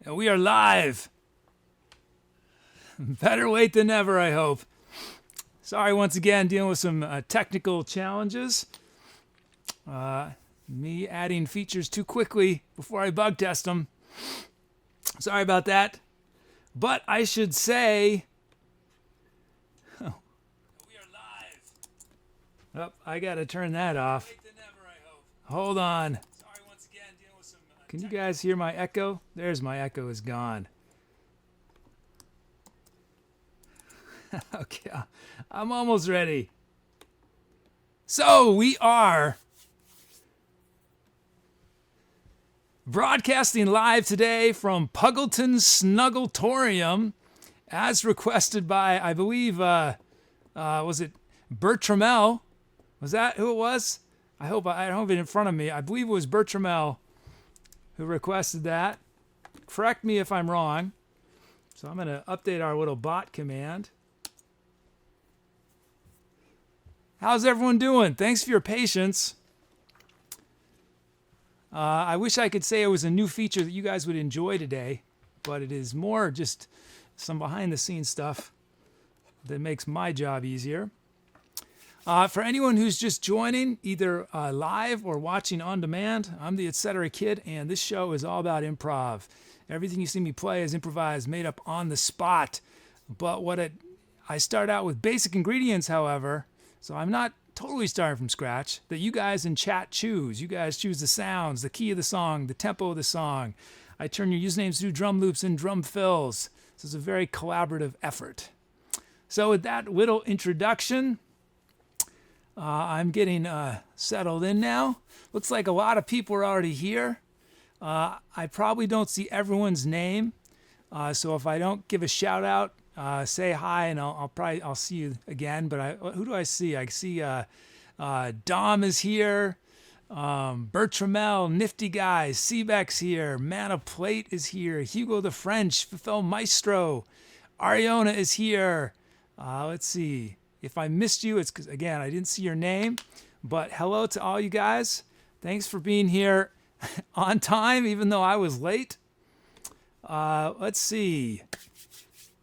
And we are live. Better late than never, I hope. Sorry once again, dealing with some technical challenges. Me adding features too quickly before I bug test them. Sorry about that. But I should say... we are live. Oh, I got to turn that off. Late than ever, I hope. Hold on. Sorry once again, dealing with some... Can you guys hear my echo? There's my echo is gone. Okay, I'm almost ready. So we are broadcasting live today from Puggleton Snuggletorium, as requested by, I believe, was it Bertramel? Was that who it was? I hope I don't have it in front of me. I believe it was Bertramel who requested that. Correct me if I'm wrong. So I'm going to update our little bot command. How's everyone doing? Thanks for your patience. I wish I could say it was a new feature that you guys would enjoy today, but it is more just some behind-the-scenes stuff that makes my job easier. For anyone who's just joining, either live or watching on demand, I'm the Etcetera kid, and this show is all about improv. Everything you see me play is improvised, made up on the spot. But I start out with basic ingredients, however, so I'm not totally starting from scratch, that you guys in chat choose. You guys choose the sounds, the key of the song, the tempo of the song. I turn your usernames through drum loops and drum fills. So it's a very collaborative effort. So with that little introduction, I'm getting settled in now. Looks like a lot of people are already here. I probably don't see everyone's name. So if I don't give a shout out, say hi, and I'll see you again. But who do I see? I see Dom is here, Bertramel, Nifty Guys, Seebeck's here, Manofplate is here, Hugo the French, Fefel Maestro, Ariona is here. Let's see. If I missed you, it's because, again, I didn't see your name. But hello to all you guys. Thanks for being here on time, even though I was late. Let's see.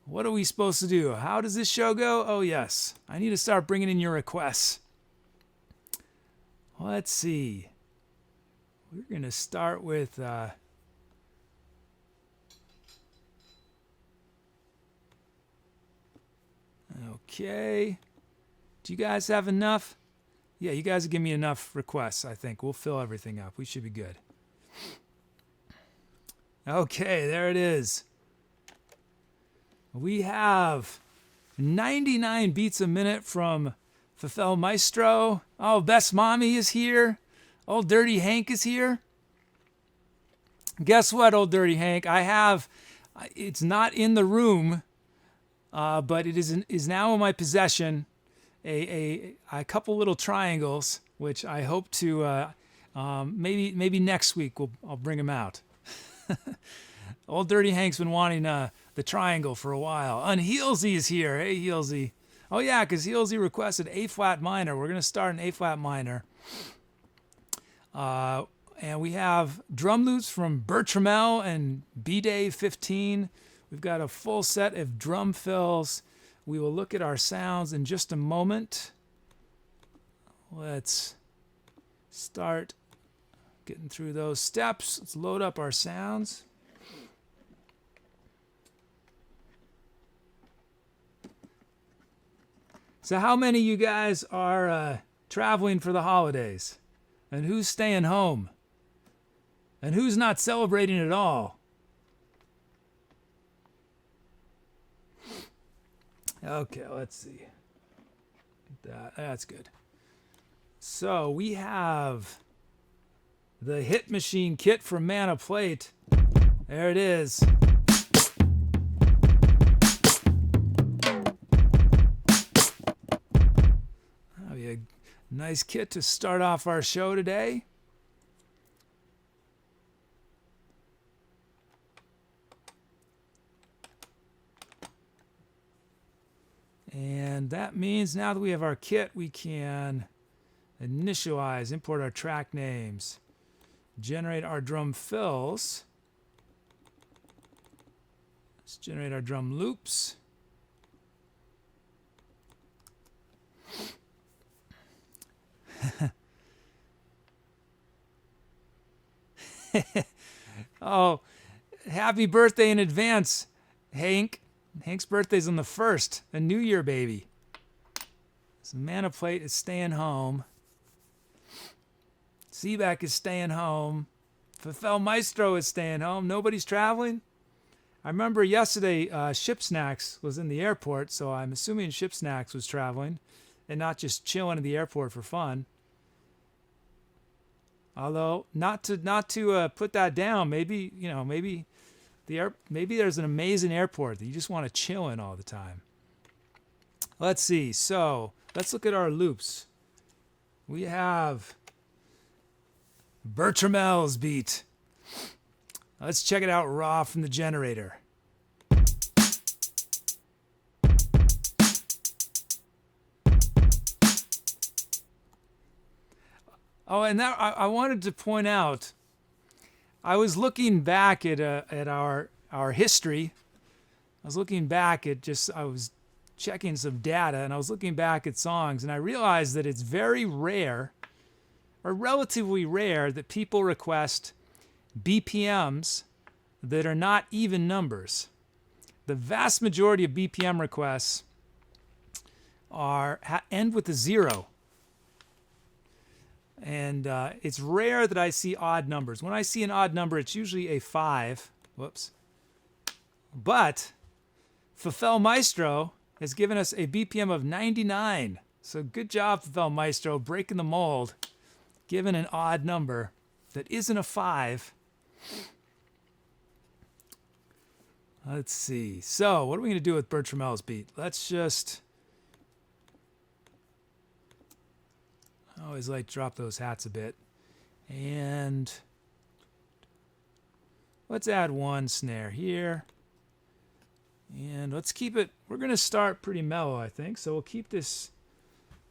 What are we supposed to do? How does this show go? Oh, yes. I need to start bringing in your requests. Let's see. We're going to start with... Okay. Do you guys have enough? Yeah, you guys give me enough requests, I think. We'll fill everything up. We should be good. Okay, there it is. We have 99 beats a minute from Fefel Maestro. Oh, Best Mommy is here. Old Dirty Hank is here. Guess what, Old Dirty Hank? It's not in the room, but it is now in my possession. A couple little triangles, which I hope to maybe next week I'll bring them out. Old Dirty Hank's been wanting the triangle for a while. Unheelsy is here. Hey, Heelsy. Oh, yeah, because Heelsy requested A-flat minor. We're going to start an A-flat minor. And we have drum loops from Bertramel and B-Day 15. We've got a full set of drum fills. We will look at our sounds in just a moment. Let's start getting through those steps. Let's load up our sounds. So how many of you guys are traveling for the holidays? And who's staying home? And who's not celebrating at all? Okay, let's see. That's good. So we have the Hit Machine kit from Manofplate. There it is. That'll be a nice kit to start off our show today. And that means now that we have our kit, we can initialize, import our track names, generate our drum fills, Let's generate our drum loops. Oh, happy birthday in advance, Hank. Hank's birthday's on the 1st, a New Year baby. So Manofplate is staying home. Seaback is staying home. Fafel Maestro is staying home. Nobody's traveling. I remember yesterday Ship Snacks was in the airport, so I'm assuming Ship Snacks was traveling and not just chilling in the airport for fun. Although not to put that down, maybe maybe there's an amazing airport that you just want to chill in all the time. Let's see. So let's look at our loops. We have Bertramel's beat. Let's check it out raw from the generator. Oh, and that I wanted to point out, I was looking back at our history. I was looking back at I was checking some data, and I was looking back at songs, and I realized that it's very rare, or relatively rare, that people request BPMs that are not even numbers. The vast majority of BPM requests end with a 0. And it's rare that I see odd numbers. When I see an odd number, it's usually a 5. Whoops. But Fafel Maestro has given us a BPM of 99. So good job, Fafel Maestro, breaking the mold, giving an odd number that isn't a 5. Let's see. So what are we going to do with Bertramel's beat? Let's just... I always like to drop those hats a bit. And let's add one snare here. And let's keep it, we're going to start pretty mellow, I think. So we'll keep this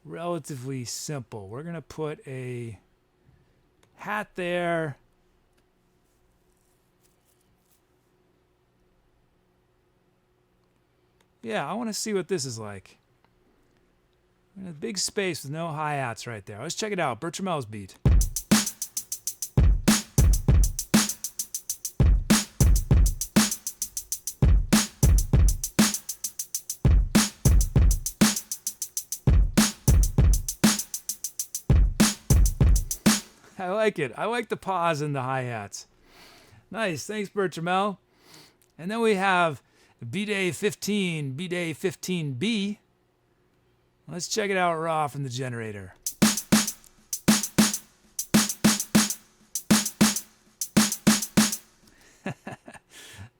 relatively simple. We're going to put a hat there. Yeah, I want to see what this is like. A big space with no hi-hats right there. Let's check it out. Bertramel's beat. I like it. I like the pause in the hi-hats. Nice. Thanks, Bertramel. And then we have B-Day 15, B-Day 15B. Let's check it out raw from the generator.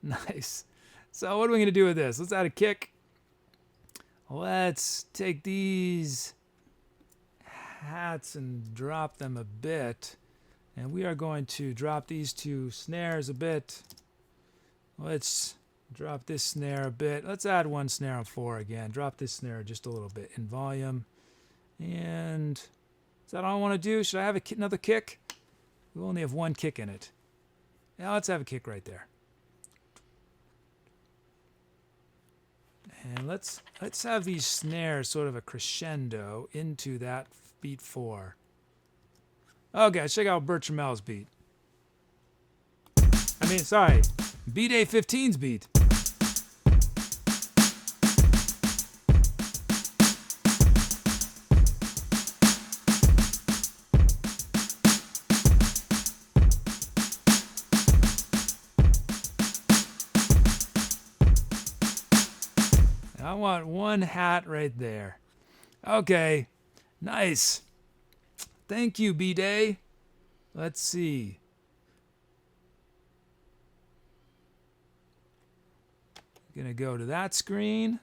Nice. So what are we going to do with this? Let's add a kick. Let's take these hats and drop them a bit. And we are going to drop these two snares a bit. Let's drop this snare a bit. Let's add one snare on 4 again. Drop this snare just a little bit in volume. And is that all I want to do? Should I have another kick? We only have one kick in it. Now let's have a kick right there. And let's have these snares sort of a crescendo into that beat 4. Okay, check out Bertramel's beat. Sorry, B-Day 15's beat. I want one hat right there. Okay, nice. Thank you, B-Day. Let's see. Gonna go to that screen.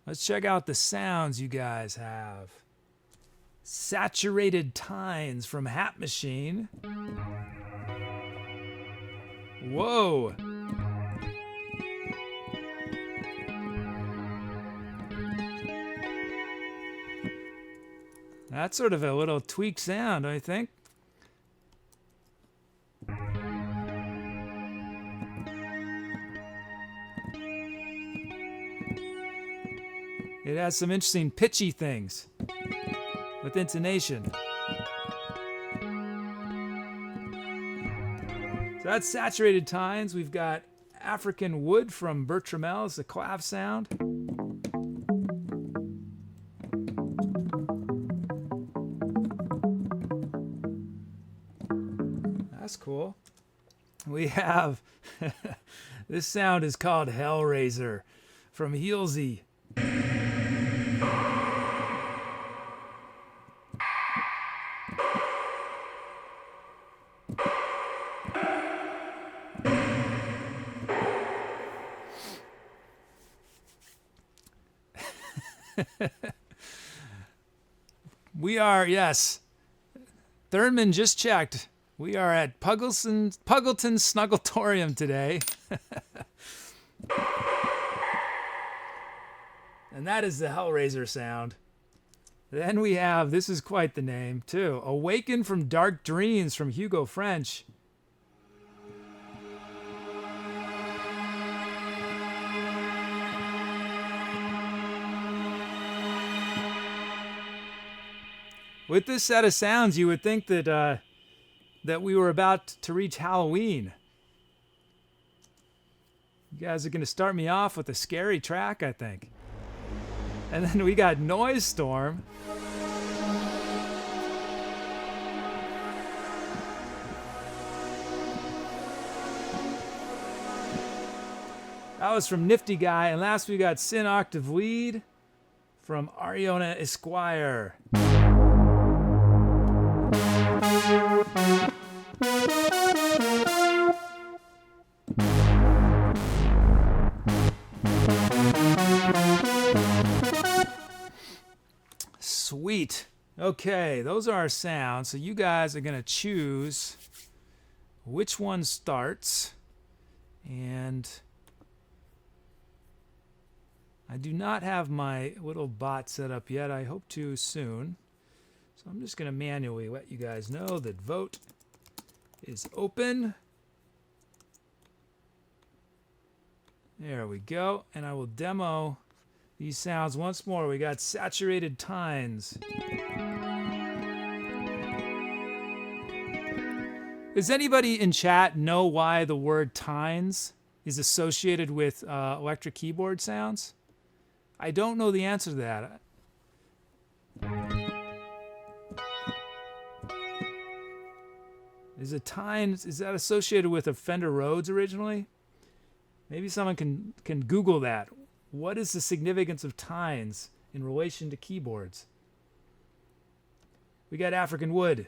Let's check out the sounds you guys have. Saturated Tines from Hat Machine. Whoa. That's sort of a little tweak sound, I think. It has some interesting pitchy things with intonation. So that's saturated tines. We've got African Wood from Bertramel as the clav sound. That's cool. We have, this sound is called Hellraiser from Heelsy. We are, yes, Thurman just checked. We are at Puggleton Snuggletorium today. And that is the Hellraiser sound. Then we have, this is quite the name too, Awaken from Dark Dreams from Hugo French. With this set of sounds, you would think that that we were about to reach Halloween. You guys are going to start me off with a scary track, I think. And then we got Noise Storm. That was from Nifty Guy. And last we got Sin Octave Lead from Ariona Esquire. Sweet. Okay, those are our sounds. So you guys are going to choose which one starts. And I do not have my little bot set up yet. I hope to soon. So I'm just going to manually let you guys know that vote is open. There we go. And I will demo these sounds once more. We got Saturated Tines. Does anybody in chat know why the word tines is associated with electric keyboard sounds? I don't know the answer to that. Is a tines, is that associated with a Fender Rhodes originally? Maybe someone can Google that. What is the significance of tines in relation to keyboards? We got African Wood.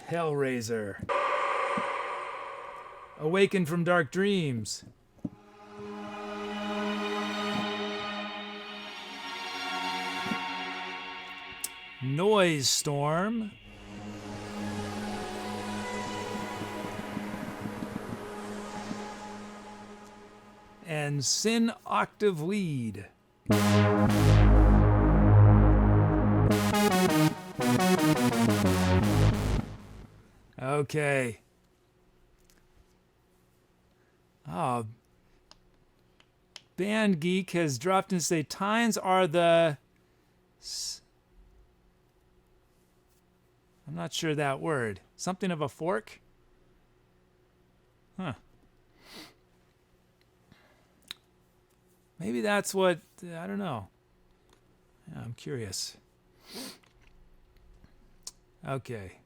Hellraiser. Awaken from Dark Dreams. Noise Storm. And Sin Octave Lead. Okay. Oh. Band Geek has dropped in to say tines are the... I'm not sure that word. Something of a fork? Huh. Maybe that's what, I don't know. Yeah, I'm curious. Okay.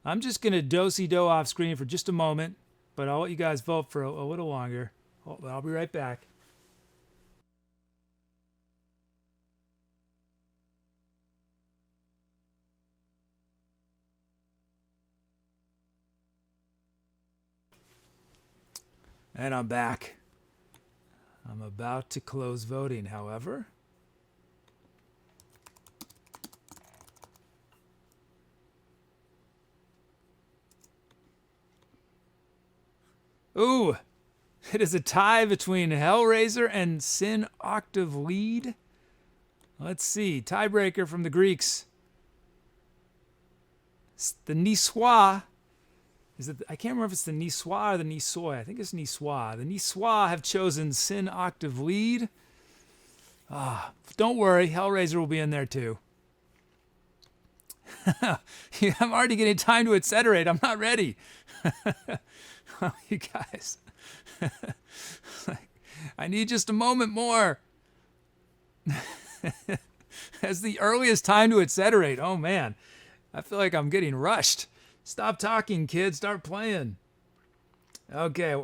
I'm just going to do-si-do off screen for just a moment, but I'll let you guys vote for a little longer. I'll be right back. And I'm back. I'm about to close voting, however. Ooh, it is a tie between Hellraiser and Sin Octave Lead. Let's see, tiebreaker from the Greeks. The Niçois. I can't remember if it's the Niçois or the Niçois. I think it's Niçois. The Niçois have chosen Sin Octave Lead, Don't worry, Hellraiser will be in there too. I'm already getting time to etceterate. I'm not ready. You guys. I need just a moment more. That's the earliest time to etceterate. Oh man, I feel like I'm getting rushed. Stop talking, kids. Start playing. Okay,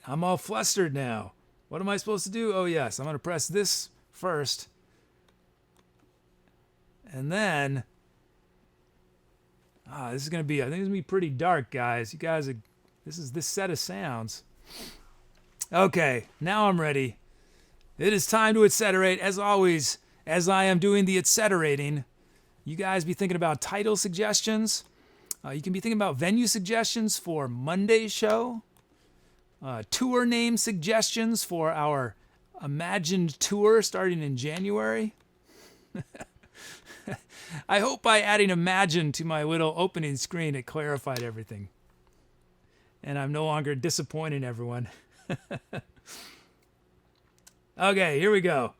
I'm all flustered now. What am I supposed to do? Oh yes, I'm going to press this first. And then, this is going to be, I think it's going to be pretty dark, guys. You guys, this is this set of sounds. Okay, now I'm ready. It is time to etceterate. As always, as I am doing the etceterating, you guys be thinking about title suggestions. You can be thinking about venue suggestions for Monday's show. Tour name suggestions for our imagined tour starting in January. I hope by adding imagine to my little opening screen, it clarified everything. And I'm no longer disappointing everyone. Okay, here we go.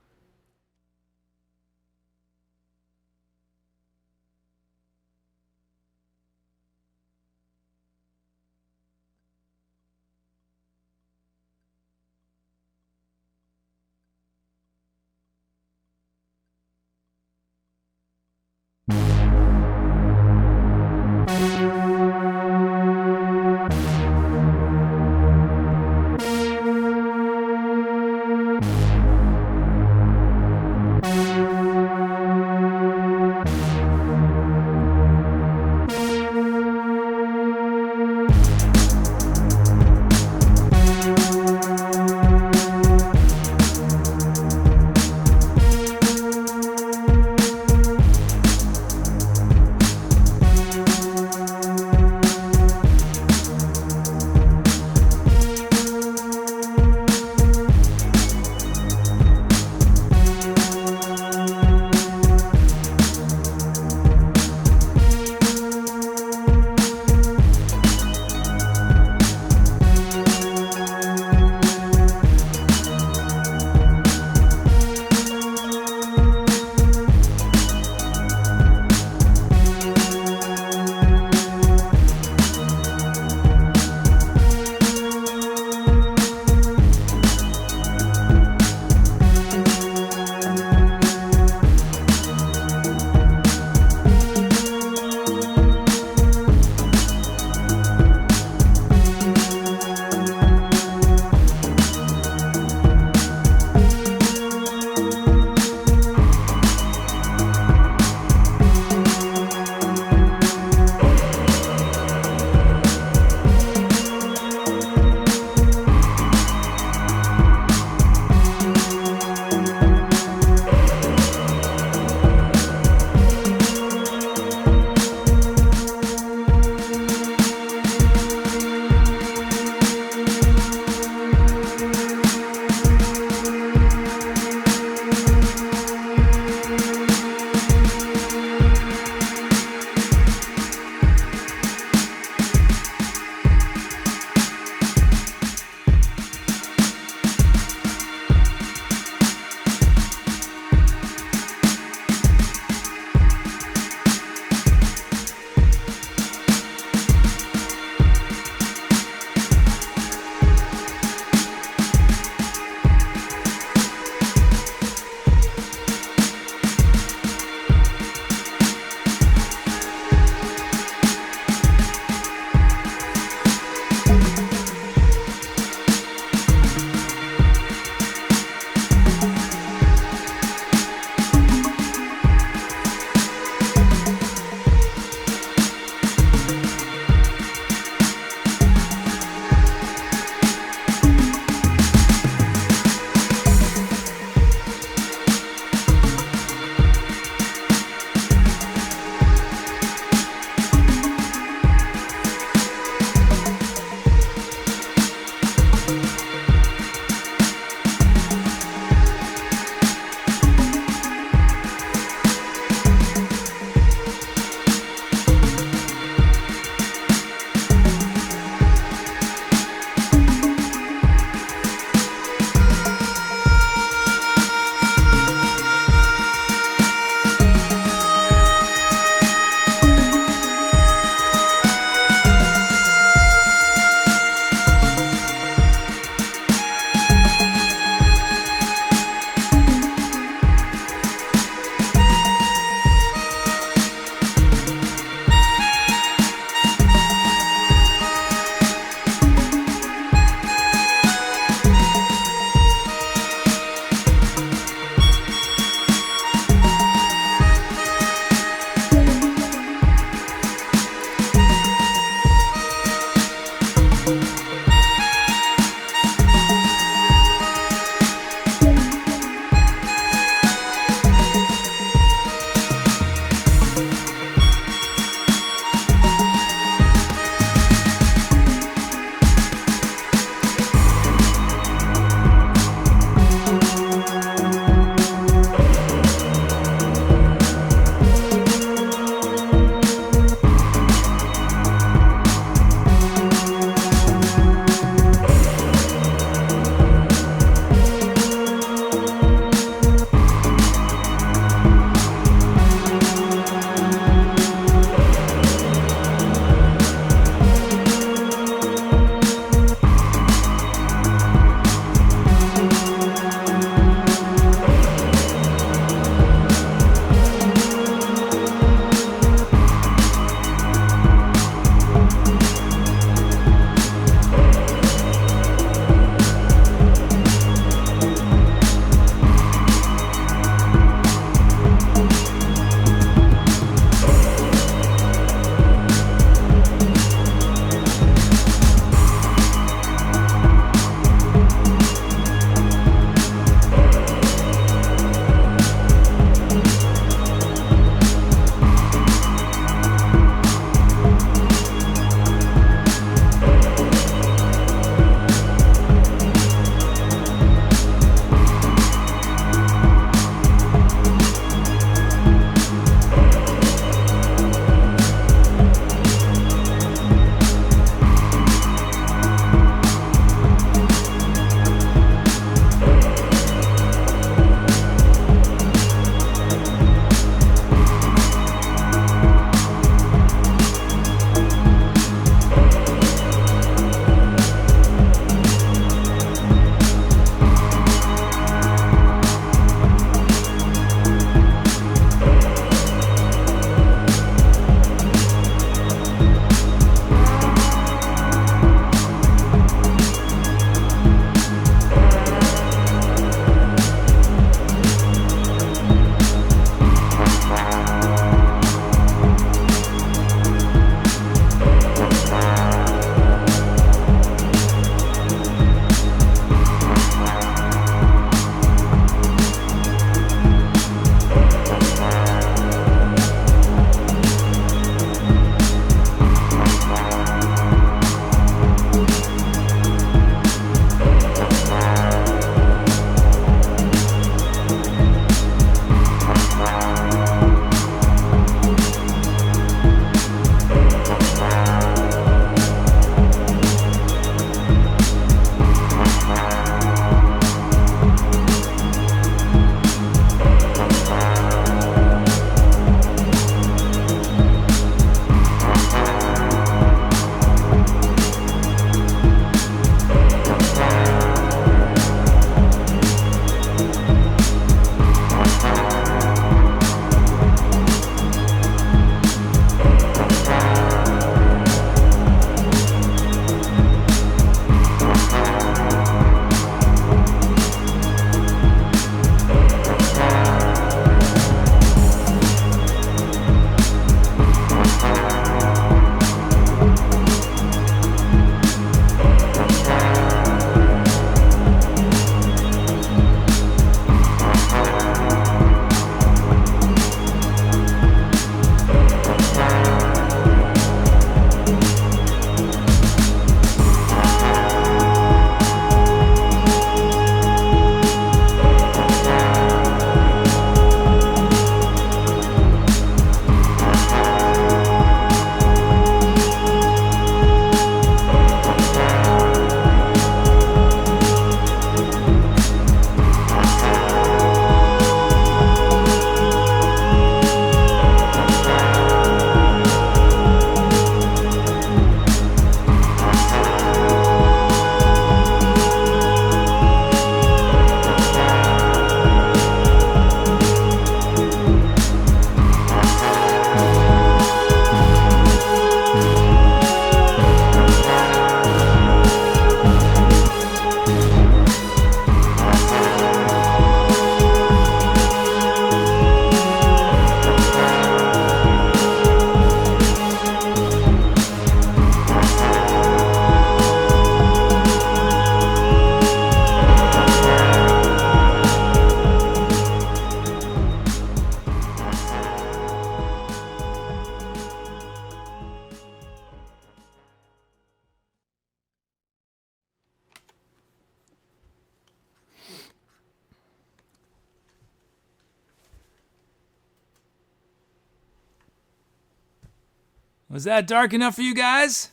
Was that dark enough for you guys?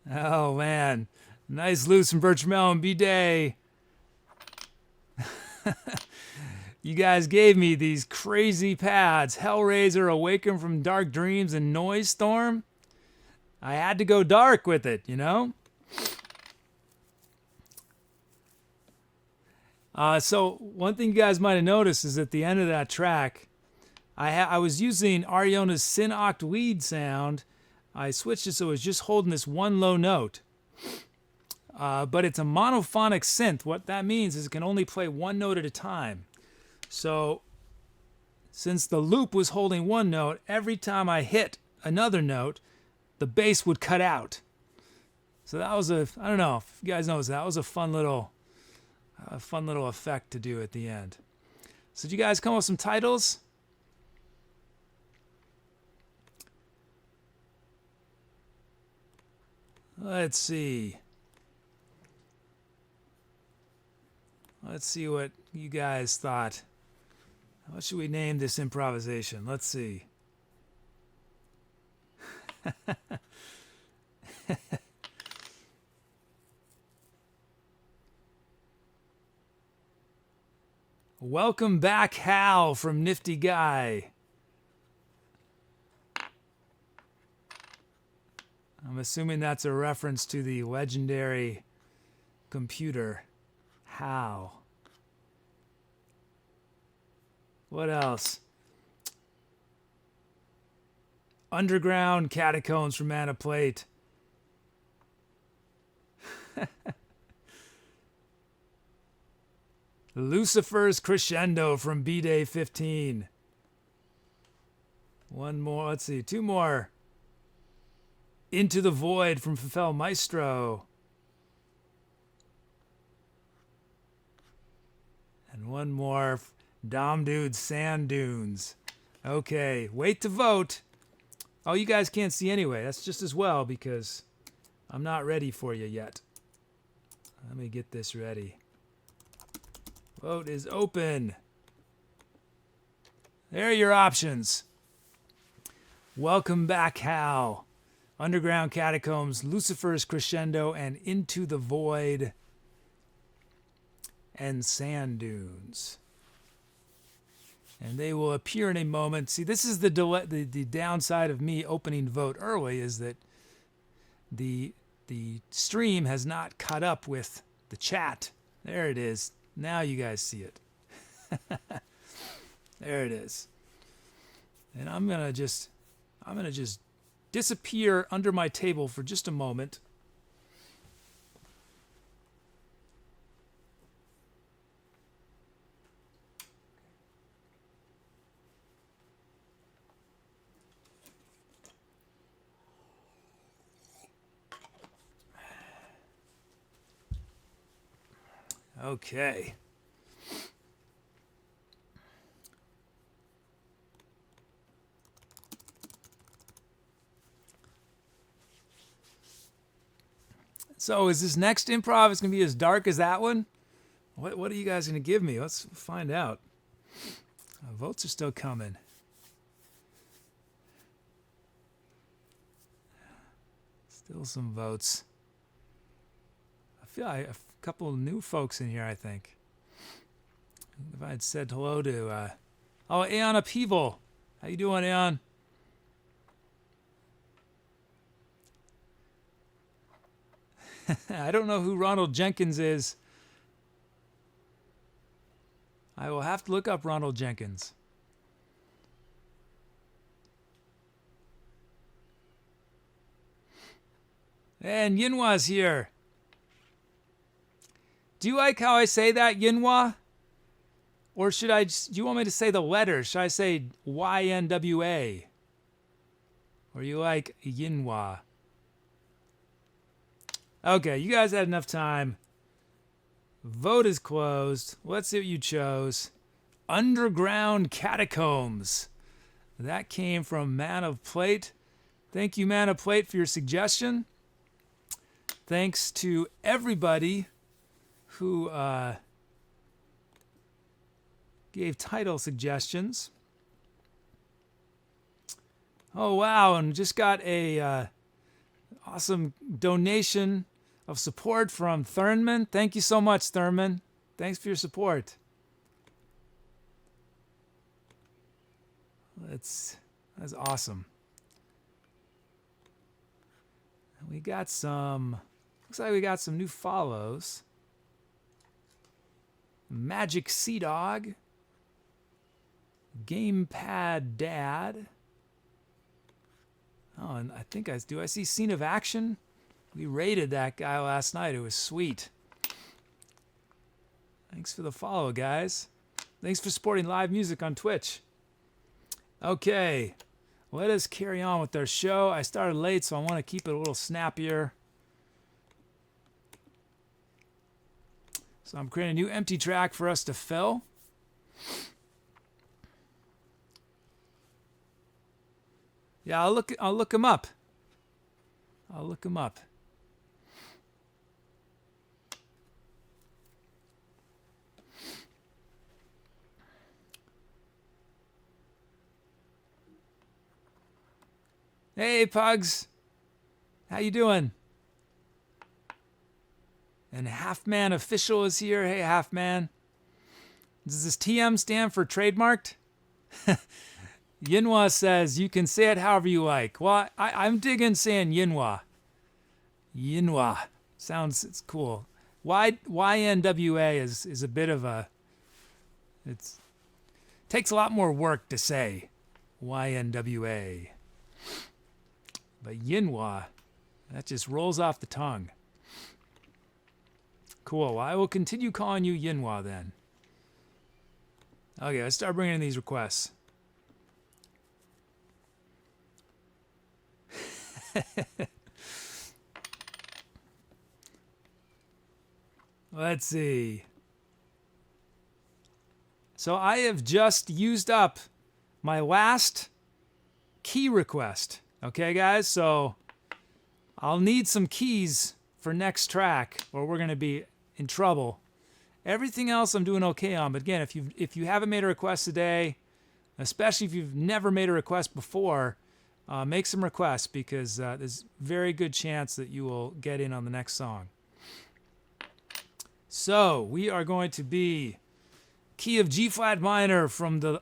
Oh, man. Nice loose from Bertram and B-Day. You guys gave me these crazy pads. Hellraiser, Awaken from Dark Dreams, and Noise Storm. I had to go dark with it, you know? So one thing you guys might have noticed is at the end of that track, I was using Ariona's Synoct Weed sound. I switched it so it was just holding this one low note. But it's a monophonic synth. What that means is it can only play one note at a time. So since the loop was holding one note, every time I hit another note, the bass would cut out. So that was I don't know if you guys noticed, that was a fun little effect to do at the end. So did you guys come up with some titles? Let's see. Let's see what you guys thought. What should we name this improvisation? Let's see. Welcome back, Hal from Nifty Guy. I'm assuming that's a reference to the legendary computer, HAL. What else? Underground Catacombs from Manofplate. Lucifer's Crescendo from B-Day 15. One more, let's see, two more. Into the Void from Fafel Maestro. And one more, Dom Dude's Sand Dunes. Okay, wait to vote. Oh, you guys can't see anyway. That's just as well because I'm not ready for you yet. Let me get this ready. Vote is open. There are your options. Welcome back, Hal. Underground Catacombs, Lucifer's Crescendo, and Into the Void, and Sand Dunes. And they will appear in a moment. See, this is the downside of me opening vote early is that the stream has not caught up with the chat. There it is. Now you guys see it. There it is. And I'm gonna just disappear under my table for just a moment. Okay. So is this next improv is going to be as dark as that one? What are you guys going to give me? Let's find out. Votes are still coming. Still some votes. I feel like a couple of new folks in here, I think. If I had said hello to... oh, Aeon Upheaval. How you doing, Aeon? I don't know who Ronald Jenkins is. I will have to look up Ronald Jenkins. And Yinhua's here. Do you like how I say that, Yinhua? Or should I do you want me to say the letters? Should I say YNWA? Or you like Yinhua? Okay, you guys had enough time. Vote is closed. Let's see what you chose. Underground Catacombs. That came from Manofplate. Thank you, Manofplate, for your suggestion. Thanks to everybody who gave title suggestions. Oh, wow. And just got a awesome donation of support from Thurman. Thank you so much, Thurman. Thanks for your support. That's awesome. We got some, looks like we got some new follows. Magic Sea Dog, Gamepad Dad. Oh, and I think I see Scene of Action? We raided that guy last night. It was sweet. Thanks for the follow, guys. Thanks for supporting live music on Twitch. Okay, let us carry on with our show. I started late, so I want to keep it a little snappier. So I'm creating a new empty track for us to fill. Yeah, I'll look him up. I'll look him up. Hey, Pugs. How you doing? And Half Man Official is here. Hey, Half Man. Does this TM stand for trademarked? Yinhua says, you can say it however you like. Well, I'm digging saying Yinhua. Yinhua. It's cool. YNWA is a bit of a... takes a lot more work to say. YNWA. But Yinhua, that just rolls off the tongue. Cool. Well, I will continue calling you Yinhua then. Okay, let's start bringing in these requests. Let's see. So I have just used up my last key request. Okay, guys? So I'll need some keys for next track or we're going to be in trouble. Everything else I'm doing okay on. But again, if you haven't made a request today, especially if you've never made a request before, make some requests because there's a very good chance that you will get in on the next song. So we are going to be key of G flat minor from the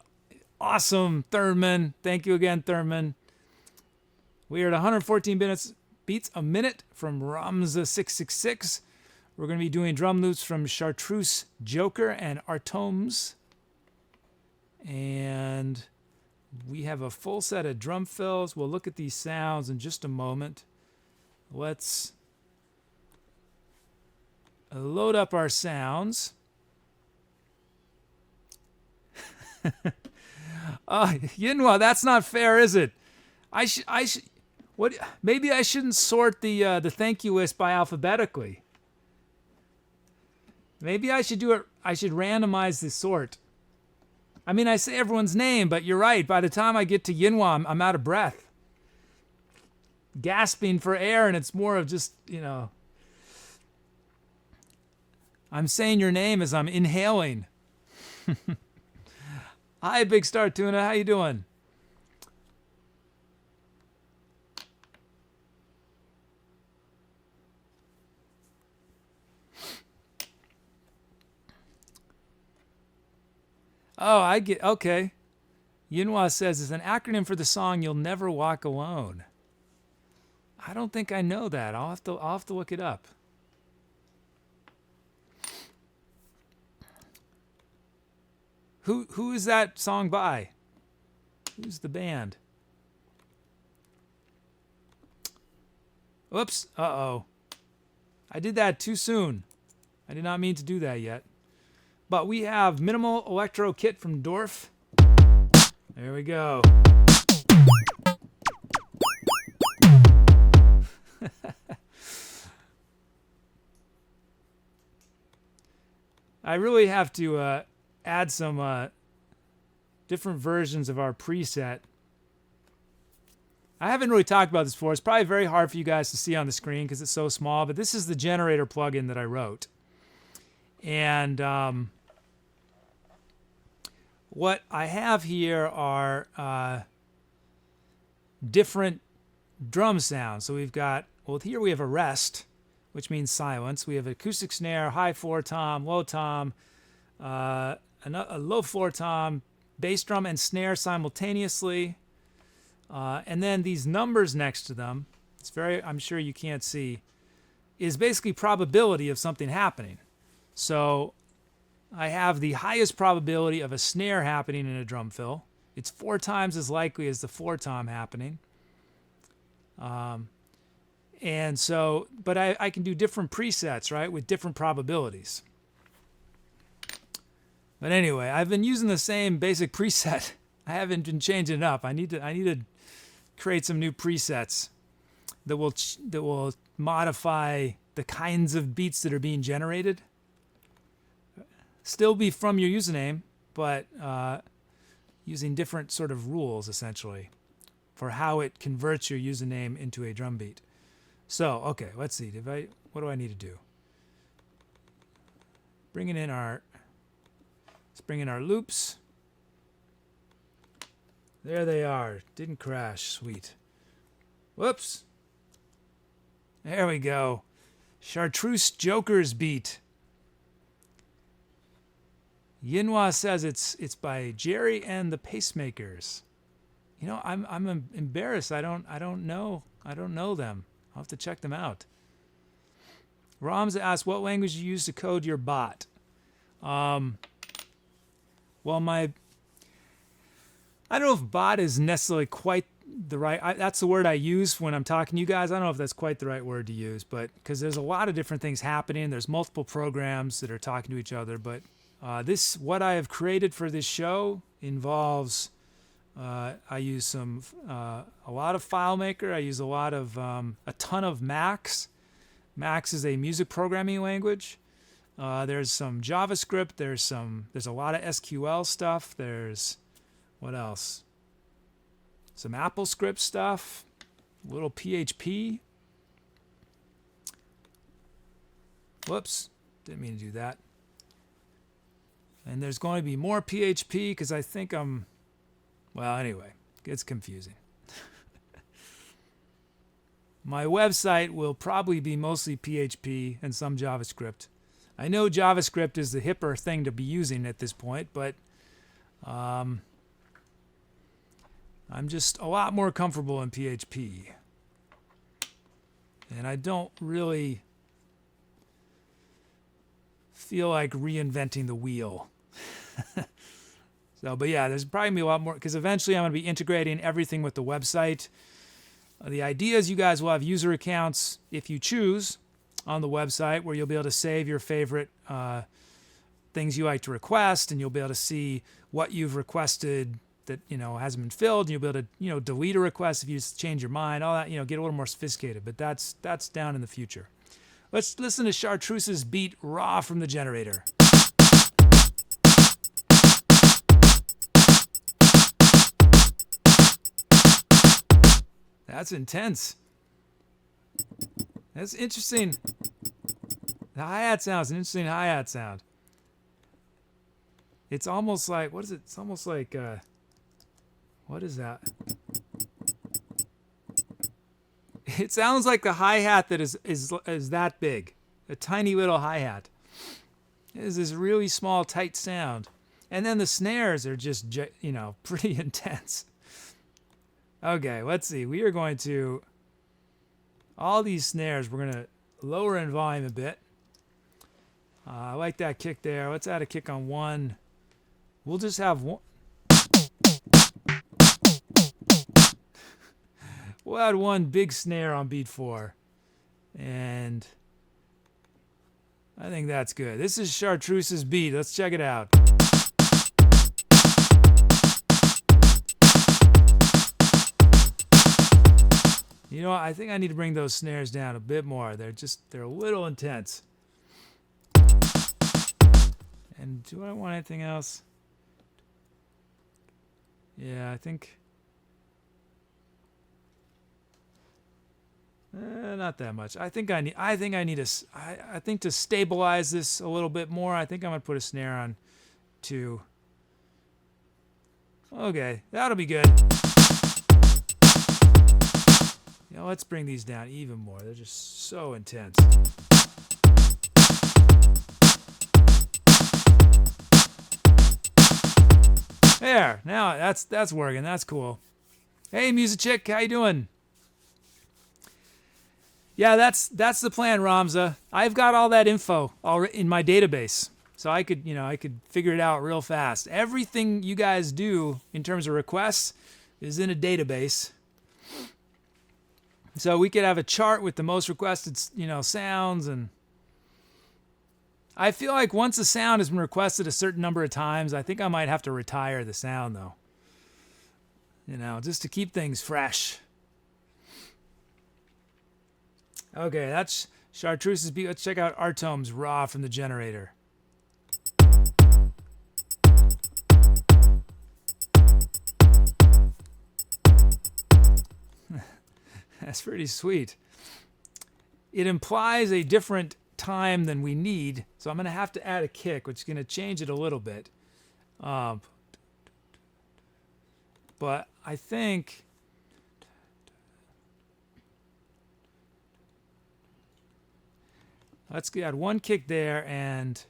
awesome Thurman. Thank you again, Thurman. We are at 114 beats a minute from Ramza 666. We're going to be doing drum loops from Chartreuse Joker and Artomes. And we have a full set of drum fills. We'll look at these sounds in just a moment. Let's load up our sounds. Yinhua, that's not fair, is it? I should. What? Maybe I shouldn't sort the thank you list by alphabetically. Maybe I should do it. I should randomize the sort. I mean, I say everyone's name, but you're right. By the time I get to Yinhua, I'm out of breath, gasping for air, and it's more of just, I'm saying your name as I'm inhaling. Hi, Big Star Tuna. How you doing? Oh, I get, okay. Yinhua says it's an acronym for the song You'll Never Walk Alone. I don't think I know that. I'll have to look it up. Who is that song by? Who's the band? Oops. Uh-oh. I did that too soon. I did not mean to do that yet. But we have Minimal Electro Kit from Dorf. There we go. I really have to add some different versions of our preset. I haven't really talked about this before. It's probably very hard for you guys to see on the screen because it's so small, but this is the generator plugin that I wrote. And what I have here are different drum sounds. So we've got, well, here we have a rest, which means silence. We have acoustic snare, high 4 tom, low tom, a low 4 tom, bass drum and snare simultaneously. And then these numbers next to them, it's very, I'm sure you can't see, is basically probability of something happening. So I have the highest probability of a snare happening in a drum fill. It's 4 times as likely as the 4 tom happening. And so, but I can do different presets, right, with different probabilities. But anyway, I've been using the same basic preset. I haven't been changing it up. I need to create some new presets that will modify the kinds of beats that are being generated. Still be from your username, but using different sort of rules essentially for how it converts your username into a drum beat. So, okay, let's see. What do I need to do? Let's bring in our loops. There they are. Didn't crash. Sweet. Whoops. There we go. Chartreuse Joker's beat. Yinhua says it's by Jerry and the Pacemakers. You know, I'm embarrassed. I don't know them. I'll have to check them out. Ramza asks, what language do you use to code your bot? Well, I don't know if bot is necessarily quite the right, that's the word I use when I'm talking to you guys. I don't know if that's quite the right word to use, but because there's a lot of different things happening. There's multiple programs that are talking to each other, but what I have created for this show involves, I use a lot of FileMaker. I use a ton of Max. Max is a music programming language. There's some JavaScript. There's a lot of SQL stuff. There's, what else? Some AppleScript stuff. A little PHP. Whoops, didn't mean to do that. And there's going to be more PHP because I think well, anyway, it's confusing. My website will probably be mostly PHP and some JavaScript. I know JavaScript is the hipper thing to be using at this point, but I'm just a lot more comfortable in PHP. And I don't really feel like reinventing the wheel. So, but yeah, there's probably going to be a lot more, because eventually I'm going to be integrating everything with the website. The idea is you guys will have user accounts, if you choose, on the website where you'll be able to save your favorite things you like to request, and you'll be able to see what you've requested that, hasn't been filled, and you'll be able to, delete a request if you just change your mind, all that, get a little more sophisticated, but that's down in the future. Let's listen to Chartreuse's beat raw from the generator. That's intense. That's interesting. The hi-hat sound is an interesting hi-hat sound. It's almost like, what is it? It's almost like, what is that? It sounds like the hi-hat that is that big. A tiny little hi-hat. It is this really small, tight sound. And then the snares are just, pretty intense. Okay, let's see. We are going to, all these snares, we're going to lower in volume a bit. I like that kick there. Let's add a kick on one. We'll just have one. We'll add one big snare on beat 4. And I think that's good. This is Chartreuse's beat. Let's check it out. You know what? I think I need to bring those snares down a bit more. They're a little intense. And do I want anything else? Yeah, I think not that much. I think to stabilize this a little bit more, I think I'm gonna put a snare on 2. Okay, that'll be good. Now let's bring these down even more. They're just so intense. There. Now that's working. That's cool. Hey, Muzicchik, how you doing? Yeah, that's the plan, Ramza. I've got all that info in my database, so I could figure it out real fast. Everything you guys do in terms of requests is in a database, so we could have a chart with the most requested, sounds. And I feel like once a sound has been requested a certain number of times, I think I might have to retire the sound though. Just to keep things fresh. Okay, that's Chartreuse's beat. Let's check out Artom's Raw from the generator. That's pretty sweet. It implies a different time than we need, so I'm going to have to add a kick, which is going to change it a little bit. But I think... Let's add one kick there and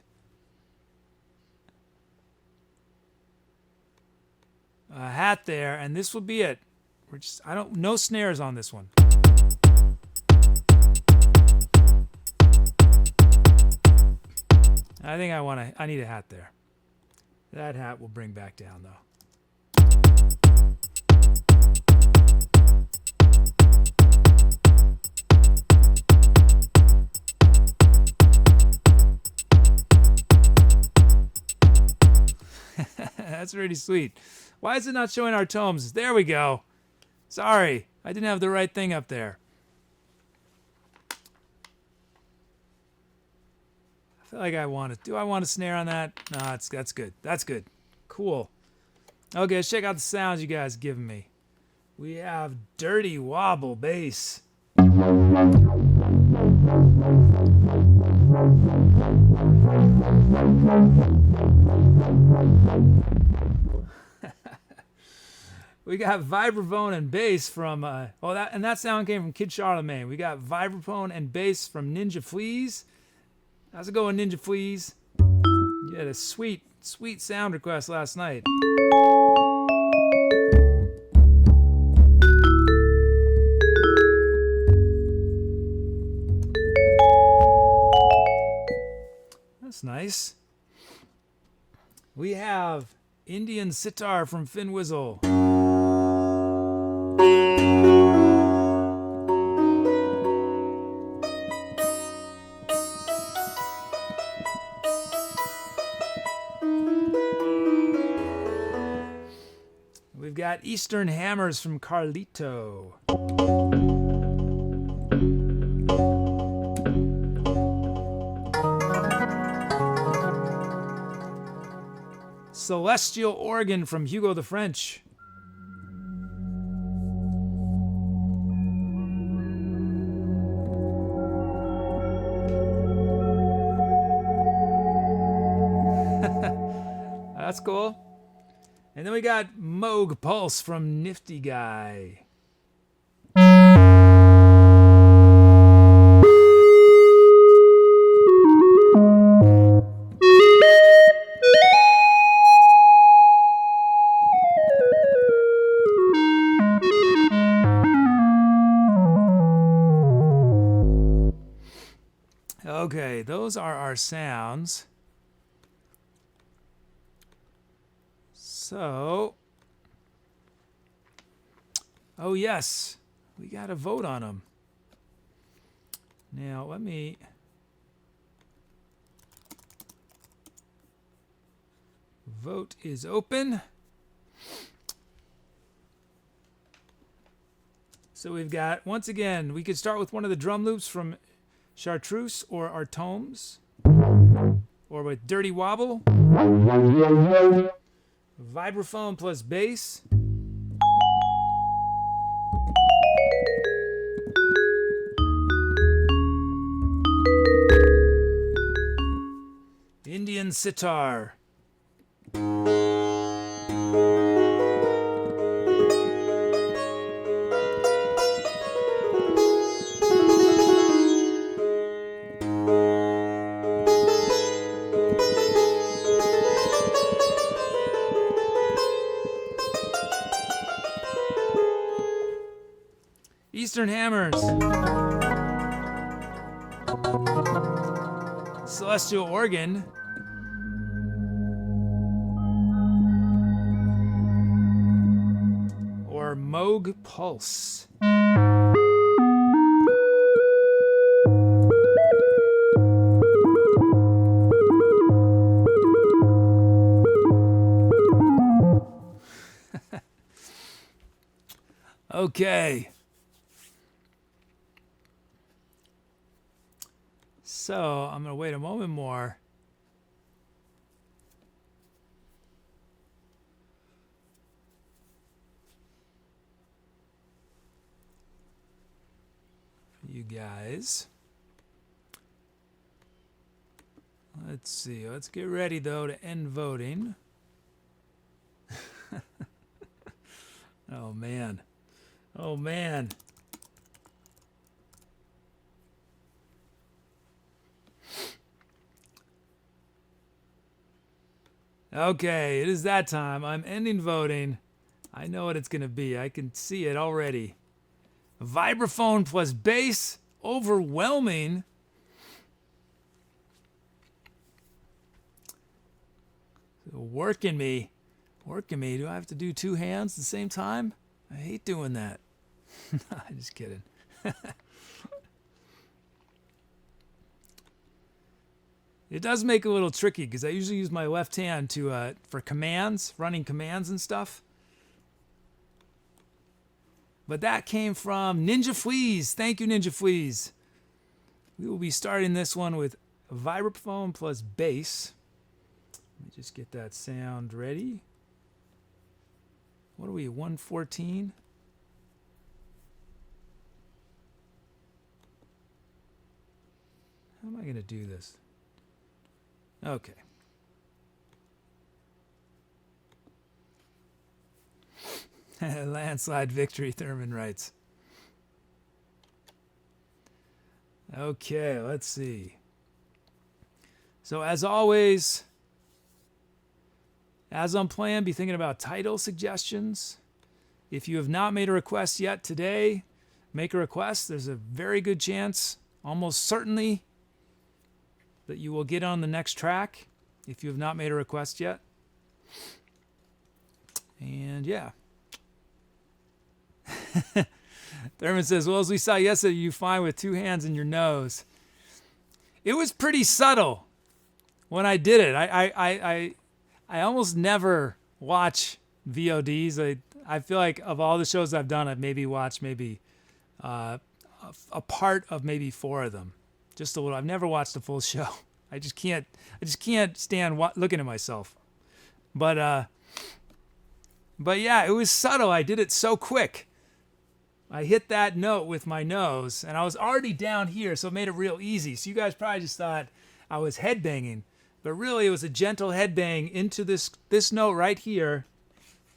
a hat there, and this will be it. No snares on this one. I think I need a hat there. That hat will bring back down though. That's really sweet. Why is it not showing our tomes? There we go. Sorry, I didn't have the right thing up there. I feel like I want it. Do I want a snare on that? No, that's good. That's good. Cool. Okay, let's check out the sounds you guys given me. We have Dirty Wobble bass. We got vibraphone and bass from that sound came from Kid Charlemagne. We got vibraphone and bass from Ninja Fleas. How's it going, Ninja Fleas? You had a sweet sound request last night. That's nice. We have Indian Sitar from Finwizzle. We've got Eastern Hammers from Carlito. Celestial Organ from Hugo the French. That's cool. And then we got Moog Pulse from Nifty Guy. Okay, those are our sounds. So, oh yes, we got to vote on them. Now, let me... Vote is open. So we've got, once again, we could start with one of the drum loops from Chartreuse or Artomes, or with Dirty Wobble. Vibraphone plus bass. Indian Sitar. Eastern Hammers. Celestial Organ. Or Moog Pulse. Okay. So I'm going to wait a moment more. You guys. Let's see. Let's get ready, though, to end voting. Oh, man. Oh, man. Okay, it is that time. I'm ending voting. I know what it's going to be. I can see it already. Vibraphone plus bass. Overwhelming. Working me. Working me. Do I have to do two hands at the same time? I hate doing that. I'm just kidding. It does make it a little tricky because I usually use my left hand to for commands, running commands and stuff. But that came from Ninja Fleas. Thank you, Ninja Fleas. We will be starting this one with vibraphone plus bass. Let me just get that sound ready. What are we, 114? How am I going to do this? Okay. Landslide victory, Thurman writes. Okay, let's see. So as always, as I'm playing, be thinking about title suggestions. If you have not made a request yet today, make a request. There's a very good chance, almost certainly, that you will get on the next track if you have not made a request yet. And yeah. Thurman says, well, as we saw yesterday, you find with two hands in your nose. It was pretty subtle when I did it. I almost never watch VODs. I feel like of all the shows I've done, I've maybe watched a part of maybe 4 of them. Just a little. I've never watched a full show. I just can't stand looking at myself. But yeah, it was subtle. I did it so quick. I hit that note with my nose, and I was already down here, so it made it real easy. So you guys probably just thought I was headbanging, but really it was a gentle headbang into this note right here,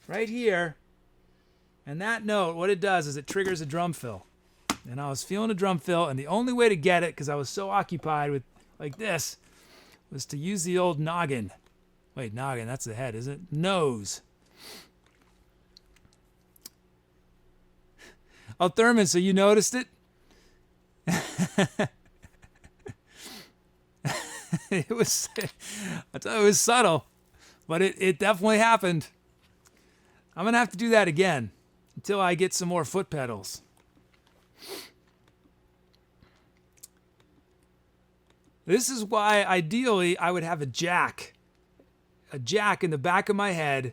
and that note, what it does is it triggers a drum fill. And I was feeling a drum fill, and the only way to get it, because I was so occupied with like this, was to use the old noggin. Wait, noggin, that's the head, isn't it? Nose. Oh, Thurman, so you noticed it? It was subtle, but it definitely happened. I'm going to have to do that again until I get some more foot pedals. This is why, ideally, I would have a jack in the back of my head,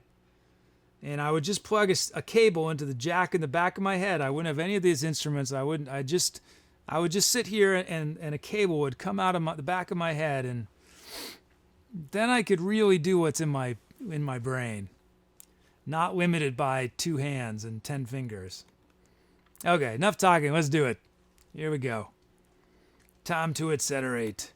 and I would just plug a cable into the jack in the back of my head. I wouldn't have any of these instruments. I would just sit here, and a cable would come out of the back of my head, and then I could really do what's in my brain, not limited by 2 hands and 10 fingers. Okay, enough talking. Let's do it. Here we go. Time to etceterate.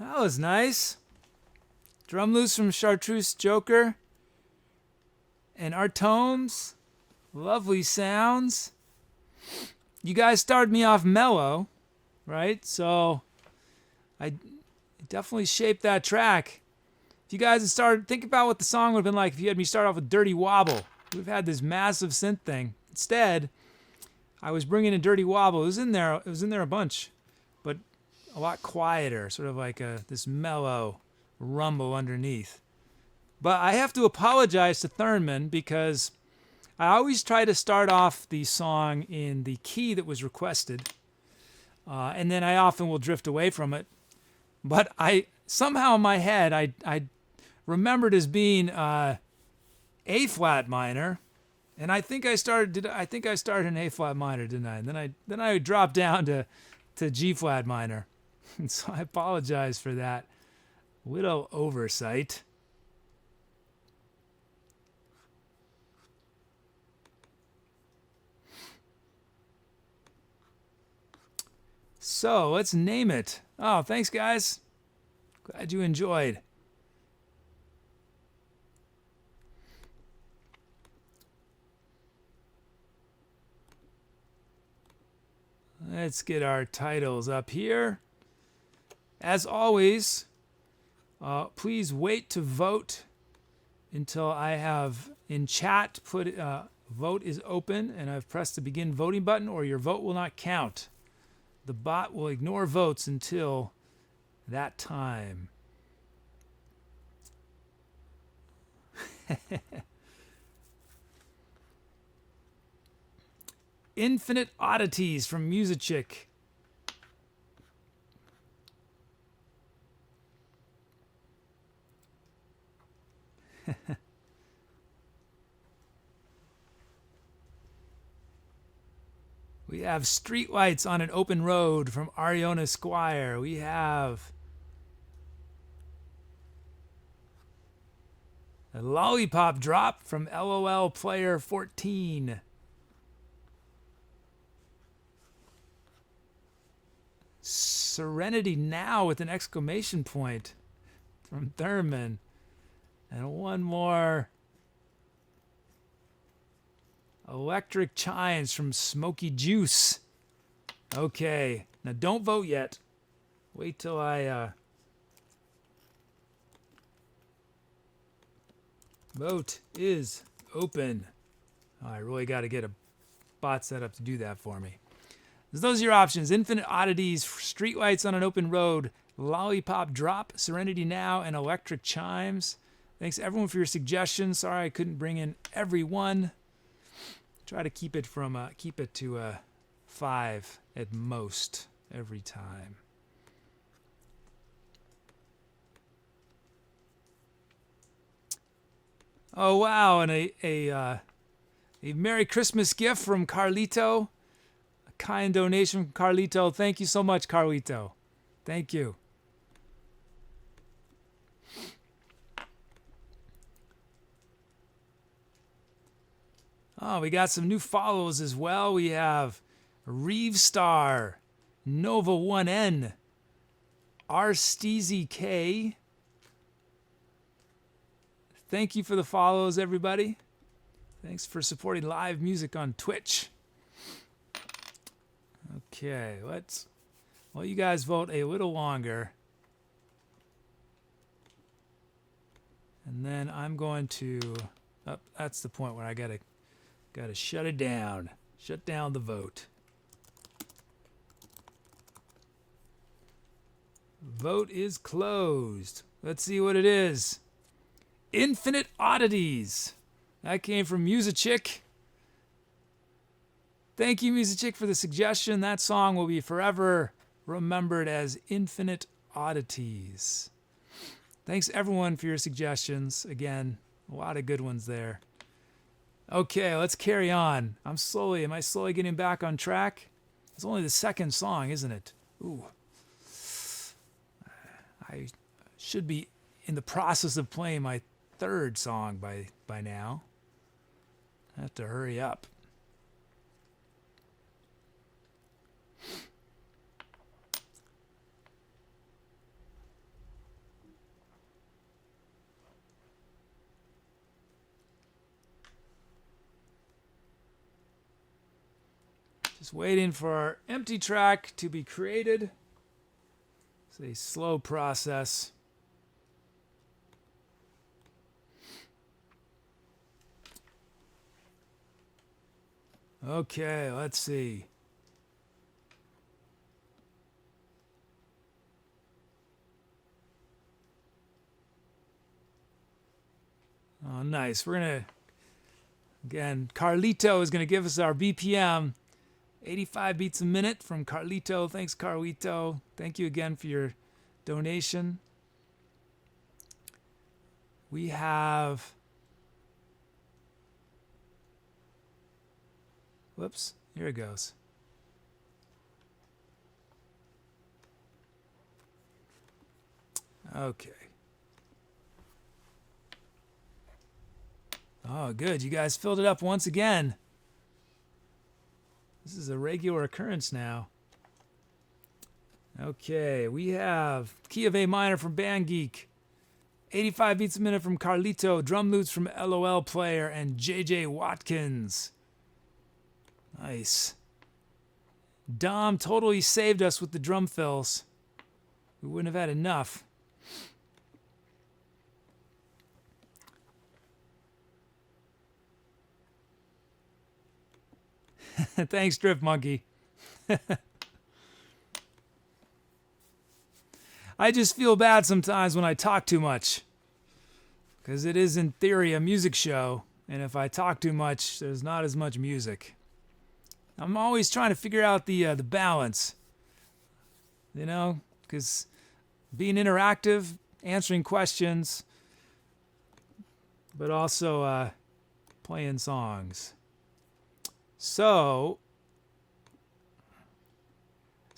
That was nice. Drum loose from Chartreuse Joker. And Artomes. Lovely sounds. You guys started me off mellow, right? So I definitely shaped that track. If you guys had started, think about what the song would have been like if you had me start off with Dirty Wobble. We've had this massive synth thing. Instead, I was bringing in Dirty Wobble. It was in there a bunch, but a lot quieter, sort of like this mellow rumble underneath. But I have to apologize to Thurman because I always try to start off the song in the key that was requested, and then I often will drift away from it. But I somehow in my head I remembered as being A flat minor, and I think I started in A flat minor, didn't I? And then I dropped down to G flat minor, and so I apologize for that little oversight. So let's name it. Oh, thanks, guys. Glad you enjoyed. Let's get our titles up here. As always, please wait to vote until I have in chat put vote is open and I've pressed the begin voting button, or your vote will not count. The bot will ignore votes until that time. Infinite Oddities from Muzicchik. We have Streetlights on an Open Road from Ariona Squire. We have a Lollipop Drop from LOL Player 14. Serenity Now with an exclamation point from Thurman. And one more. Electric Chimes from Smoky Juice. Okay, now don't vote yet. Wait till I vote is open. Oh, I really got to get a bot set up to do that for me. So those are your options. Infinite Oddities, Streetlights on an Open Road, Lollipop Drop, Serenity Now, and Electric Chimes. Thanks everyone for your suggestions. Sorry I couldn't bring in every one. Try to keep it to 5 at most every time. Oh wow, and a Merry Christmas gift from Carlito. A kind donation from Carlito. Thank you so much, Carlito. Thank you. Oh, we got some new follows as well. We have Reeve Star, Nova 1N, R Steezy K. Thank you for the follows, everybody. Thanks for supporting live music on Twitch. Okay, let's you guys vote a little longer. And then I'm going to, that's the point where I gotta shut it down. Shut down the vote. Vote is closed. Let's see what it is. Infinite Oddities. That came from Muzicchik. Thank you, Muzicchik, for the suggestion. That song will be forever remembered as Infinite Oddities. Thanks, everyone, for your suggestions. Again, a lot of good ones there. Okay, let's carry on. Am I slowly getting back on track? It's only the second song, isn't it? Ooh. I should be in the process of playing my third song by now. I have to hurry up. Just waiting for our empty track to be created. It's a slow process. Okay, let's see. Oh, nice. We're going to, again, Carlito is going to give us our BPM. 85 beats a minute from Carlito. Thanks, Carlito. Thank you again for your donation. We have... Whoops, here it goes. Okay. Oh, good. You guys filled it up once again. This is a regular occurrence now. Okay, we have key of A minor from Band Geek. 85 beats a minute from Carlito. Drum loops from LOL Player and JJ Watkins. Nice. Dom totally saved us with the drum fills. We wouldn't have had enough. Thanks, Drift Monkey. I just feel bad sometimes when I talk too much. Because it is, in theory, a music show. And if I talk too much, there's not as much music. I'm always trying to figure out the balance. You know? Because being interactive, answering questions, but also playing songs. So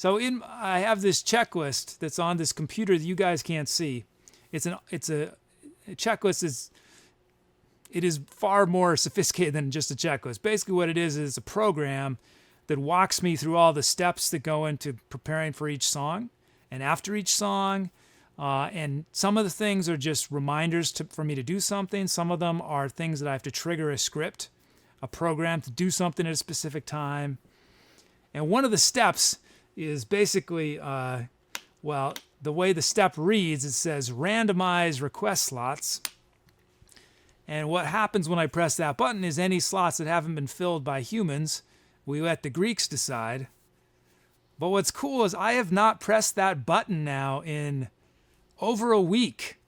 I have this checklist that's on this computer that you guys can't see. It's a checklist. It is far more sophisticated than just a checklist. Basically what it is a program that walks me through all the steps that go into preparing for each song and after each song. And some of the things are just reminders for me to do something. Some of them are things that I have to trigger a script, a program to do something at a specific time. And one of the steps is basically, the way the step reads, it says randomize request slots. And what happens when I press that button is any slots that haven't been filled by humans, we let the Greeks decide. But what's cool is I have not pressed that button now in over a week,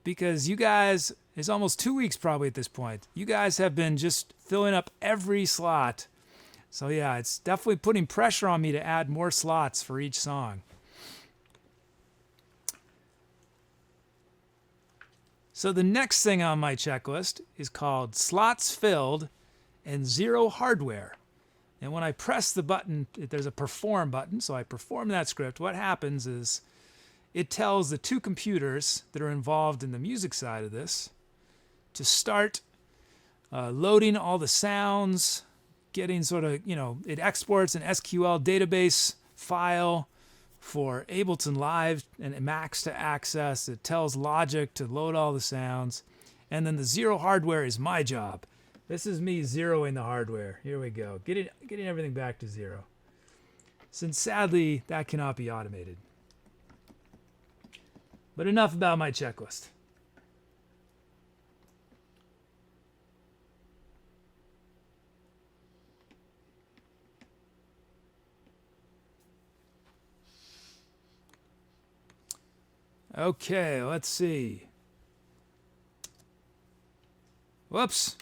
because you guys, it's almost 2 weeks probably at this point. You guys have been just filling up every slot. So yeah, it's definitely putting pressure on me to add more slots for each song. So the next thing on my checklist is called slots filled and zero hardware. And when I press the button, there's a perform button, so I perform that script. What happens is it tells the two computers that are involved in the music side of this to start loading all the sounds, getting sort of, it exports an SQL database file for Ableton Live and Max to access. It tells Logic to load all the sounds. And then the zero hardware is my job. This is me zeroing the hardware. Here we go. Getting everything back to zero. Since sadly, that cannot be automated. But enough about my checklist. Okay, let's see. Whoops.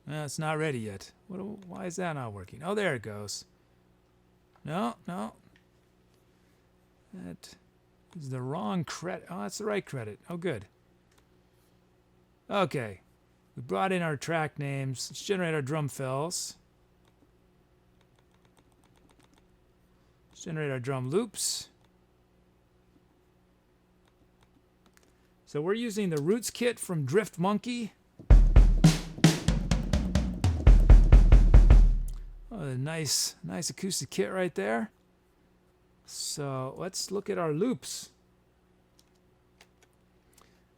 No, it's not ready yet. Why is that not working? Oh, there it goes. No. That is the wrong credit. Oh, that's the right credit. Oh, good. Okay. We brought in our track names. Let's generate our drum fills. Let's generate our drum loops. So we're using the Roots kit from Drift Monkey. Oh, a nice acoustic kit right there. So let's look at our loops.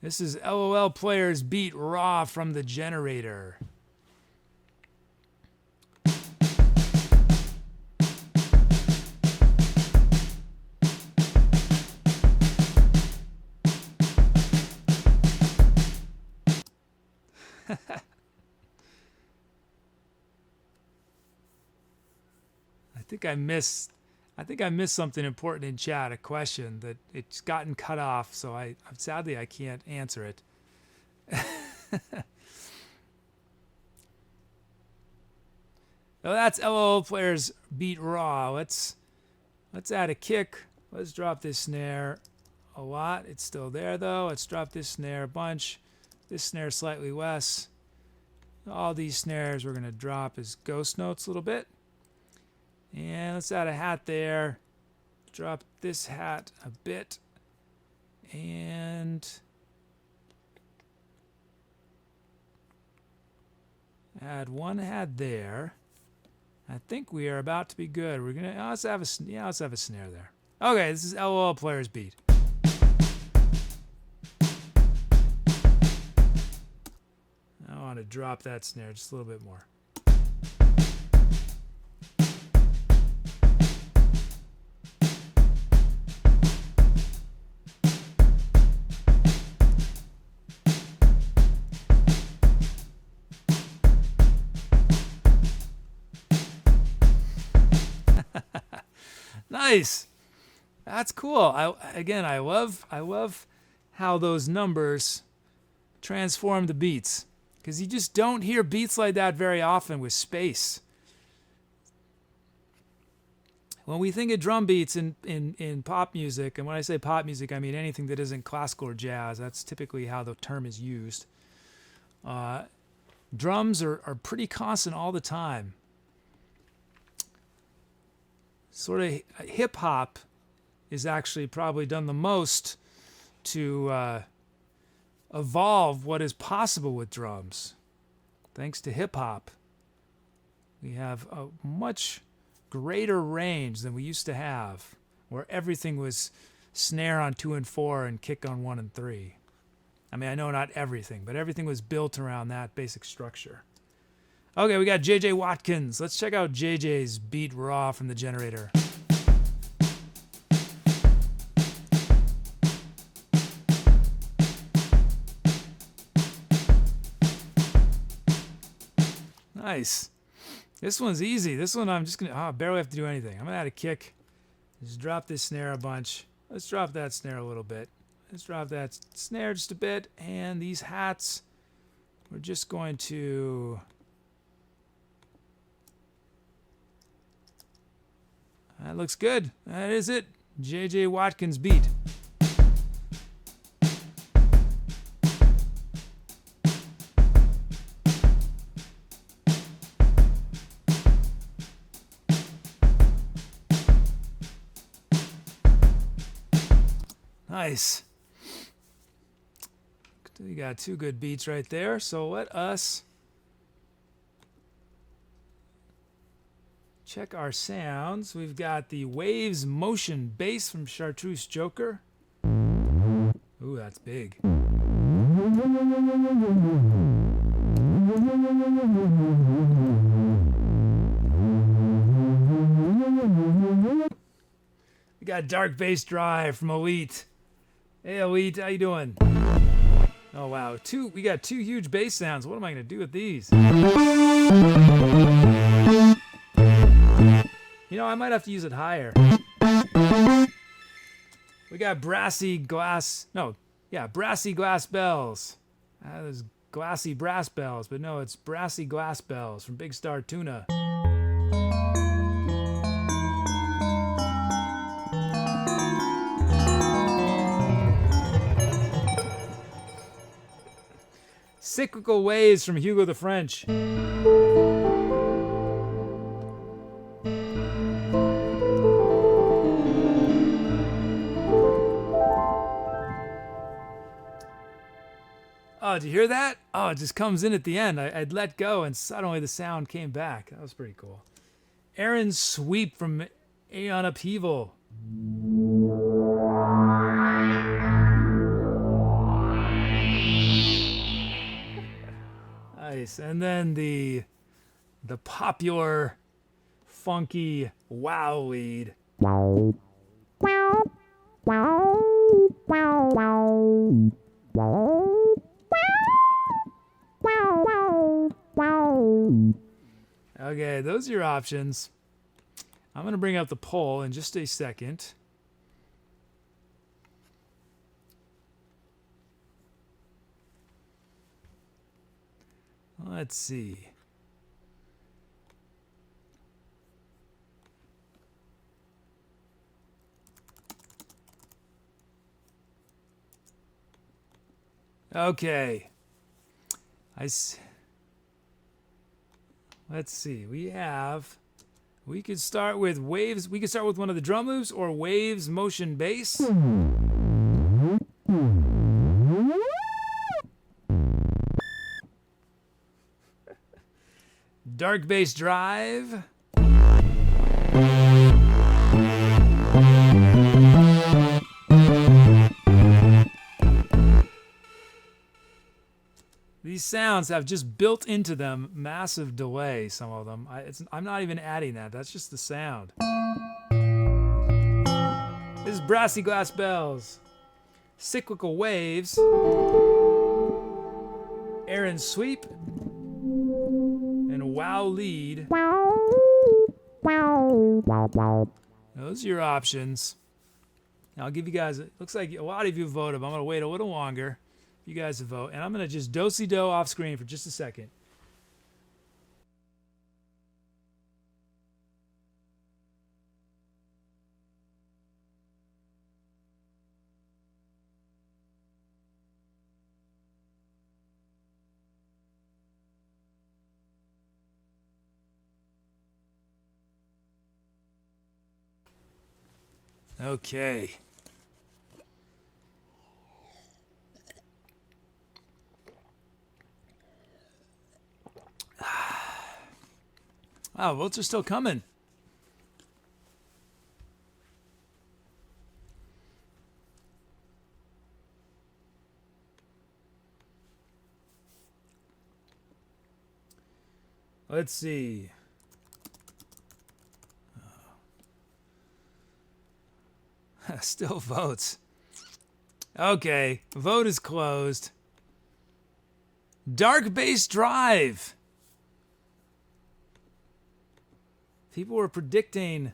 This is LOL Player's beat raw from the generator. think I missed something important in chat, a question that it's gotten cut off, so sadly I can't answer it. Oh, that's LOL Player's beat raw. Let's add a kick. Let's drop this snare a lot. It's still there though. Let's drop this snare a bunch. This snare slightly less. All these snares we're going to drop as ghost notes a little bit. And let's add a hat there. Drop this hat a bit. And add one hat there. I think we are about to be good. We're gonna let's have a snare there. Okay, this is LOL Player's beat. I want to drop that snare just a little bit more. Nice. That's cool. I love how those numbers transform the beats, because you just don't hear beats like that very often with space. When we think of drum beats in pop music, and when I say pop music, I mean anything that isn't classical or jazz. That's typically how the term is used. Drums are pretty constant all the time. Sort of hip hop is actually probably done the most to evolve what is possible with drums. Thanks to hip hop, we have a much greater range than we used to have, where everything was snare on 2 and 4 and kick on 1 and 3. I mean, I know not everything, but everything was built around that basic structure. Okay, we got JJ Watkins. Let's check out JJ's beat raw from the generator. Nice. This one's easy. This one I'm just going to barely have to do anything. I'm going to add a kick. Just drop this snare a bunch. Let's drop that snare a little bit. Let's drop that snare just a bit. And these hats, we're just going to... That looks good. That is it. JJ Watkins beat. Nice. You got 2 good beats right there. So let us check our sounds. We've got the Waves Motion bass from Chartreuse Joker. Ooh, that's big. We got Dark Bass Drive from Elite. Hey Elite, how you doing? Oh wow, we got 2 huge bass sounds. What am I gonna do with these? You know, I might have to use it higher. We got brassy glass bells. There's glassy brass bells, but no, it's brassy glass bells from Big Star Tuna. Cyclical Waves from Hugo the French. Oh, did you hear that? Oh, it just comes in at the end. I'd let go and suddenly the sound came back. That was pretty cool. Aaron's Sweep from Aeon Upheaval. Nice. And then the popular funky wow lead. Okay, those are your options. I'm going to bring up the poll in just a second. Let's see. Okay. Let's see. We could start with waves. We could start with one of the drum loops or waves motion bass. Dark bass drive. These sounds have just built into them massive delay, some of them. I'm not even adding that. That's just the sound. This is Brassy Glass Bells. Cyclical Waves. Aaron Sweep. And Wow Lead. Those are your options. Now I'll give you guys, it looks like a lot of you voted, but I'm going to wait a little longer. You guys to vote, and I'm going to just do-si-do off screen for just a second. Okay. Wow, votes are still coming. Let's see. Still votes. Okay, vote is closed. Dark Bass Drive. People were predicting.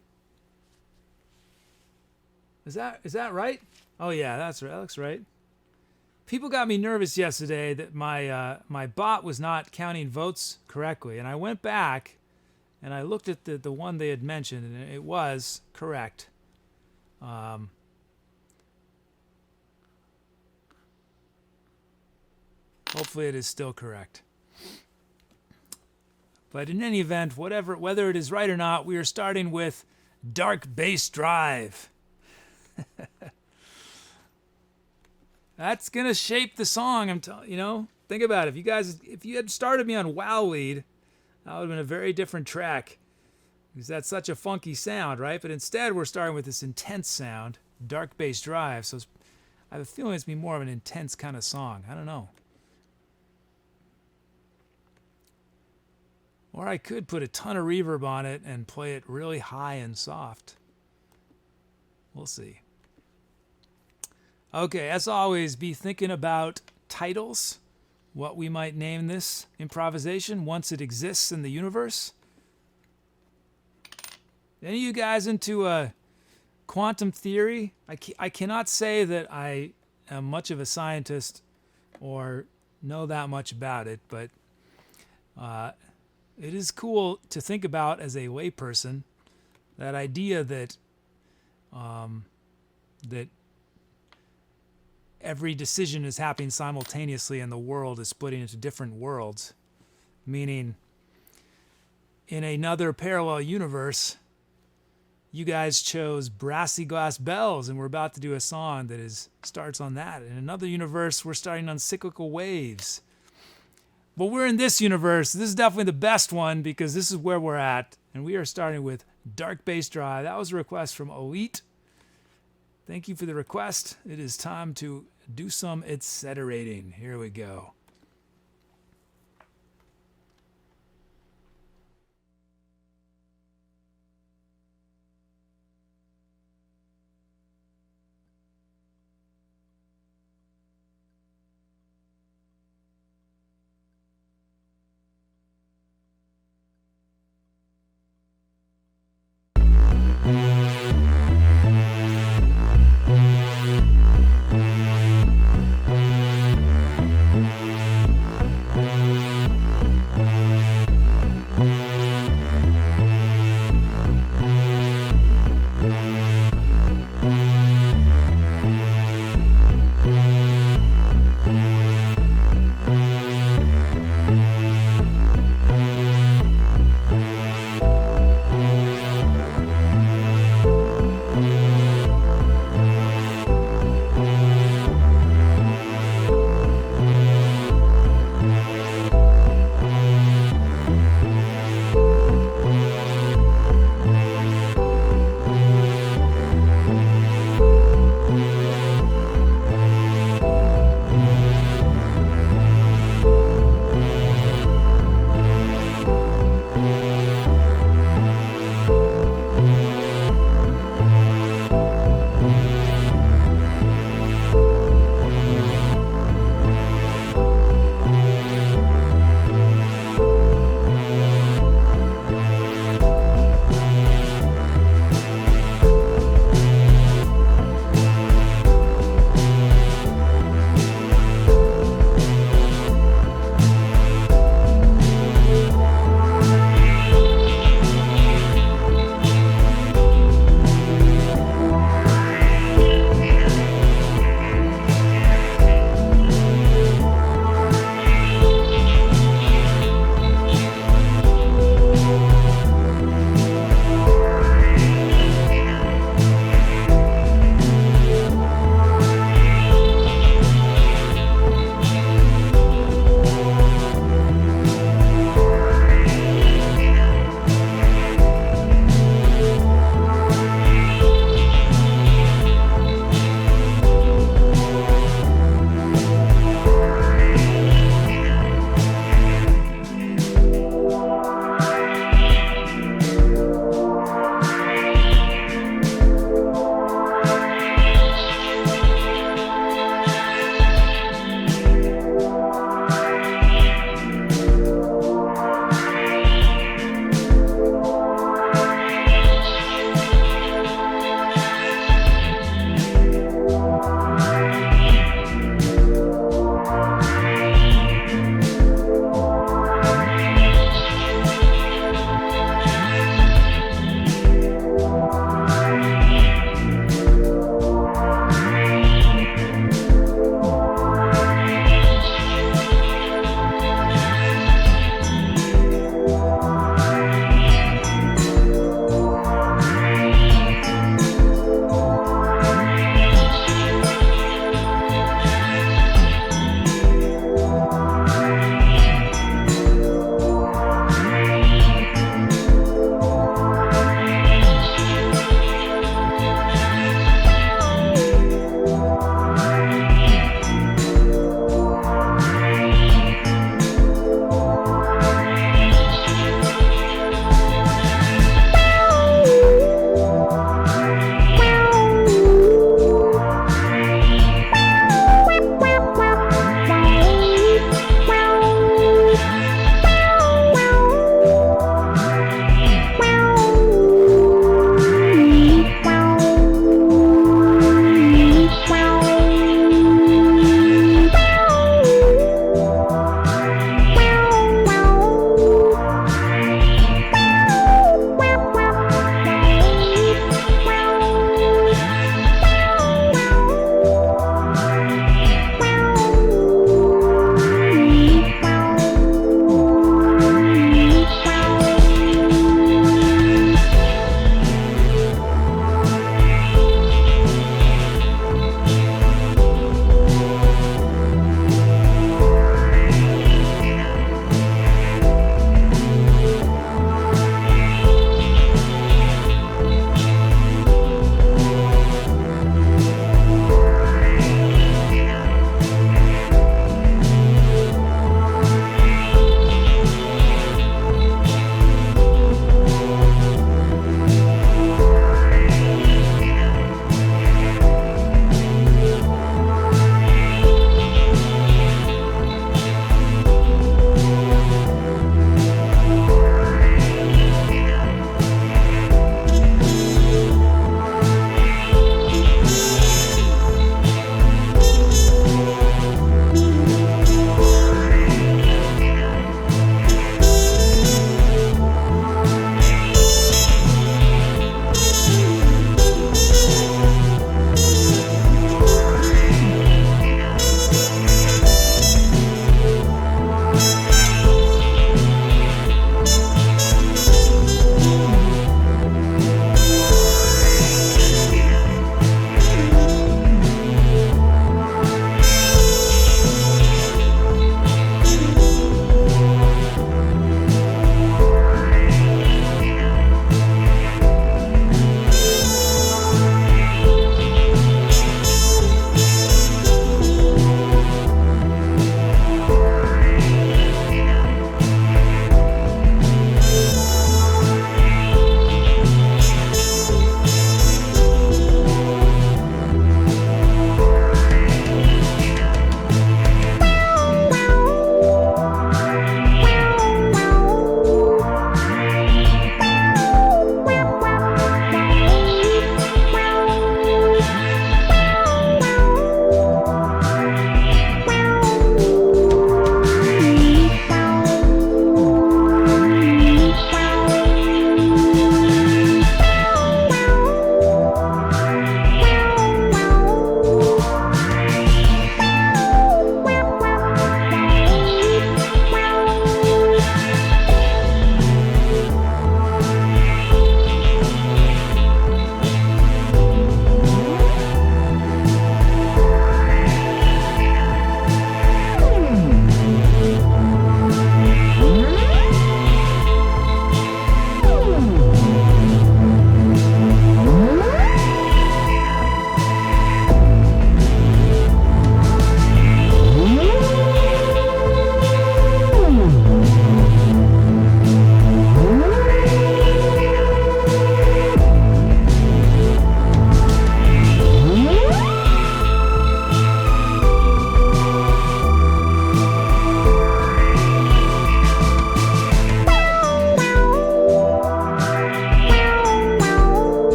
Is that right? Oh yeah, that's right. That looks right. People got me nervous yesterday that my bot was not counting votes correctly, and I went back and I looked at the one they had mentioned, and it was correct. Hopefully, it is still correct. But in any event, whether it is right or not, we are starting with Dark Bass Drive. That's gonna shape the song. Think about it. If you had started me on Wow Lead, that would have been a very different track, because that's such a funky sound, right? But instead, we're starting with this intense sound, Dark Bass Drive. So I have a feeling it's gonna be more of an intense kind of song. I don't know. Or I could put a ton of reverb on it and play it really high and soft. We'll see. Okay, as always, be thinking about titles, what we might name this improvisation once it exists in the universe. Any of you guys into quantum theory? I cannot say that I am much of a scientist or know that much about it, but it is cool to think about as a layperson, that idea that that every decision is happening simultaneously and the world is splitting into different worlds, meaning in another parallel universe, you guys chose Brassy Glass Bells and we're about to do a song that starts on that. In another universe, we're starting on Cyclical Waves. But we're in this universe. This is definitely the best one because this is where we're at. And we are starting with Dark Bass Drive. That was a request from Elite. Thank you for the request. It is time to do some etceterating. Here we go.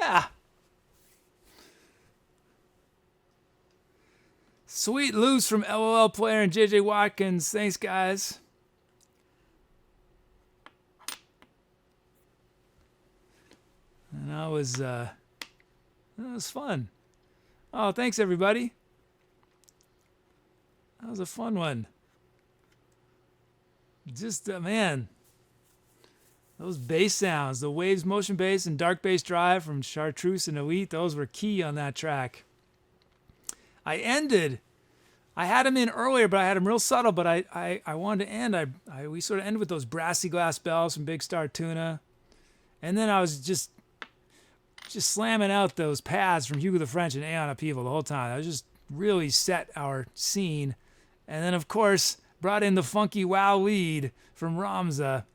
Yeah. Sweet Loose from LOL Player and JJ Watkins. Thanks, guys. And that was fun. Oh, thanks, everybody. That was a fun one. Just, man, those bass sounds, the Waves Motion Bass and Dark Bass Drive from Chartreuse and Elite, those were key on that track. I had them in earlier, but I had them real subtle, but I wanted to end. We sort of ended with those brassy glass bells from Big Star Tuna. And then I was just slamming out those pads from Hugo the French and Aeon Upheaval the whole time. I was just really set our scene. And then, of course, brought in the funky wow lead from Ramza.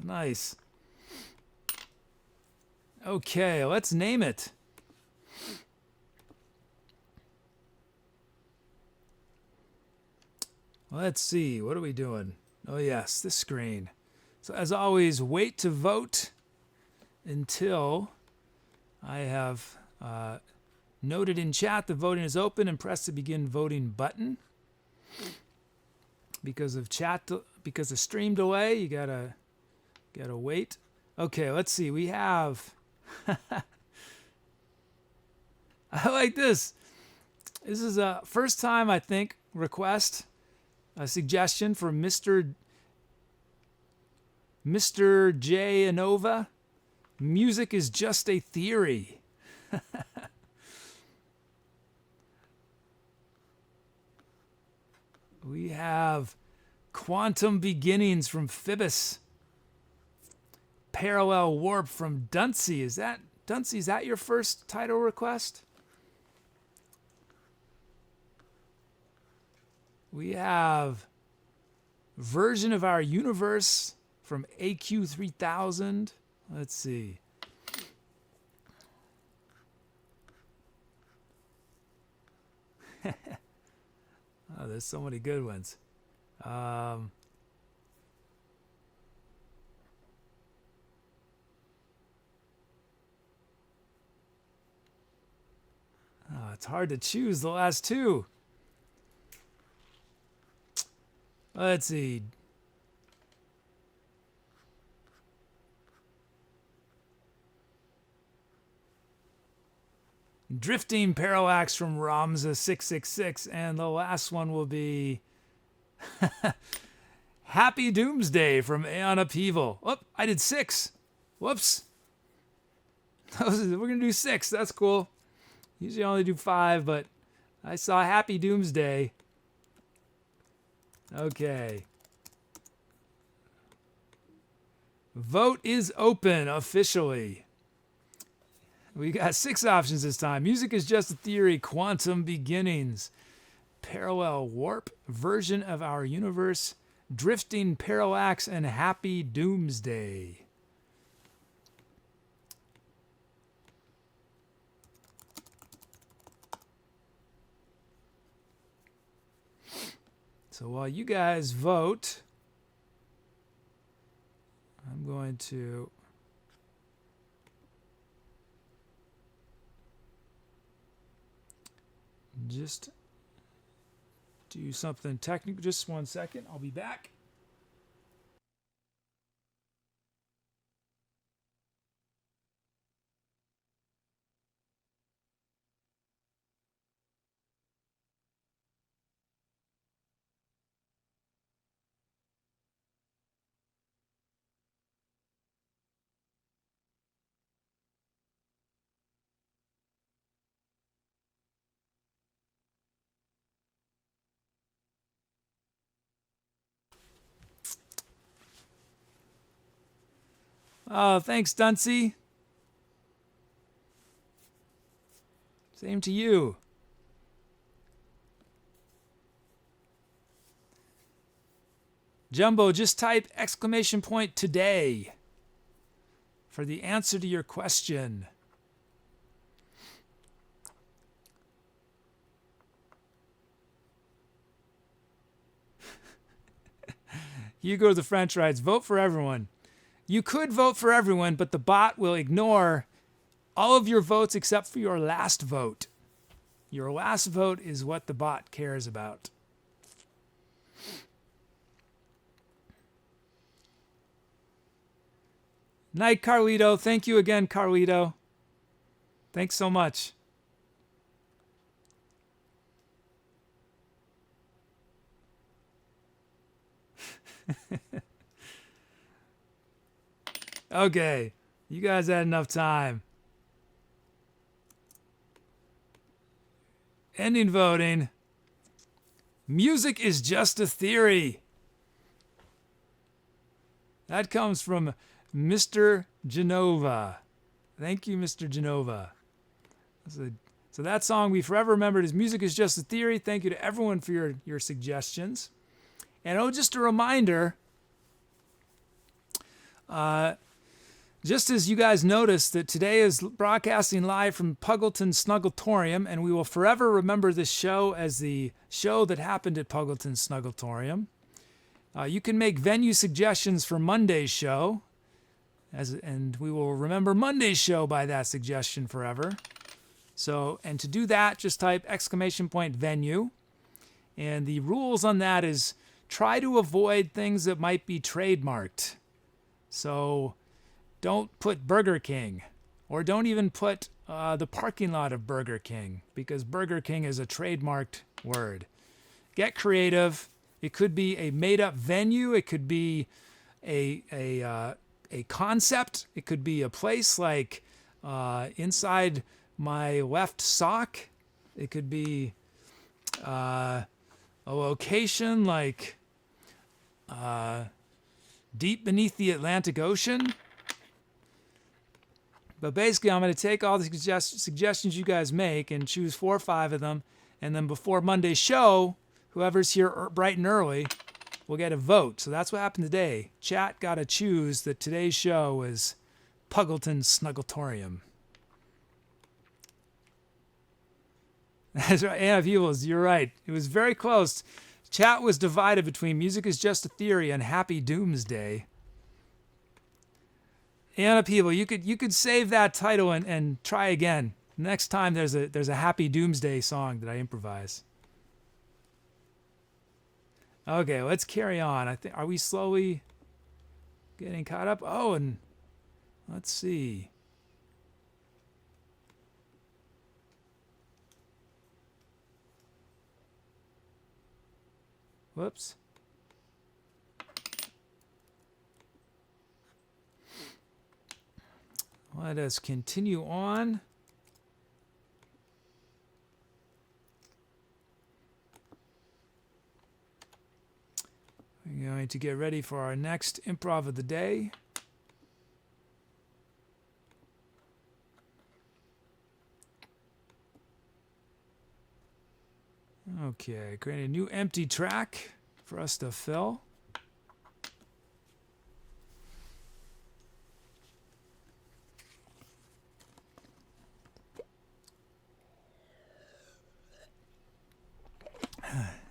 Nice. Okay, let's name it. Let's see, what are we doing? Oh yes, this screen. So as always, wait to vote until I have noted in chat the voting is open and press the begin voting button. Because of stream delay, you gotta wait. Okay, let's see. We have. I like this. This is a first time, I think, request. A suggestion for Mr. J. Music is just a theory. We have Quantum Beginnings from Phoebus. Parallel Warp from Duncy. Is that your first title request? We have Version of Our Universe from AQ3000. Let's see. Oh, there's so many good ones. Oh, it's hard to choose the last two. Let's see. Drifting Parallax from Ramza 666, and the last one will be Happy Doomsday from Aeon Upheaval. Oh, I did 6. Whoops. We're gonna do 6. That's cool. Usually I only do 5, but I saw Happy Doomsday. Okay. Vote is open officially. We got 6 options this time. Music is just a theory. Quantum Beginnings. Parallel Warp. Version of Our Universe. Drifting Parallax and Happy Doomsday. So while you guys vote, I'm going to just do something technical. Just 1 second. I'll be back. Oh, thanks, Duncy. Same to you. Jumbo, just type ! today for the answer to your question. Hugo the French writes, vote for everyone. You could vote for everyone, but the bot will ignore all of your votes except for your last vote. Your last vote is what the bot cares about. Night, Carlito. Thank you again, Carlito. Thanks so much. Okay, you guys had enough time. Ending voting. Music is just a theory. That comes from Mr. Genova. Thank you, Mr. Genova. So that song we forever remembered is Music is Just a Theory. Thank you to everyone for your suggestions. And just a reminder, just as you guys noticed that today is broadcasting live from Puggleton Snuggletorium, and we will forever remember this show as the show that happened at Puggleton Snuggletorium. You can make venue suggestions for Monday's show, and we will remember Monday's show by that suggestion forever. So, and to do that, just type !venue. And the rules on that is try to avoid things that might be trademarked. So don't put Burger King, or don't even put the parking lot of Burger King, because Burger King is a trademarked word. Get creative. It could be a made-up venue. It could be a concept. It could be a place like inside my left sock. It could be a location like deep beneath the Atlantic Ocean. But basically, I'm going to take all the suggestions you guys make and choose 4 or 5 of them. And then before Monday's show, whoever's here bright and early will get a vote. So that's what happened today. Chat got to choose that today's show is Puggleton Snuggletorium. That's right, Anna Peebles, you're right. It was very close. Chat was divided between Music is Just a Theory and Happy Doomsday. Anna Peebles, you could save that title and try again. Next time there's a Happy Doomsday song that I improvise. Okay, let's carry on. Are we slowly getting caught up? Oh, and let's see. Whoops. Let us continue on. We're going to get ready for our next improv of the day. Okay, create a new empty track for us to fill.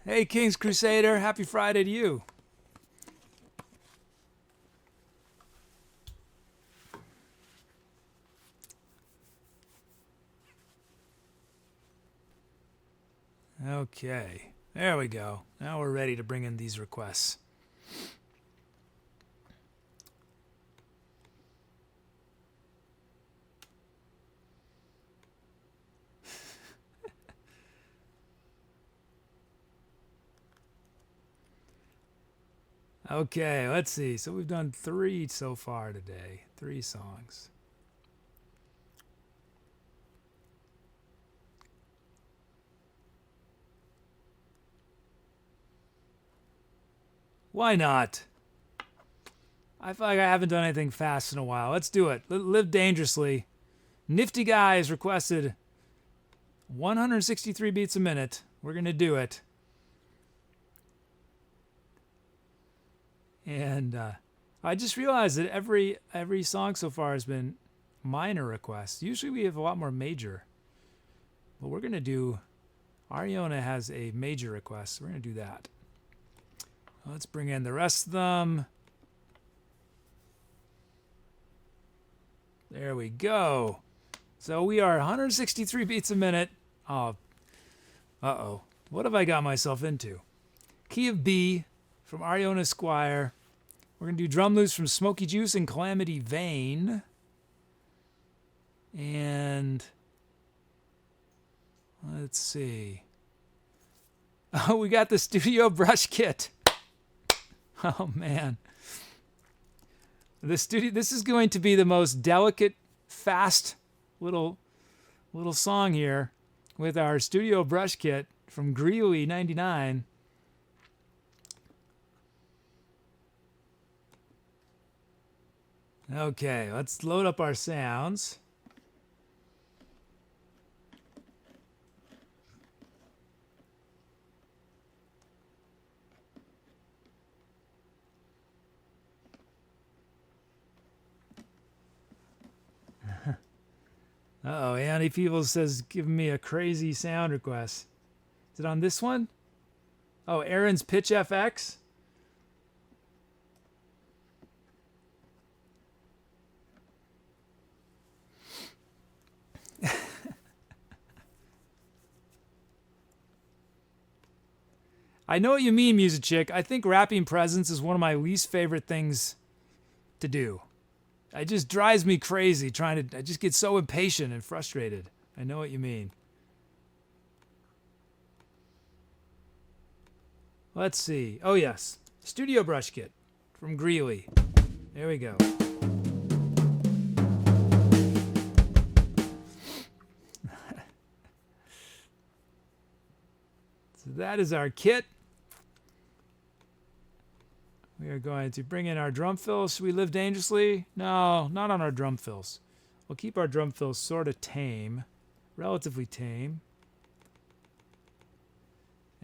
Hey, King's Crusader, happy Friday to you. Okay, there we go. Now we're ready to bring in these requests. Okay, let's see. So we've done 3 so far today. 3 songs. Why not? I feel like I haven't done anything fast in a while. Let's do it. Live dangerously. Nifty Guy has requested 163 beats a minute. We're going to do it. And I just realized that every song so far has been minor requests. Usually we have a lot more major. But we're going to do... Ariona has a major request. So we're going to do that. Let's bring in the rest of them. There we go. So we are 163 beats a minute. Oh, uh-oh. What have I got myself into? Key of B from Ariona Squire. We're going to do drum loops from Smoky Juice and CalamityVayne. And let's see. Oh, we got the studio brush kit. Oh, man. This is going to be the most delicate, fast little song here with our studio brush kit from Greeley 99. Okay, let's load up our sounds. Uh-oh, Andy Peebles says, give me a crazy sound request. Is it on this one? Oh, Aaron's Pitch FX? I know what you mean, Muzicchik. I think wrapping presents is one of my least favorite things to do. It just drives me crazy I just get so impatient and frustrated. I know what you mean. Let's see. Oh, yes. Studio brush kit from Greeley. There we go. So that is our kit. We are going to bring in our drum fills. Should we live dangerously? No, not on our drum fills. We'll keep our drum fills sort of tame, relatively tame.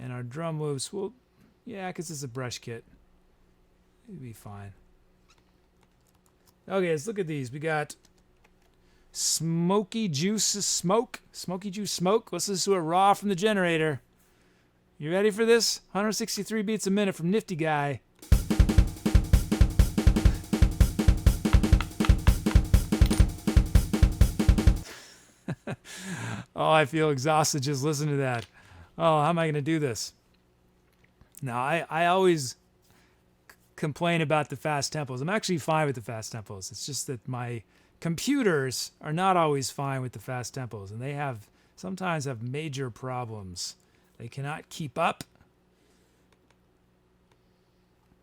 And our drum loops, yeah, because it's a brush kit. It'll be fine. Okay, let's look at these. We got Smoky Juice Smoke. Smoky Juice Smoke. Let's listen to it raw from the generator. You ready for this? 163 beats a minute from Nifty Guy. Oh, I feel exhausted just listening to that. Oh, how am I going to do this? Now, I always complain about the fast tempos. I'm actually fine with the fast tempos. It's just that my computers are not always fine with the fast tempos, and they sometimes have major problems. They cannot keep up.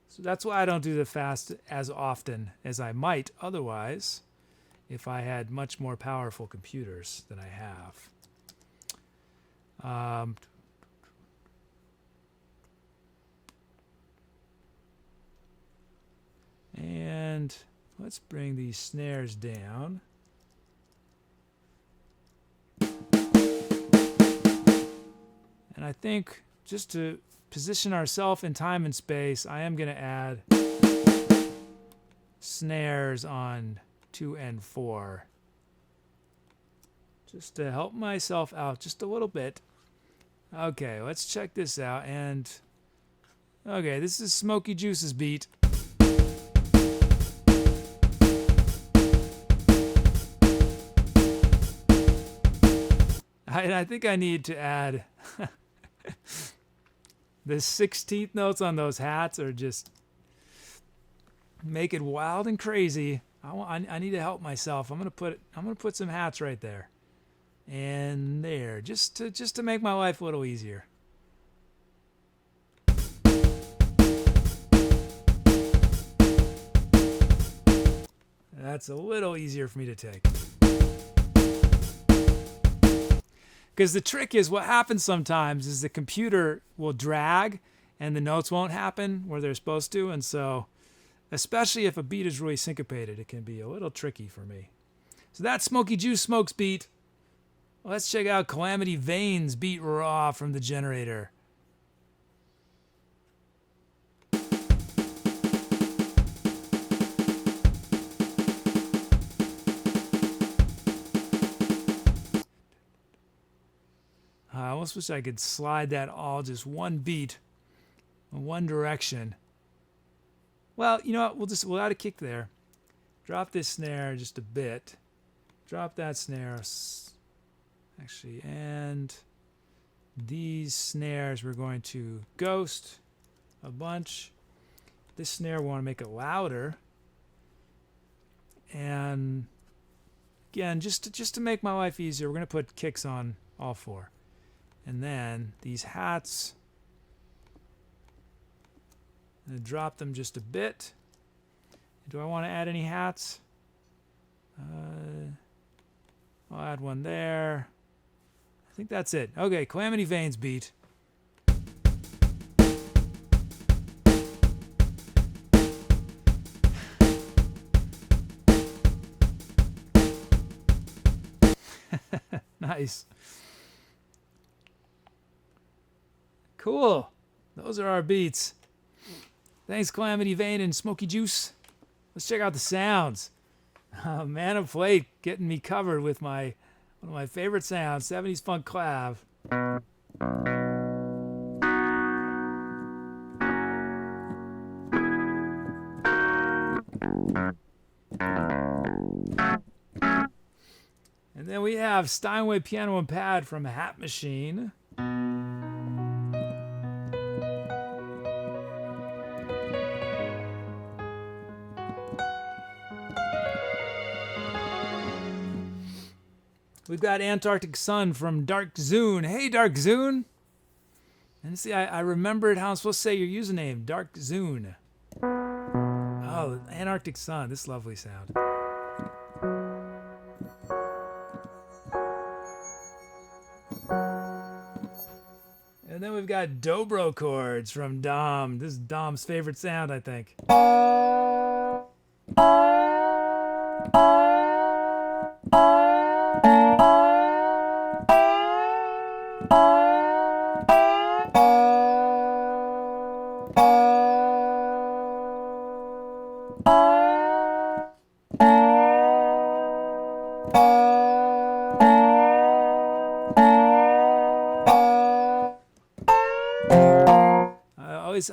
So that's why I don't do the fast as often as I might otherwise if I had much more powerful computers than I have. And let's bring these snares down. And I think just to position ourselves in time and space, I am going to add snares on 2 and 4. Just to help myself out just a little bit. Okay, let's check this out. And okay, this is Smoky Juice's beat. I think I need to add the 16th notes on those hats are just make it wild and crazy. I need to help myself. I'm gonna put some hats right there and there just to make my life a little easier. That's a little easier for me to take. Because the trick is, what happens sometimes is the computer will drag and the notes won't happen where they're supposed to. And so, especially if a beat is really syncopated, it can be a little tricky for me. So that's Smoky Juice Smoke's beat. Let's check out CalamityVayne's beat raw from the generator. I almost wish I could slide that all just one beat in one direction. Well, you know what? We'll add a kick there. Drop this snare just a bit. drop that snare. Actually, and these snares we're going to ghost a bunch. This snare we want to make it louder. And again, just to make my life easier, we're going to put kicks on all four. And then these hats, I'm going to drop them just a bit. Do I want to add any hats? I'll add one there. I think that's it. Okay, CalamityVayne's beat. Nice. Cool. Those are our beats. Thanks, CalamityVayne and Smoky Juice. Let's check out the sounds. Manofplate getting me covered with one of my favorite sounds, 70s funk clav. And then we have Steinway piano and pad from Hat Machine. We've got Antarctic Sun from Dark Zune. Hey, Dark Zune. And see, I remembered how I'm supposed to say your username, Dark Zune. Oh, Antarctic Sun. This lovely sound. And then we've got dobro chords from Dom. This is Dom's favorite sound, I think.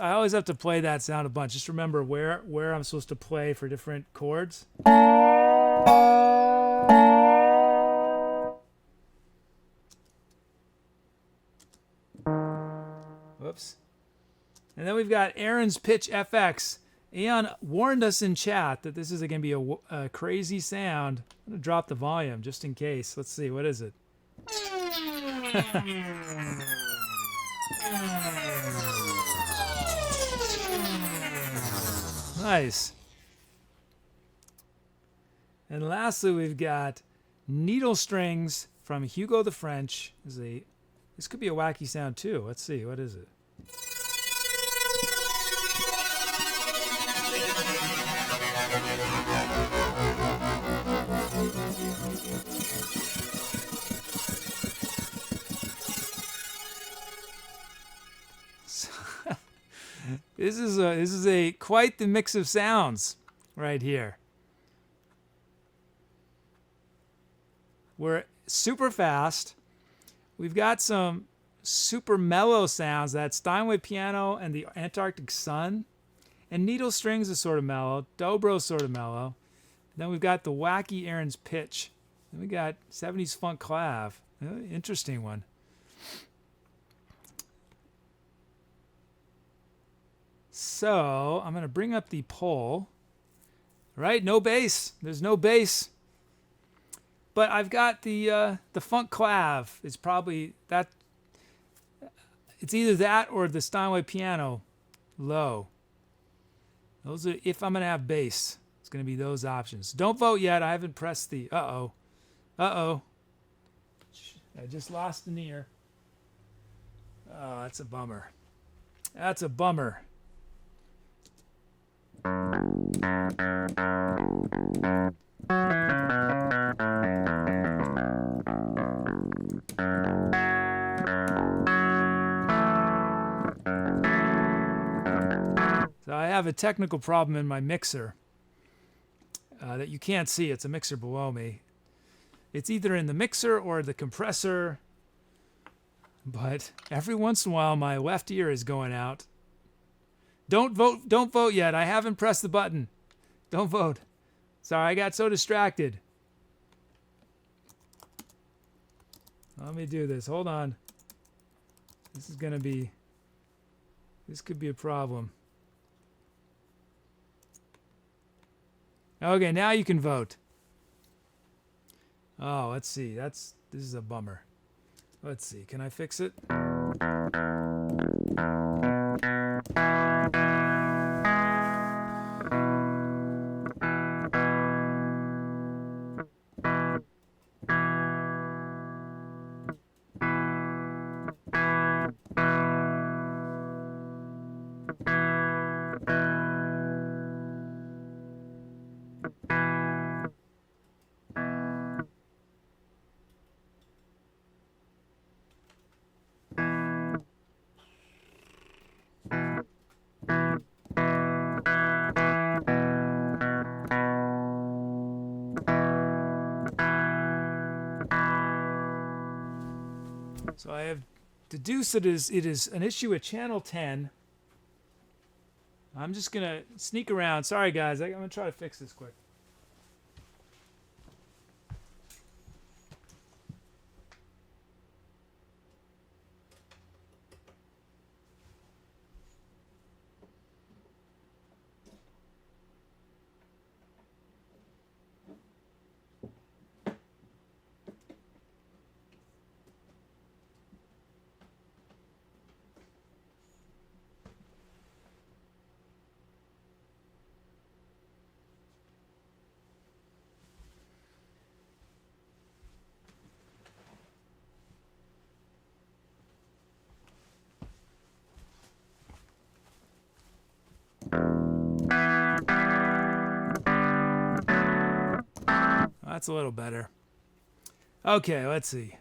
I always have to play that sound a bunch. Just remember where I'm supposed to play for different chords. Whoops. And then we've got Aaron's Pitch FX. Aeon warned us in chat that this is going to be a crazy sound. I'm going to drop the volume just in case. Let's see. What is it? Nice. And lastly, we've got Needle Strings from Hugo the French. This could be a wacky sound too. Let's see. What is it? This is a quite the mix of sounds right here. We're super fast. We've got some super mellow sounds, that Steinway piano and the Antarctic Sun. And Needle Strings is sort of mellow. Dobro's sort of mellow. Then we've got the wacky Aaron's Pitch. Then we got 70s funk clav. Interesting one. So I'm going to bring up the poll. Right? No bass. There's no bass. But I've got the funk clav. It's probably that. It's either that or the Steinway piano low. Those are, if I'm going to have bass, it's going to be those options. Don't vote yet. I haven't pressed the, uh-oh. I just lost an ear. Oh, that's a bummer. That's a bummer. So I have a technical problem in my mixer that you can't see. It's a mixer below me. It's either in the mixer or the compressor, but every once in a while my left ear is going out. Don't vote yet. I haven't pressed the button. Don't vote. Sorry, I got so distracted. Let me do this. Hold on. This could be a problem. Okay, now you can vote. Oh, let's see. This is a bummer. Let's see. Can I fix it? So I have deduced it is an issue at channel 10. I'm just going to sneak around. Sorry, guys. I'm going to try to fix this quick. That's a little better. Okay, let's see.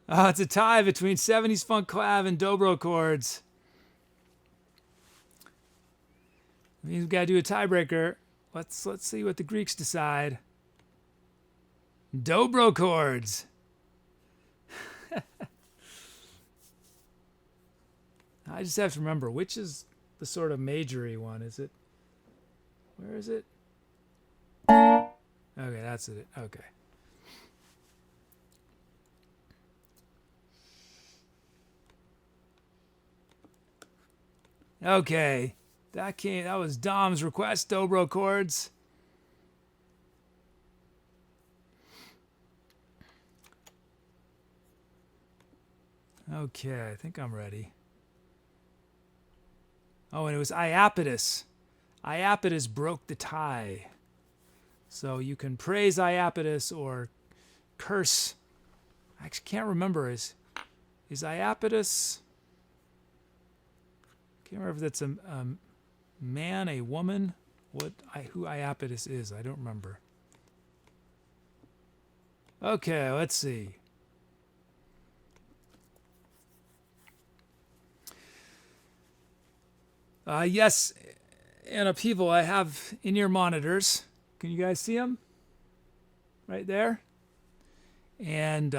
It's a tie between 70s funk clav and dobro chords. Means we gotta do a tiebreaker. Let's see what the Greeks decide. Dobro chords. I just have to remember which is the sort of majory one. Is it? Where is it? Okay, that's it. Okay. Okay, that was Dom's request. Dobro chords. Okay, I think I'm ready. Oh, and it was Iapetus. Iapetus broke the tie. So you can praise Iapetus or curse. I actually can't remember. Is Iapetus? Can't remember if that's a man, a woman. Who Iapetus is? I don't remember. Okay, let's see. Yes, and upheaval. I have in-ear monitors. Can you guys see them? Right there. And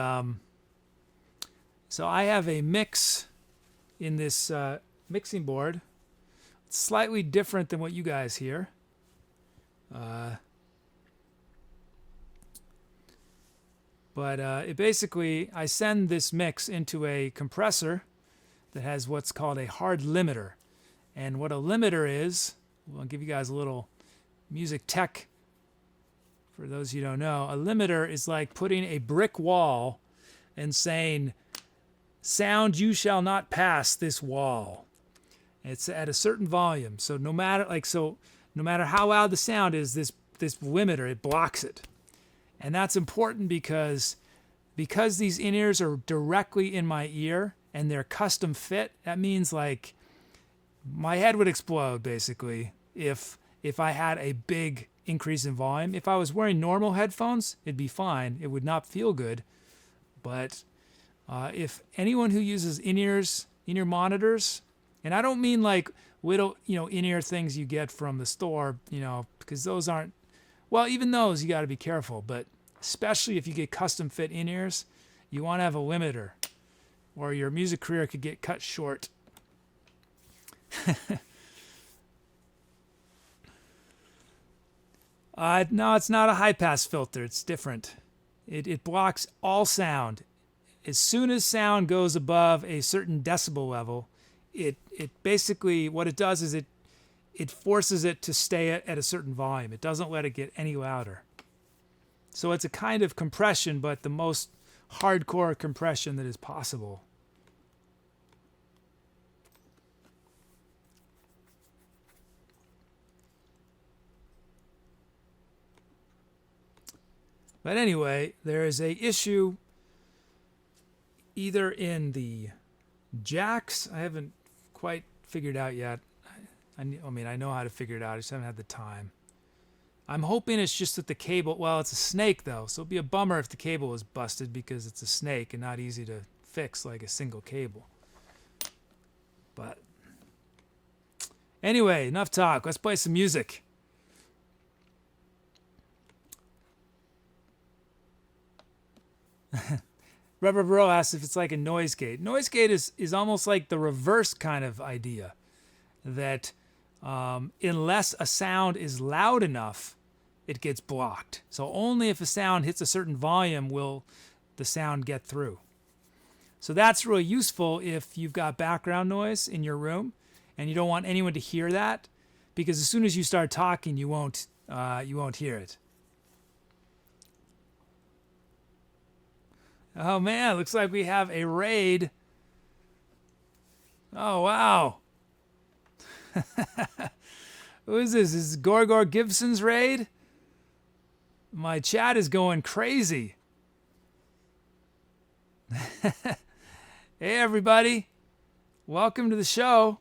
so I have a mix in this mixing board. It's slightly different than what you guys hear. But it basically, I send this mix into a compressor that has what's called a hard limiter. And what a limiter is, I'll give you guys a little music tech for those you don't know. A limiter is like putting a brick wall and saying, sound, you shall not pass this wall. It's at a certain volume. So no matter how loud the sound is, this limiter, it blocks it. And that's important because these in-ears are directly in my ear and they're custom fit. That means like my head would explode basically if I had a big increase in volume. If I was wearing normal headphones, it'd be fine. It would not feel good. But if anyone who uses in-ear monitors, and I don't mean like little, in-ear things you get from the store, because those aren't, well, even those you got to be careful. But especially if you get custom fit in-ears, you want to have a limiter or your music career could get cut short. No, it's not a high-pass filter. It's different. It blocks all sound. As soon as sound goes above a certain decibel level, it basically, what it does is it forces it to stay at a certain volume. It doesn't let it get any louder. So it's a kind of compression, but the most hardcore compression that is possible. But anyway, there is a issue either in the jacks. I haven't quite figured out yet. I mean, I know how to figure it out. I just haven't had the time. I'm hoping it's just that the cable, well, it's a snake though, so it'd be a bummer if the cable was busted because it's a snake and not easy to fix like a single cable. But anyway, enough talk. Let's play some music. BrehBrahBruhBro asks if it's like a noise gate. Noise gate is almost like the reverse kind of idea, that unless a sound is loud enough, it gets blocked. So only if a sound hits a certain volume will the sound get through. So that's really useful if you've got background noise in your room and you don't want anyone to hear that, because as soon as you start talking, you won't hear it. Oh man, looks like we have a raid. Oh wow. Who is this? Is this Gorgor Gibson's raid? My chat is going crazy. Hey everybody. Welcome to the show.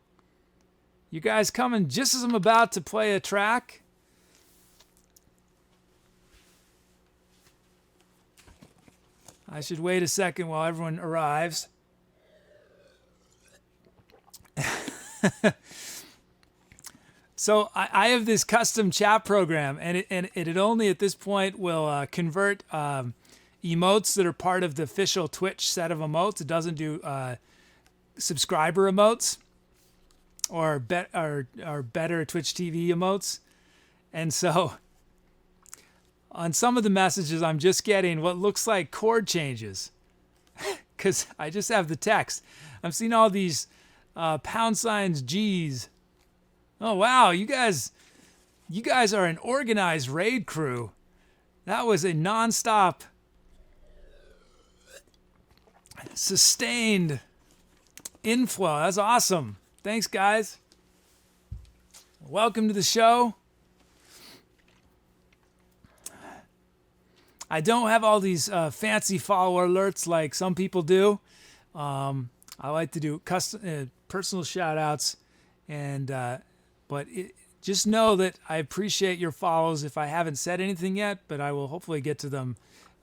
You guys coming just as I'm about to play a track? I should wait a second while everyone arrives. So I have this custom chat program, and it only at this point will convert emotes that are part of the official Twitch set of emotes. It doesn't do subscriber emotes or better Twitch TV emotes. And so on some of the messages, I'm just getting what looks like chord changes because I just have the text. I'm seeing all these pound signs, G's. Oh, wow. You guys are an organized raid crew. That was a nonstop, sustained inflow. That's awesome. Thanks, guys. Welcome to the show. I don't have all these fancy follower alerts like some people do. I like to do custom, personal shout outs, but just know that I appreciate your follows if I haven't said anything yet, but I will hopefully get to them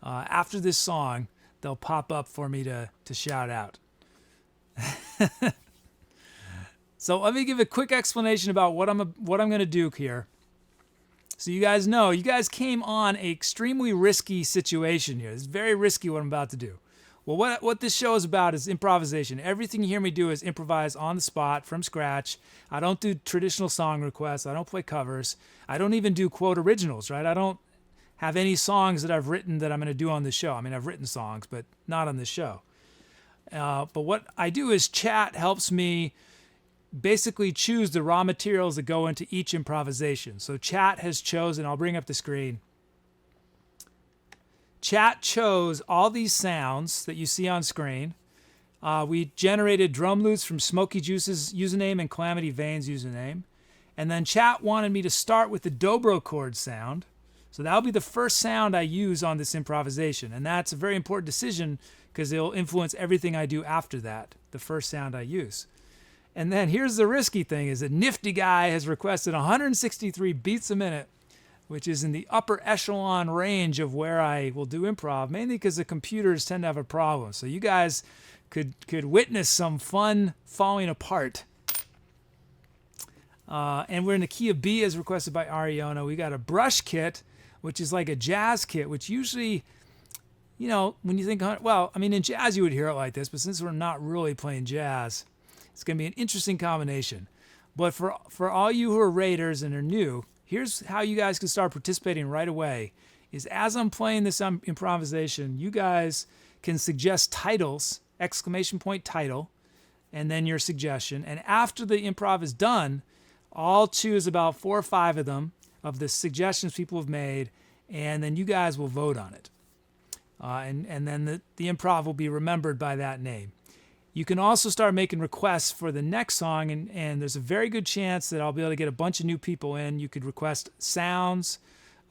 after this song. They'll pop up for me to shout out. So let me give a quick explanation about what I'm going to do here. So you guys know, you guys came on an extremely risky situation here. It's very risky what I'm about to do. Well, what this show is about is improvisation. Everything you hear me do is improvise on the spot, from scratch. I don't do traditional song requests. I don't play covers. I don't even do quote originals, right? I don't have any songs that I've written that I'm going to do on this show. I mean, I've written songs, but not on this show. But what I do is chat helps me basically choose the raw materials that go into each improvisation. So chat has chosen, I'll bring up the screen. Chat chose all these sounds that you see on screen. We generated drum loops from Smokey Juice's username and CalamityVayne's username. And then chat wanted me to start with the dobro chord sound. So that'll be the first sound I use on this improvisation. And that's a very important decision because it'll influence everything I do after that, the first sound I use. And then here's the risky thing, is a nifty guy has requested 163 beats a minute, which is in the upper echelon range of where I will do improv, mainly because the computers tend to have a problem. So you guys could witness some fun falling apart. And we're in the key of B as requested by Ariana. We got a brush kit, which is like a jazz kit, which usually, you know, when you think, well, I mean, in jazz you would hear it like this, but since we're not really playing jazz, it's going to be an interesting combination. But for all you who are raiders and are new, here's how you guys can start participating right away. Is as I'm playing this improvisation, you guys can suggest titles, exclamation point title, and then your suggestion. And after the improv is done, I'll choose about 4 or 5 of them, of the suggestions people have made, and then you guys will vote on it. And then the improv will be remembered by that name. You can also start making requests for the next song, and there's a very good chance that I'll be able to get a bunch of new people in. You could request sounds,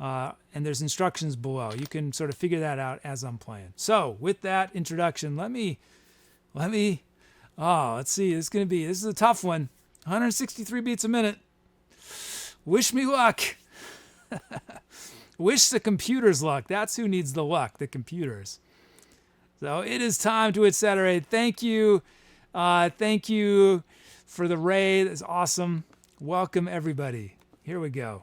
and there's instructions below. You can sort of figure that out as I'm playing. So with that introduction, let's see, this is a tough one. 163 beats a minute. Wish me luck. Wish the computers luck. That's who needs the luck, the computers. So it is time to Etcetera. Thank you. Thank you for the raid. That's awesome. Welcome, everybody. Here we go.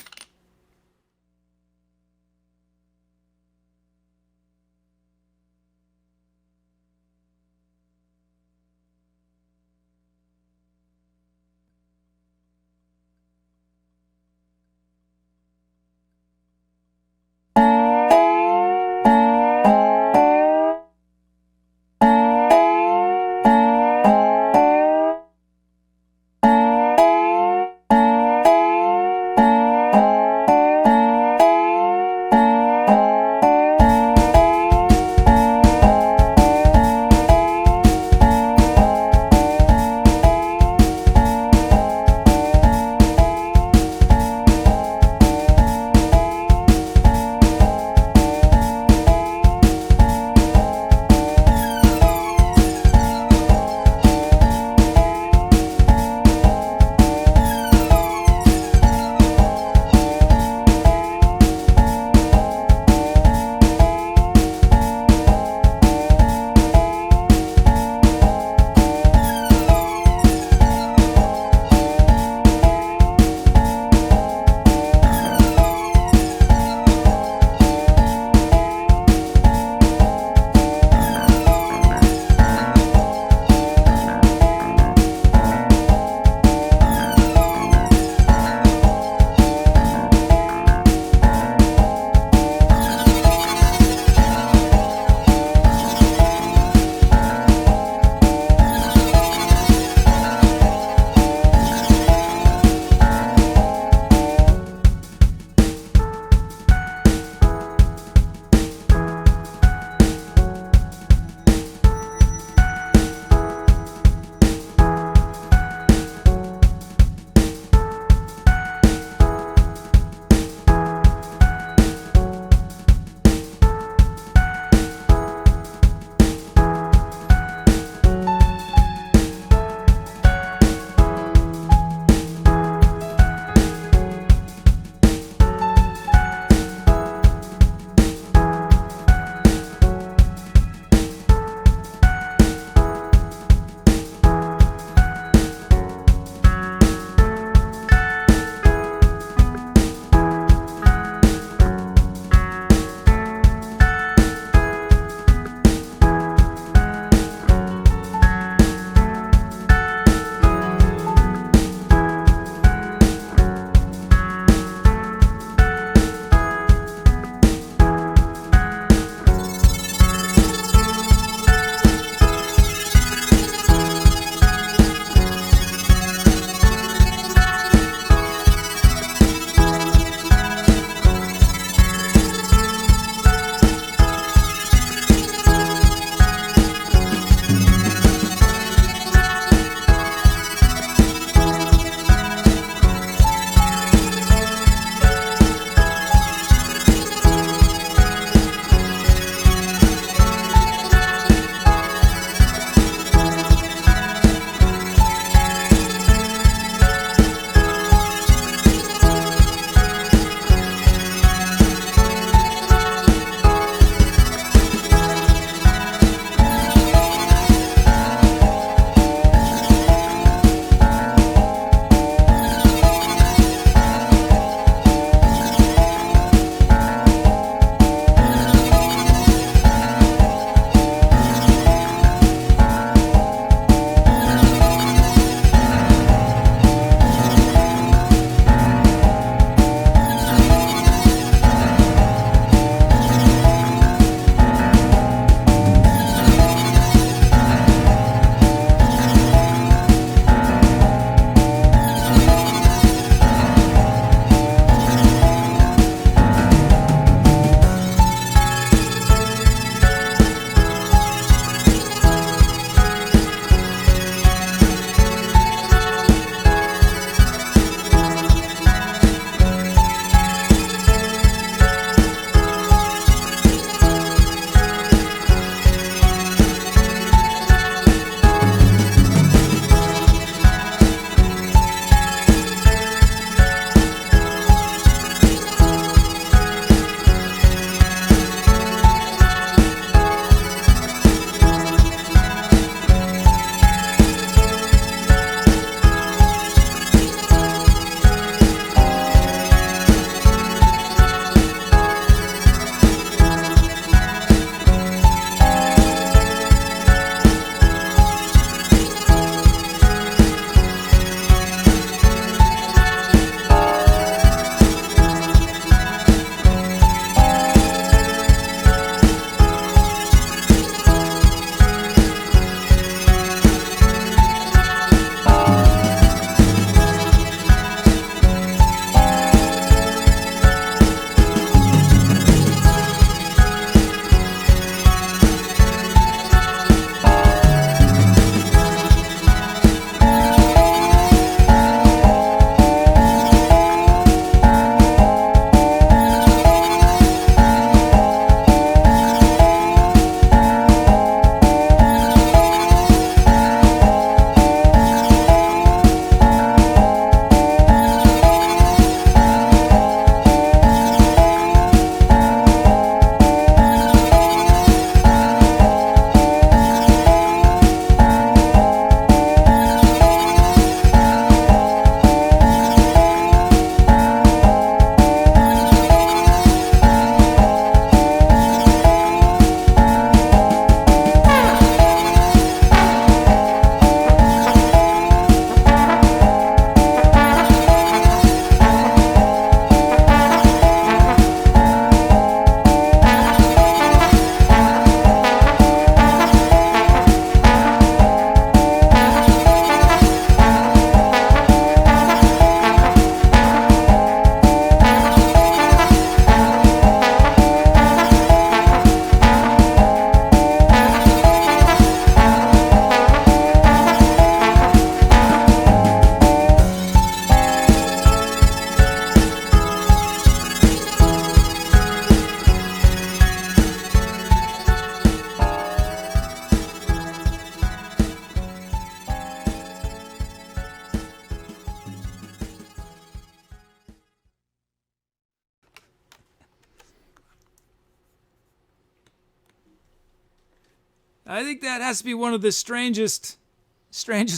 I think that has to be one of the strangest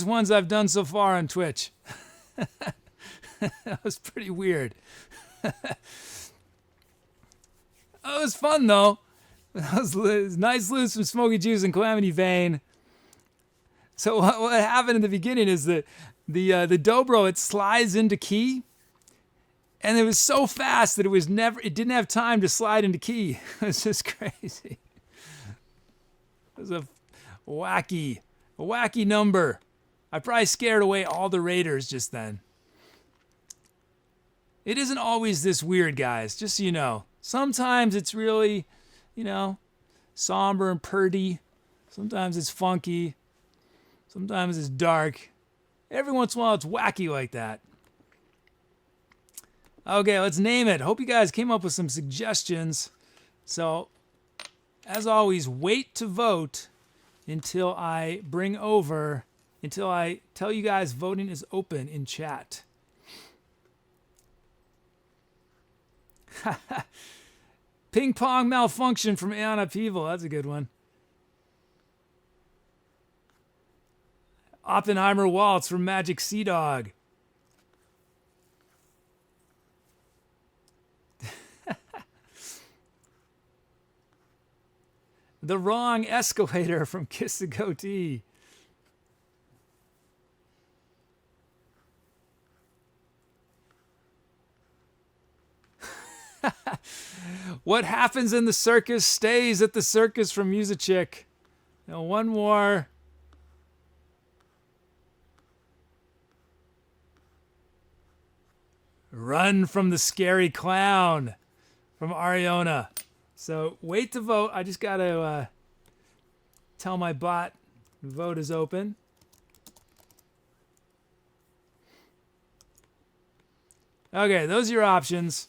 ones I've done so far on Twitch. That was pretty weird. It was fun though. That was nice loose from Smoky Juice and CalamityVayne. So what happened in the beginning is that the dobro, it slides into key, and it was so fast that it didn't have time to slide into key. It was just crazy. It was a wacky number. I probably scared away all the raiders just then. It isn't always this weird, guys, just so you know. Sometimes it's really, somber and purdy. Sometimes it's funky. Sometimes it's dark. Every once in a while it's wacky like that. Okay, let's name it. Hope you guys came up with some suggestions. So, as always, wait to vote until I tell you guys voting is open in chat. Ping pong malfunction from Anna Peeble. That's a good one. Oppenheimer Waltz from Magic Sea Dog. The Wrong Escalator from kisstheGOATee. What happens in the circus stays at the circus from Muzicchik. Now one more. Run from the scary clown from Ariona. So wait to vote. I just got to tell my bot the vote is open. Okay, those are your options.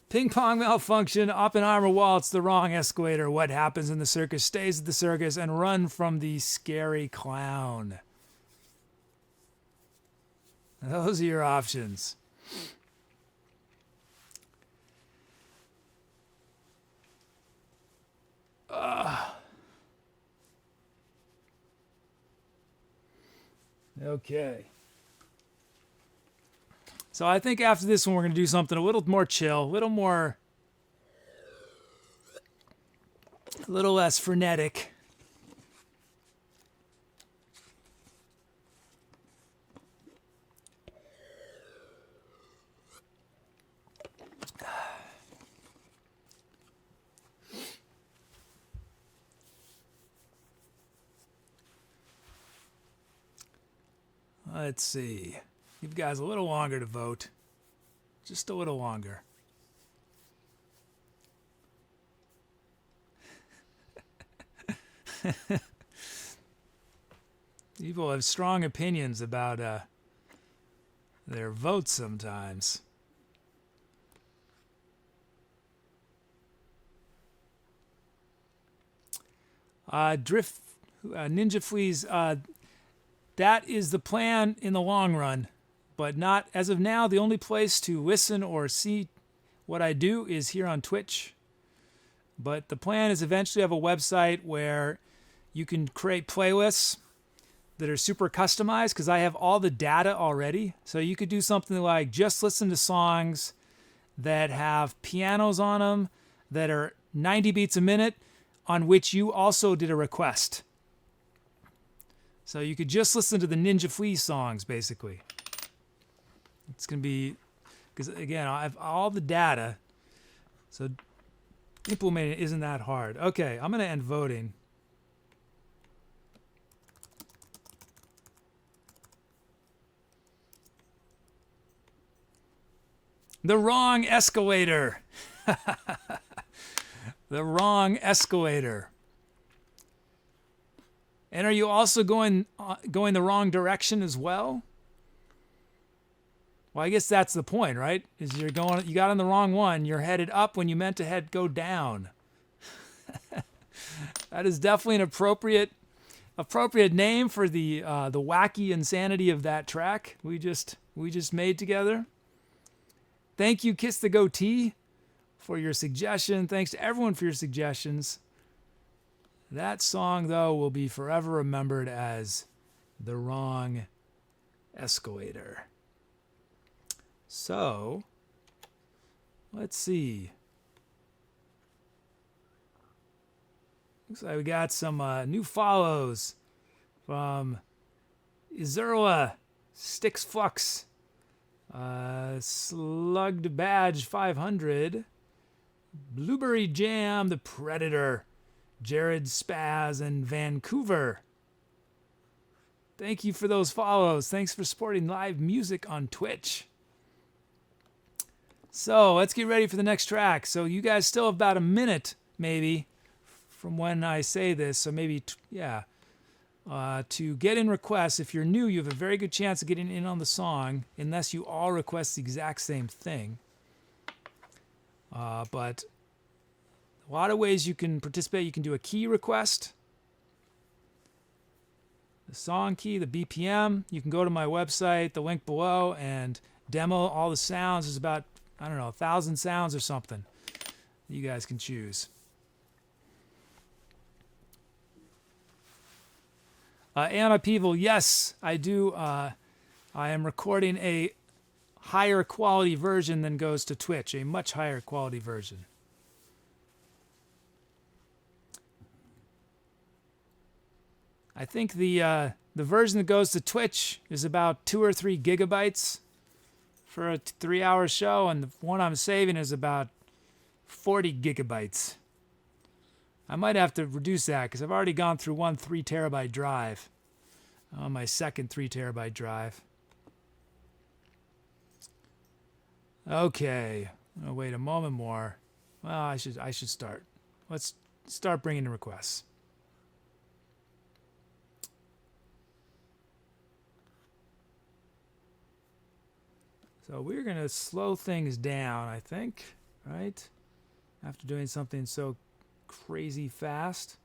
Ping pong malfunction, Oppenheimer Waltz, the Wrong Escalator, what happens in the circus stays at the circus, and run from the scary clown. Those are your options. Okay. So I think after this one, we're going to do something a little more chill, a little less frenetic. Let's see. Give you guys a little longer to vote. Just a little longer. People have strong opinions about their votes sometimes. Ninja Fleas, that is the plan in the long run, but not as of now. The only place to listen or see what I do is here on Twitch. But the plan is eventually have a website where you can create playlists that are super customized, because I have all the data already. So you could do something like just listen to songs that have pianos on them that are 90 beats a minute, on which you also did a request. So you could just listen to the Ninja Flea songs, basically. It's going to be, because again, I have all the data, so implementing it isn't that hard. Okay, I'm going to end voting. The Wrong Escalator. The Wrong Escalator. And are you also going the wrong direction as well? Well, I guess that's the point, right? Is you got on the wrong one. You're headed up when you meant to go down. That is definitely an appropriate name for the wacky insanity of that track we just made together. Thank you, kisstheGOATee, for your suggestion. Thanks to everyone for your suggestions. That song, though, will be forever remembered as the Wrong Escalator. So, let's see. Looks like we got some new follows from Etcetera, Sticks Flux, Slugged Badge 500, Blueberry Jam, The Predator, Jared Spaz, and Vancouver. Thank you for those follows. Thanks for supporting live music on Twitch. So let's get ready for the next track. So you guys still have about a minute, maybe, from when I say this. So maybe, to get in requests. If you're new, you have a very good chance of getting in on the song, unless you all request the exact same thing. But a lot of ways you can participate. You can do a key request, the song key, the BPM. You can go to my website, the link below, and demo all the sounds. There's about, 1,000 sounds or something you guys can choose. Anna Peeble, yes, I do. I am recording a higher quality version than goes to Twitch, a much higher quality version. I think the version that goes to Twitch is about 2 or 3 gigabytes for a 3-hour show, and the one I'm saving is about 40 gigabytes. I might have to reduce that because I've already gone through one 3 terabyte drive on my second 3 terabyte drive. Okay, I'll wait a moment more. Well, I should start. Let's start bringing in requests. So we're going to slow things down, I think, right? After doing something so crazy fast.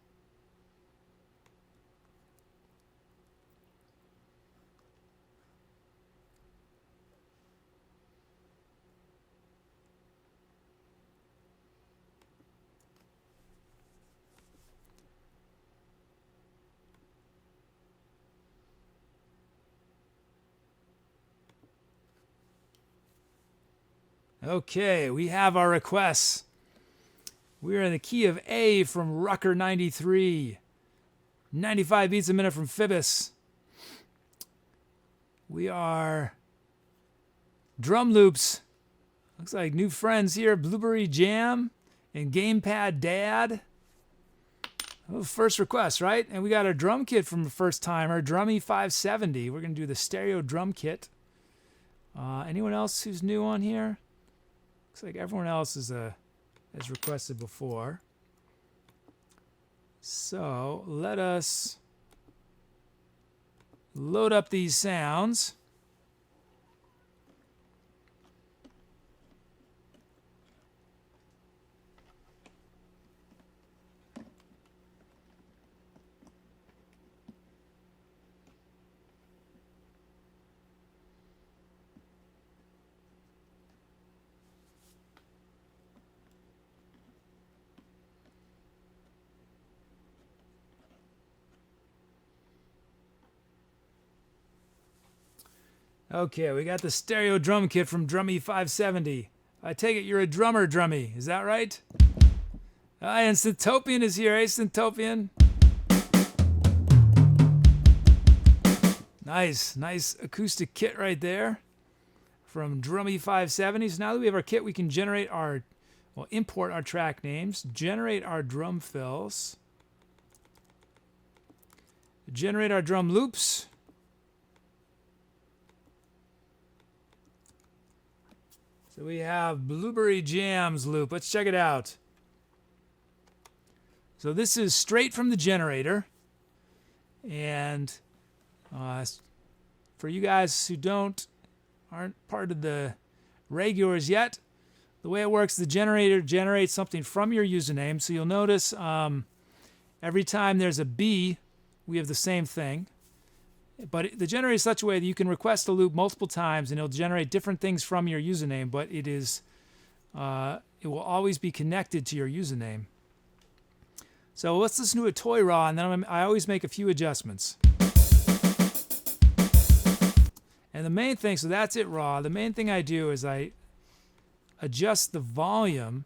Okay, we have our requests. We're in the key of A from Rucker 93. 95 beats a minute from Phoebus. We are drum loops. Looks like new friends here. Blueberry Jam and Gamepad Dad. Oh, first request, right? And we got our drum kit from a first timer, Drummy 570. We're going to do the stereo drum kit. Anyone else who's new on here? Looks like everyone else is as requested before. So let us load up these sounds. Okay, we got the stereo drum kit from Drummy 570. I take it you're a drummer, Drummy. Is that right? And Syntopian is here. Hey, Syntopian. Nice acoustic kit right there from Drummy 570. So now that we have our kit, we can import our track names, generate our drum fills, generate our drum loops, so we have Blueberry Jam's loop. Let's check it out. So this is straight from the generator. And for you guys who aren't part of the regulars yet, the way it works, the generator generates something from your username. So you'll notice every time there's a B, we have the same thing. But the generator is such a way that you can request a loop multiple times and it'll generate different things from your username, but it will always be connected to your username. So let's listen to a toy raw, and then I always make a few adjustments. And the main thing, so that's it raw. The main thing I do is I adjust the volume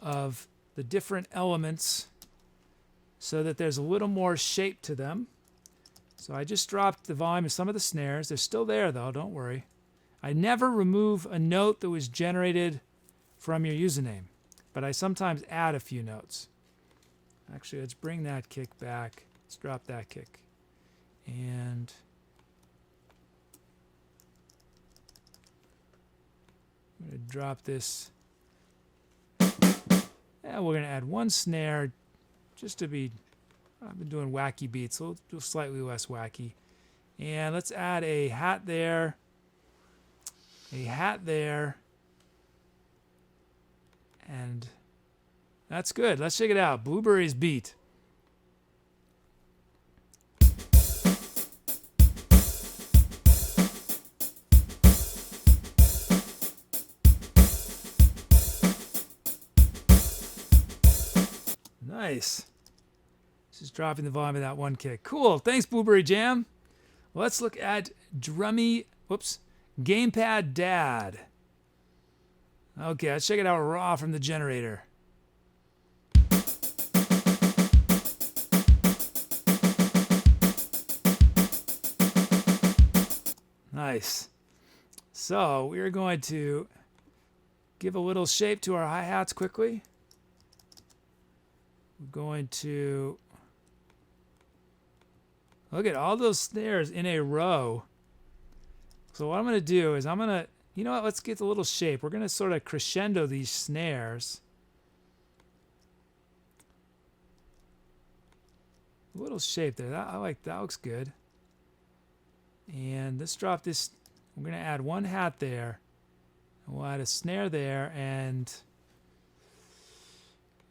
of the different elements so that there's a little more shape to them. So I just dropped the volume of some of the snares. They're still there though, don't worry. I never remove a note that was generated from your username, but I sometimes add a few notes. Actually, let's bring that kick back. Let's drop that kick. And I'm going to drop this. Yeah, we're going to add one snare just to be, I've been doing wacky beats, so we'll do slightly less wacky. And let's add a hat there, a hat there, and that's good. Let's check it out. Blueberry's beat. Nice. Just dropping the volume of that one kick. Cool. Thanks, Blueberry Jam. Let's look at Gamepad Dad. Okay, let's check it out raw from the generator. Nice. So we're going to give a little shape to our hi-hats quickly. We're going to look at all those snares in a row. So what I'm going to do is you know what, let's get a little shape. We're going to sort of crescendo these snares. A little shape there. I like that. Looks good. And let's drop this. We're going to add one hat there. We'll add a snare there and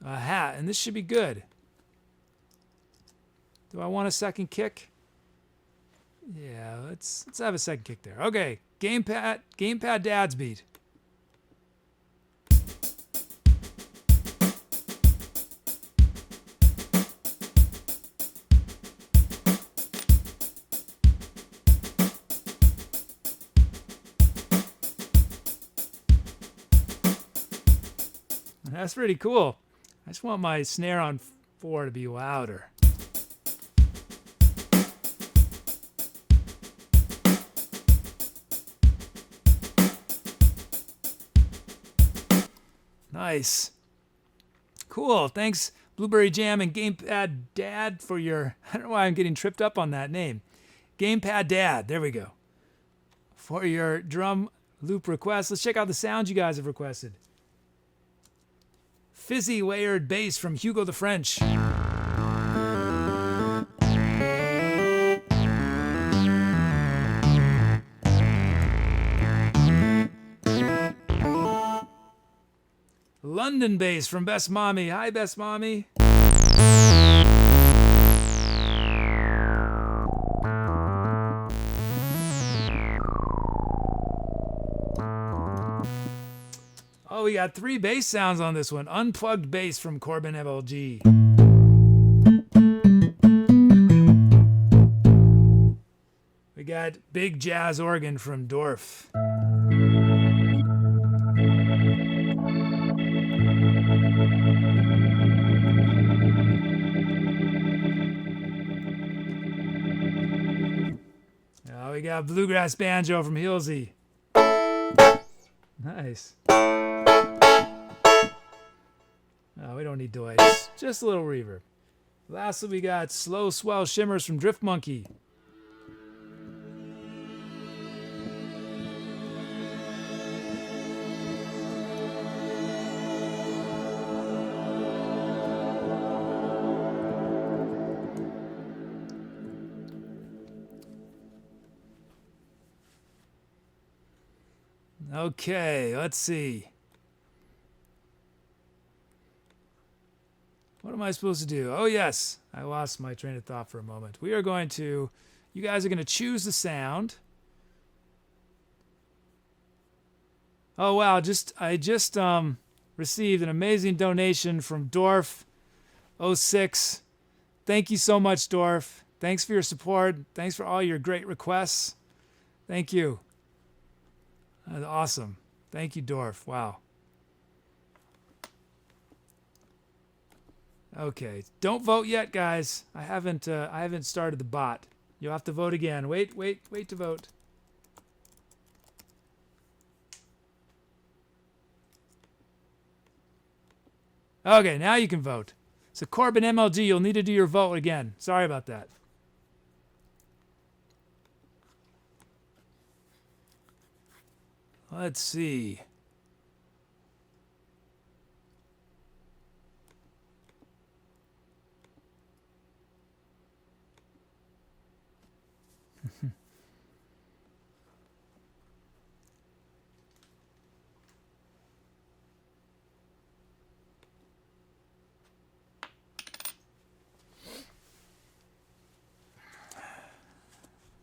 a hat. And this should be good. Do I want a second kick? Yeah, let's have a second kick there. Okay, Gamepad Dad's beat. That's pretty cool. I just want my snare on 4 to be louder. Nice. Cool. Thanks, Blueberry Jam and Gamepad Dad, for your... I don't know why I'm getting tripped up on that name. Gamepad Dad. There we go. For your drum loop request. Let's check out the sounds you guys have requested. Fizzy layered bass from Hugo the French. London bass from Best Mommy. Hi, Best Mommy. Oh, we got 3 bass sounds on this one. Unplugged bass from Corbin MLG. We got big jazz organ from Dorf. We got bluegrass banjo from Hilsey. Nice. Oh, we don't need delay. Just a little reverb. Lastly, we got slow swell shimmers from Drift Monkey. Okay, let's see. What am I supposed to do? Oh, yes. I lost my train of thought for a moment. We are going to... You guys are going to choose the sound. Oh, wow. I just received an amazing donation from Dorf. 06. Thank you so much, Dorf. Thanks for your support. Thanks for all your great requests. Thank you. That's awesome. Thank you, Dorf. Wow. Okay, don't vote yet, guys. I haven't started the bot. You'll have to vote again. Wait to vote. Okay, now you can vote. So Corbin MLG, you'll need to do your vote again. Sorry about that. Let's see.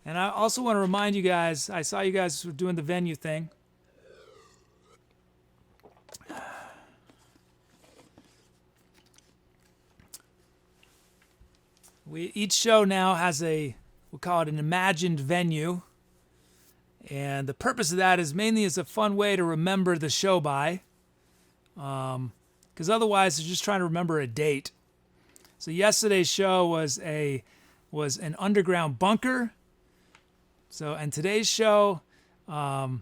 And I also want to remind you guys, I saw you guys were doing the venue thing. Each show now has we'll call it an imagined venue. And the purpose of that is mainly as a fun way to remember the show by. Because otherwise, they're just trying to remember a date. So yesterday's show was an underground bunker. So, and today's show, it's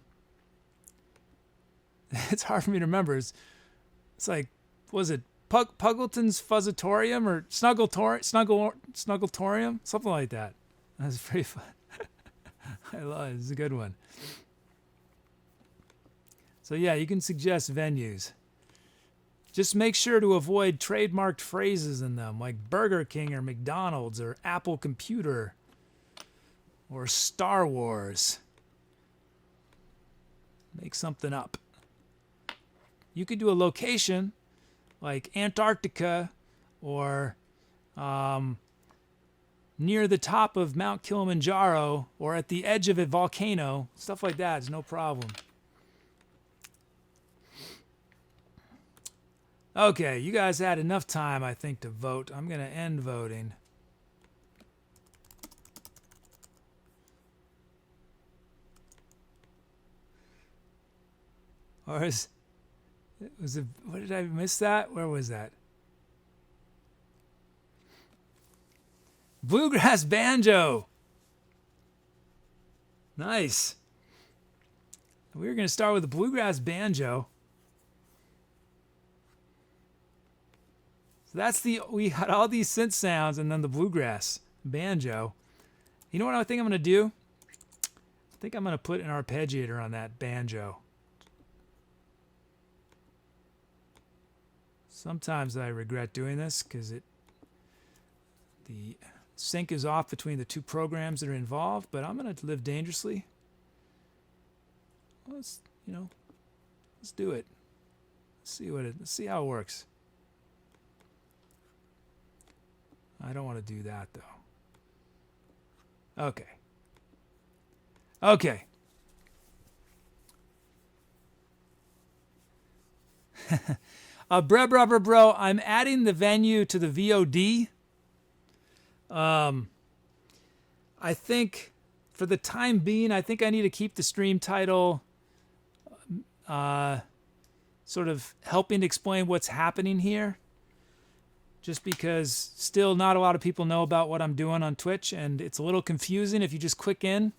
hard for me to remember. It's like, was it Puggleton's Fuzzatorium or Snuggletorium? Something like that. That was pretty fun. I love it. It's a good one. So yeah, you can suggest venues. Just make sure to avoid trademarked phrases in them, like Burger King or McDonald's or Apple Computer or Star Wars. Make something up. You could do a location like Antarctica or near the top of Mount Kilimanjaro or at the edge of a volcano. Stuff like that is no problem. Okay, you guys had enough time, I think, to vote. I'm going to end voting. Or what did I miss that? Where was that? Bluegrass banjo. Nice. We're going to start with the bluegrass banjo. So we got all these synth sounds and then the bluegrass banjo. You know what I think I'm going to do? I think I'm going to put an arpeggiator on that banjo. Sometimes I regret doing this because the sync is off between the two programs that are involved, but I'm going to live dangerously. Let's do it. Let's see how it works. I don't want to do that though. Okay. BrehBrahBruhBro, I'm adding the venue to the VOD. I think for the time being, I think I need to keep the stream title sort of helping explain what's happening here. Just because still not a lot of people know about what I'm doing on Twitch, and it's a little confusing if you just click in.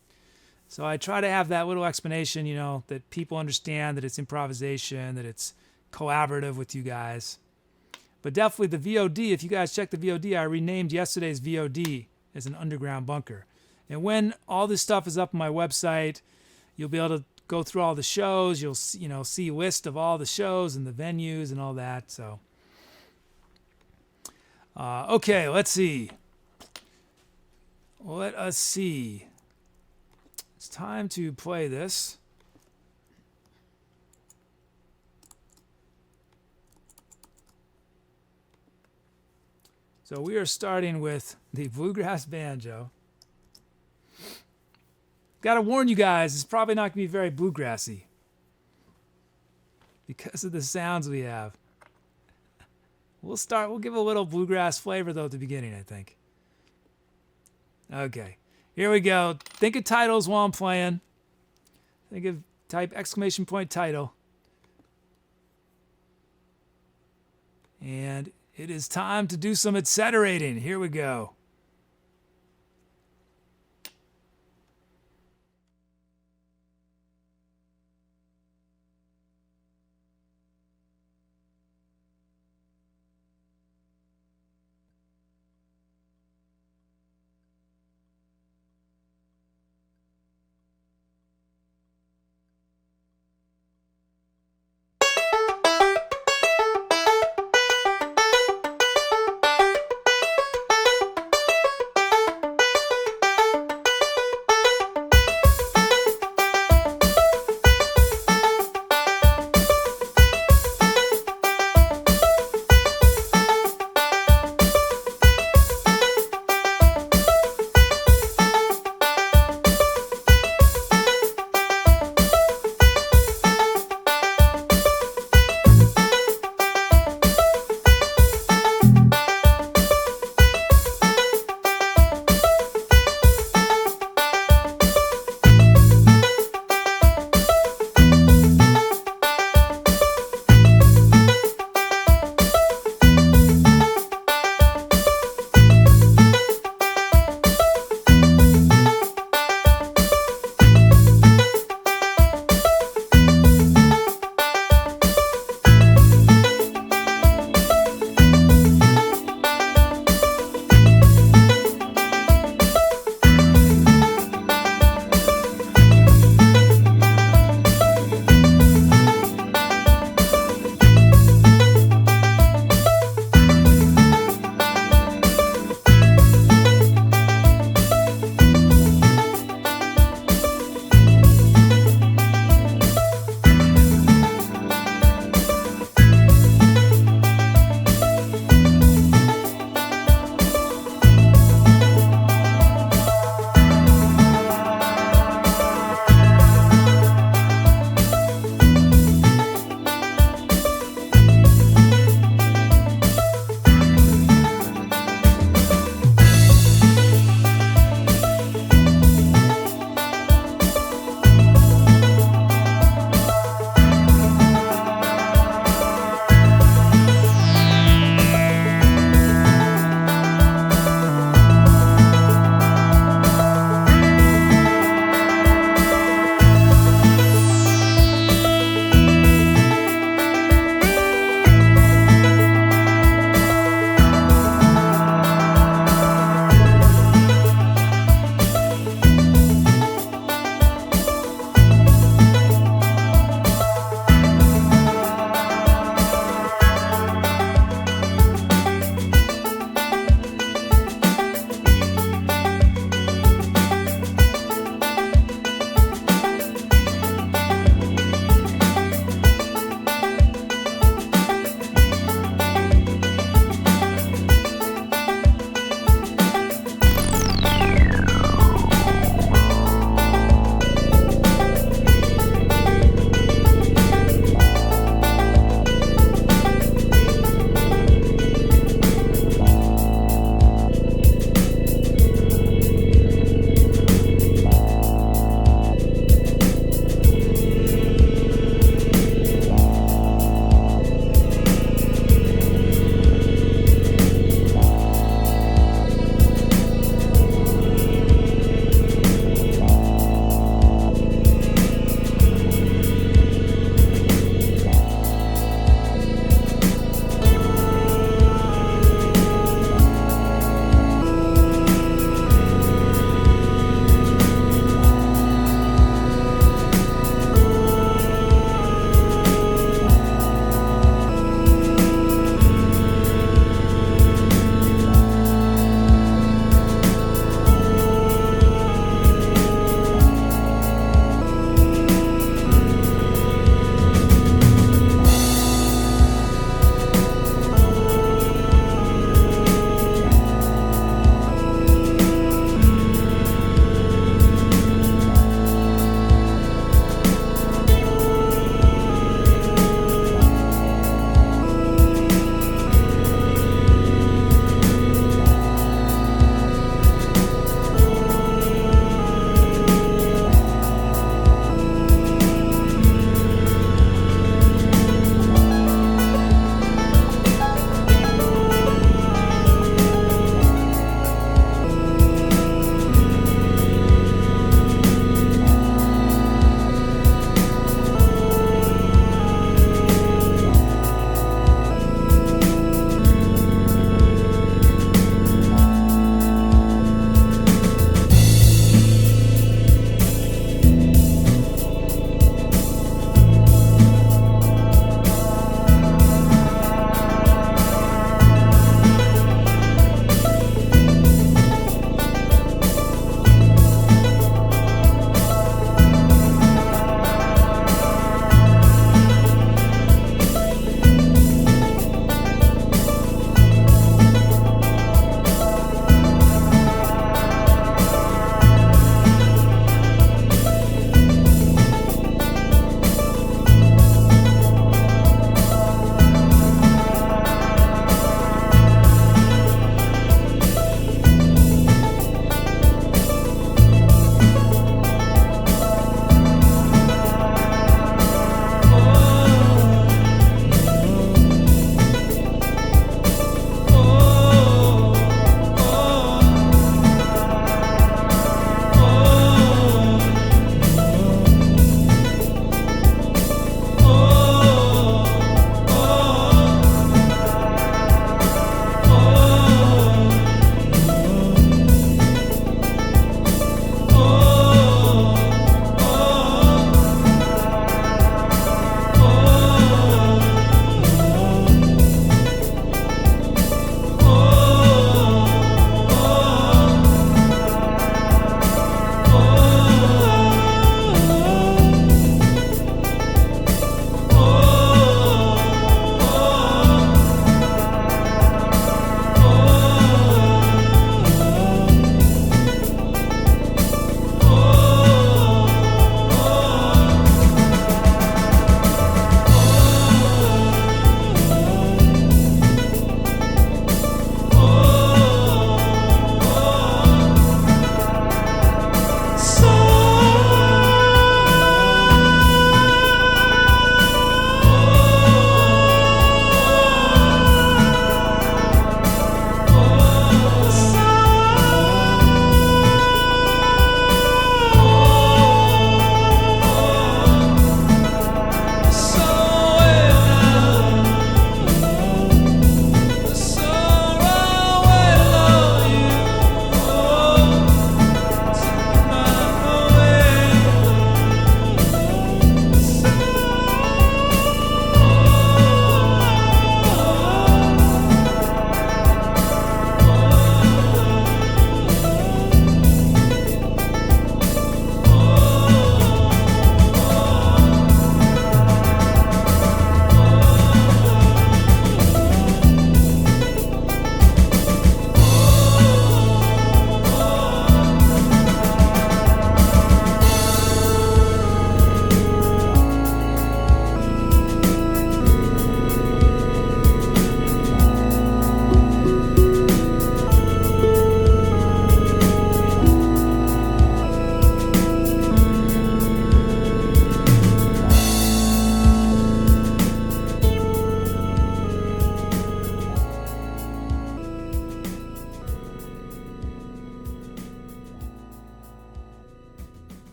So I try to have that little explanation, that people understand that it's improvisation, that it's collaborative with you guys. But definitely the VOD, if you guys check the VOD, I renamed yesterday's VOD as an underground bunker. And when all this stuff is up on my website, you'll be able to go through all the shows. You'll see a list of all the shows and the venues and all that. So, okay, let's see. Let us see. It's time to play this. So we are starting with the bluegrass banjo. Got to warn you guys, it's probably not going to be very bluegrassy. because of the sounds we have. We'll give a little bluegrass flavor though at the beginning, I think. Okay, here we go. Think of titles while I'm playing. Type exclamation point title. And it is time to do some etceterating. Here we go.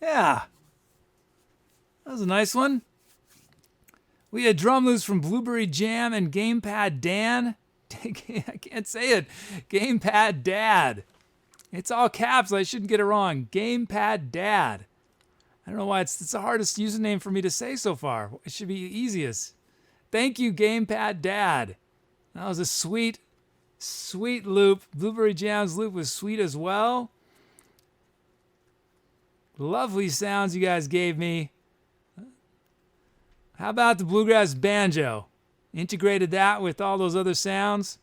Yeah. That was a nice one. We had drum loops from Blueberry Jam and Gamepad Dan. I can't say it. Gamepad Dad. It's all caps. I shouldn't get it wrong. Gamepad Dad. I don't know why it's the hardest username for me to say so far. It should be the easiest. Thank you, Gamepad Dad. That was a sweet, sweet loop. Blueberry Jam's loop was sweet as well. Lovely sounds you guys gave me. How about the bluegrass banjo? Integrated that with all those other sounds.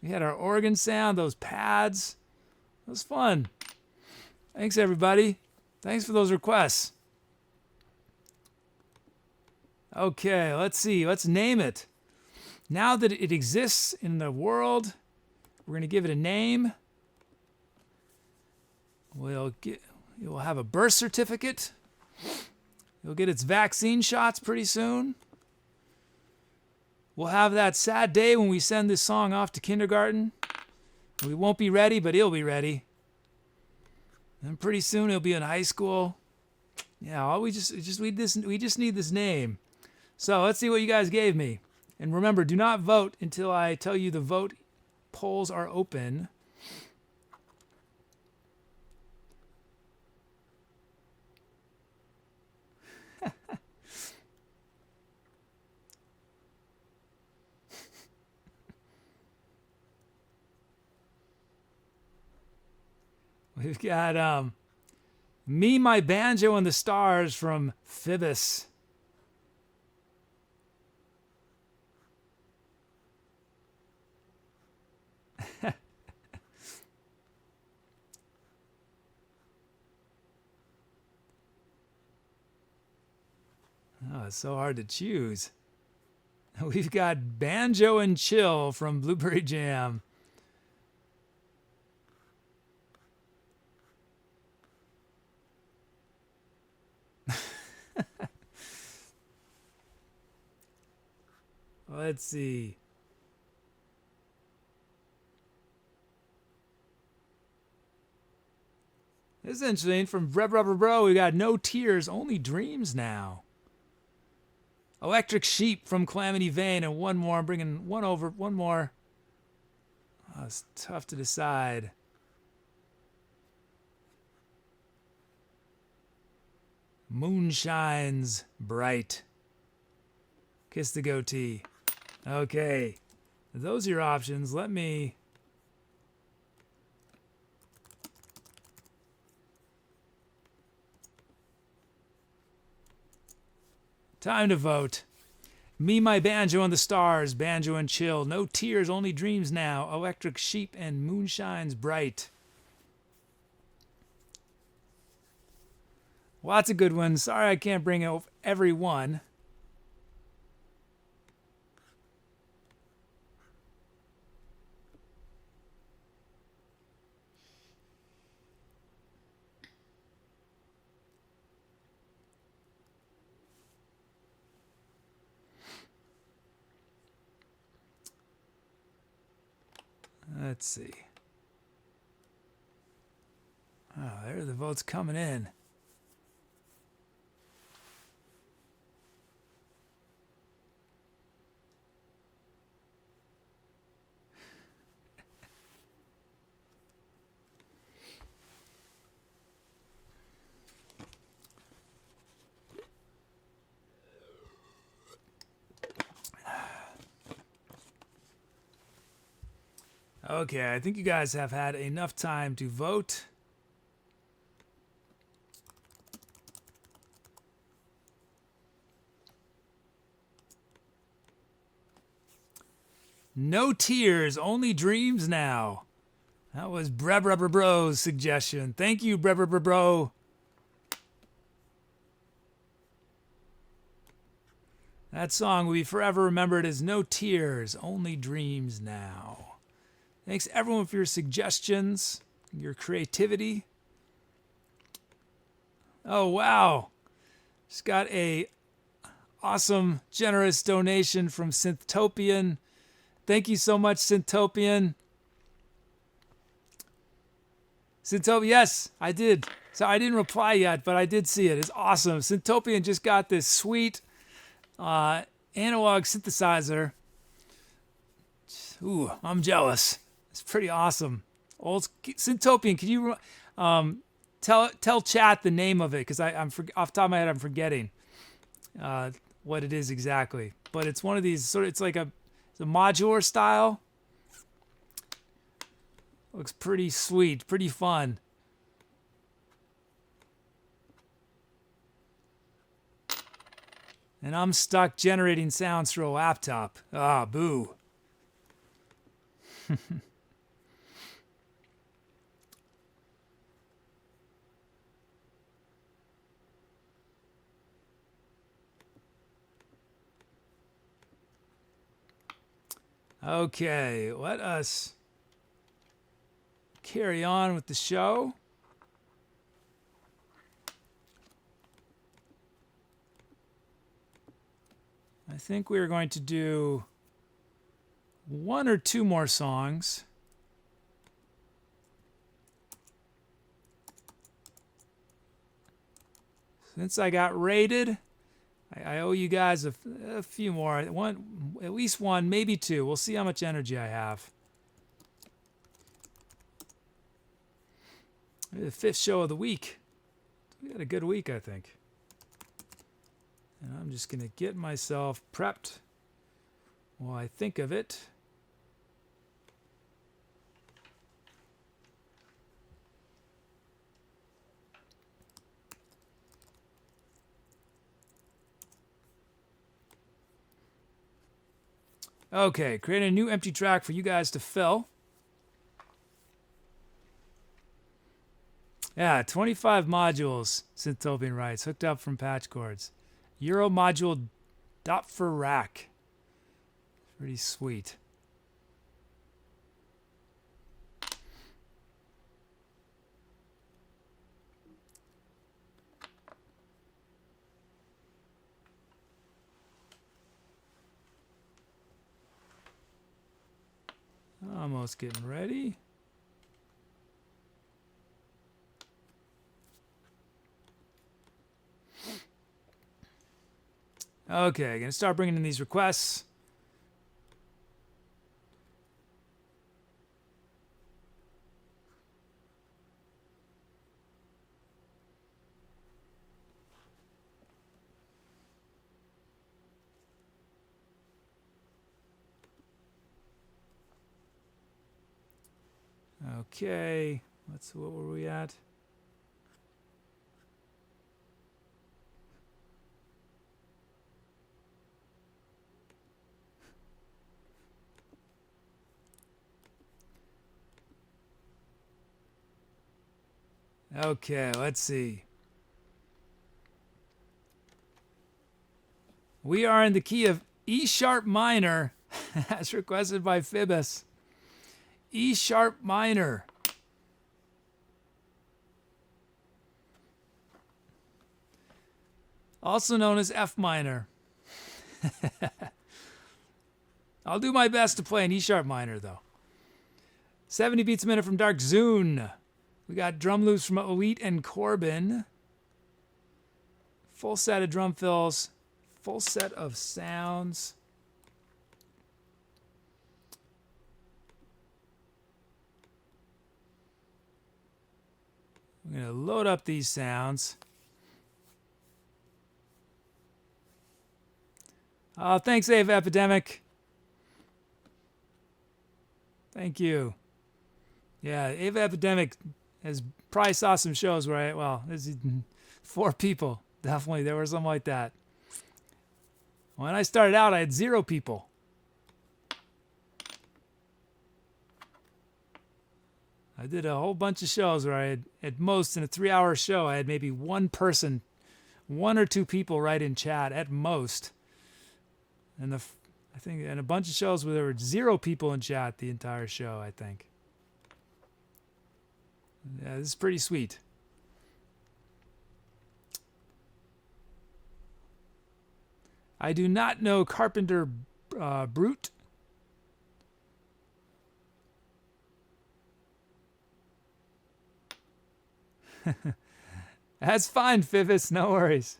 We had our organ sound, those pads. It was fun. Thanks, everybody. Thanks for those requests. Okay, let's see. Let's name it. Now that it exists in the world, we're going to give it a name. It will have a birth certificate. You'll get its vaccine shots pretty soon. We'll have that sad day when we send this song off to kindergarten. We won't be ready, but he'll be ready. And pretty soon he'll be in high school. Yeah, we just need this name. So let's see what you guys gave me. And remember, do not vote until I tell you the vote polls are open. We've got Me, My Banjo, and the Stars from Phoebus. Oh, it's so hard to choose. We've got Banjo and Chill from Blueberry Jam. Let's see. This is interesting. From BrehBrahBruhBro, we got No Tears, Only Dreams Now. Electric Sheep from CalamityVayne, and one more. I'm bringing one more. Oh, it's tough to decide. Moonshine's Bright. KisstheGOATee. Okay. Those are your options. Let me... Time to vote. Me, My Banjo, and the Stars, Banjo and Chill, No Tears, Only Dreams Now, Electric Sheep, and Moonshine's Bright. Lots of good ones. Sorry I can't bring out every one. Let's see. Oh, there are the votes coming in. Okay, I think you guys have had enough time to vote. No Tears, Only Dreams Now. That was BrehBrahBruhBro's suggestion. Thank you, BrehBrahBruhBro. That song will be forever remembered as No Tears, Only Dreams Now. Thanks everyone for your suggestions, your creativity. Oh, wow. Just got a awesome, generous donation from Synthtopian. Thank you so much, Synthtopian. Synthtopian, yes, I did. So I didn't reply yet, but I did see it. It's awesome. Syntopian just got this sweet analog synthesizer. Ooh, I'm jealous. It's pretty awesome. Old Syntopian, can you tell chat the name of it? Because I'm off the top of my head, I'm forgetting what it is exactly. But it's one of these sort of, it's like a modular style. Looks pretty sweet, pretty fun. And I'm stuck generating sounds through a laptop. Ah, boo. Okay, let us carry on with the show. I think we're going to do one or two more songs. Since I got rated, I owe you guys a few more. At least one, maybe two. We'll see how much energy I have. The 5th show of the week. We had a good week, I think. And I'm just going to get myself prepped while I think of it. Okay, create a new empty track for you guys to fill. Yeah, 25 modules, Syntopian writes, hooked up from patch cords. Euro module dot for rack. Pretty sweet. Almost getting ready. Okay, gonna start bringing in these requests. Okay, what were we at? Okay, let's see. We are in the key of E sharp minor, as requested by Phoebus. E sharp minor. Also known as F minor. I'll do my best to play an E sharp minor, though. 70 beats a minute from Dark Zune. We got drum loops from Elite and Corbin. Full set of drum fills. Full set of sounds. I'm going to load up these sounds. Thanks, Ave Epidemic. Thank you. Yeah, Ave Epidemic has probably saw some shows where there's 4 people. Definitely, there was something like that. When I started out, I had 0 people. I did a whole bunch of shows where I had, at most in a 3-hour show, I had maybe one person, 1 or 2 people right in chat at most. And I think in a bunch of shows where there were 0 people in chat the entire show, I think. Yeah, this is pretty sweet. I do not know Carpenter Brute. That's fine, Fivis. No worries.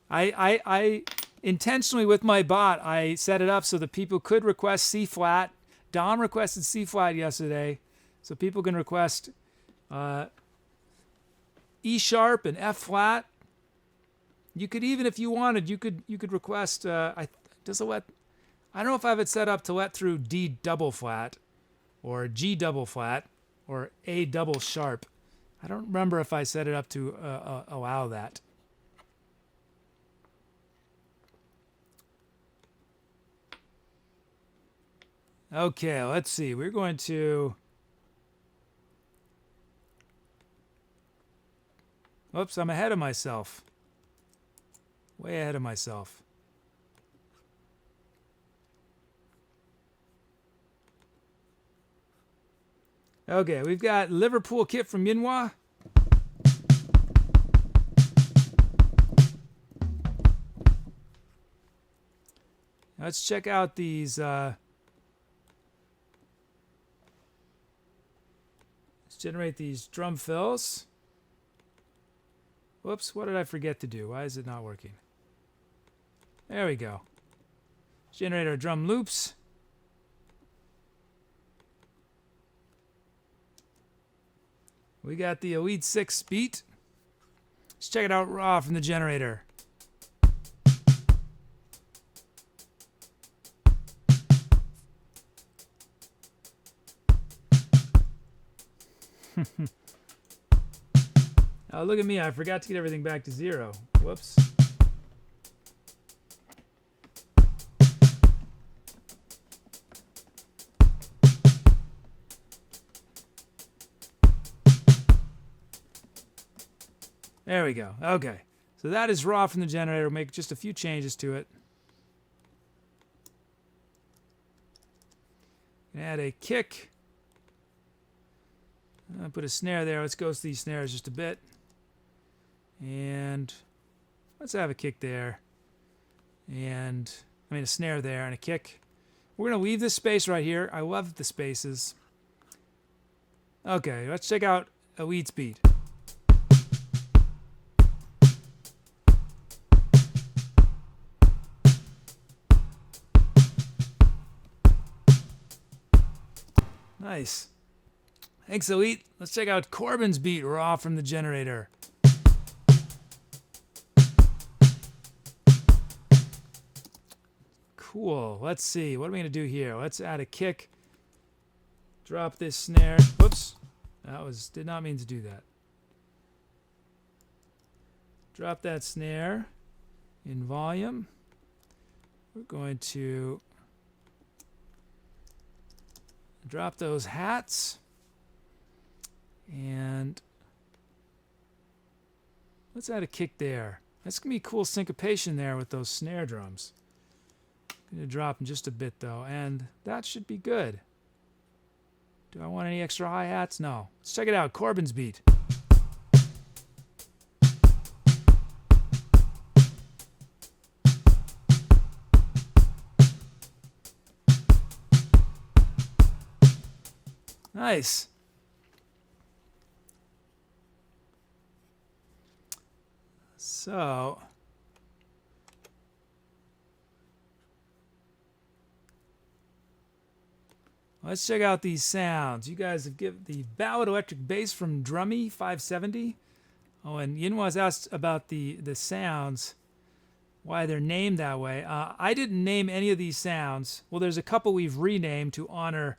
I intentionally with my bot, I set it up so that people could request C flat. Dom requested C flat yesterday, so people can request E sharp and F flat. You could even, if you wanted, you could request. Does it let? I don't know if I have it set up to let through D double flat, or G double flat, or A double sharp. I don't remember if I set it up to allow that. Okay, let's see. We're going to... Oops, I'm ahead of myself. Way ahead of myself. Okay, we've got Liverpool kit from Yinhua. Let's check out these... Let's generate these drum fills. Whoops, what did I forget to do? Why is it not working? There we go. Generate our drum loops. We got the Elite 6 beat. Let's check it out raw from the generator. Oh, look at me. I forgot to get everything back to 0. Whoops. There we go. Okay. So that is raw from the generator. We'll make just a few changes to it. Add a kick. I'll put a snare there. Let's go to these snares just a bit. And let's have a kick there. And, a snare there and a kick. We're going to leave this space right here. I love the spaces. Okay, let's check out Elite's beat. Nice. Thanks, Elite. Let's check out Corbin's beat raw from the generator. Cool. Let's see. What are we going to do here? Let's add a kick. Drop this snare. Whoops. Did not mean to do that. Drop that snare in volume. We're going to drop those hats. And let's add a kick there. That's going to be cool syncopation there with those snare drums. Going to drop in just a bit though, and that should be good. Do I want any extra hi-hats? No. Let's check it out. Corbin's beat. Nice. So, let's check out these sounds. You guys have given the Ballad Electric Bass from Drummy 570. Oh, and Yinhua's asked about the sounds, why they're named that way. I didn't name any of these sounds. Well, there's a couple we've renamed to honor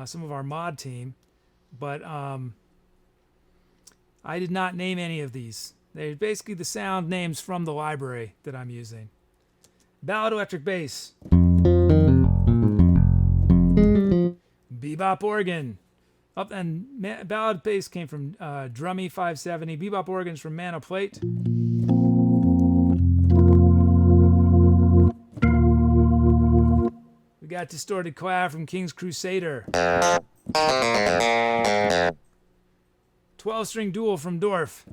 some of our mod team, but I did not name any of these. They're basically the sound names from the library that I'm using. Ballad Electric Bass. Bebop Organ. And Ballad Bass came from Drummy 570. Bebop Organ's from Manofplate. We got Distorted Choir from King's Crusader. 12-string duel from Dorf.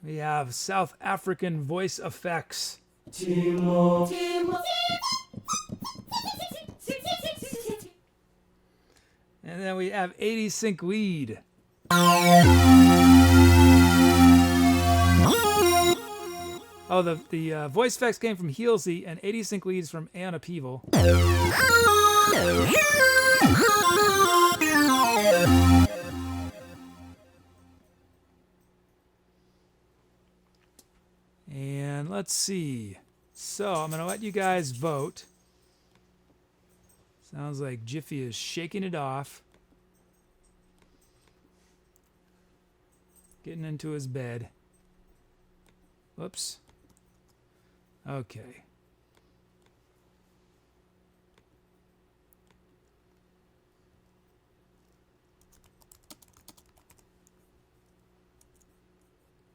We have South African voice effects. Timo. Timo. And then we have 80 sync lead. Oh, the voice effects came from Heelsey, and 80 sync leads from Anna Peeble. And let's see. So I'm going to let you guys vote. Sounds like Jiffy is shaking it off. Getting into his bed. Whoops. Okay.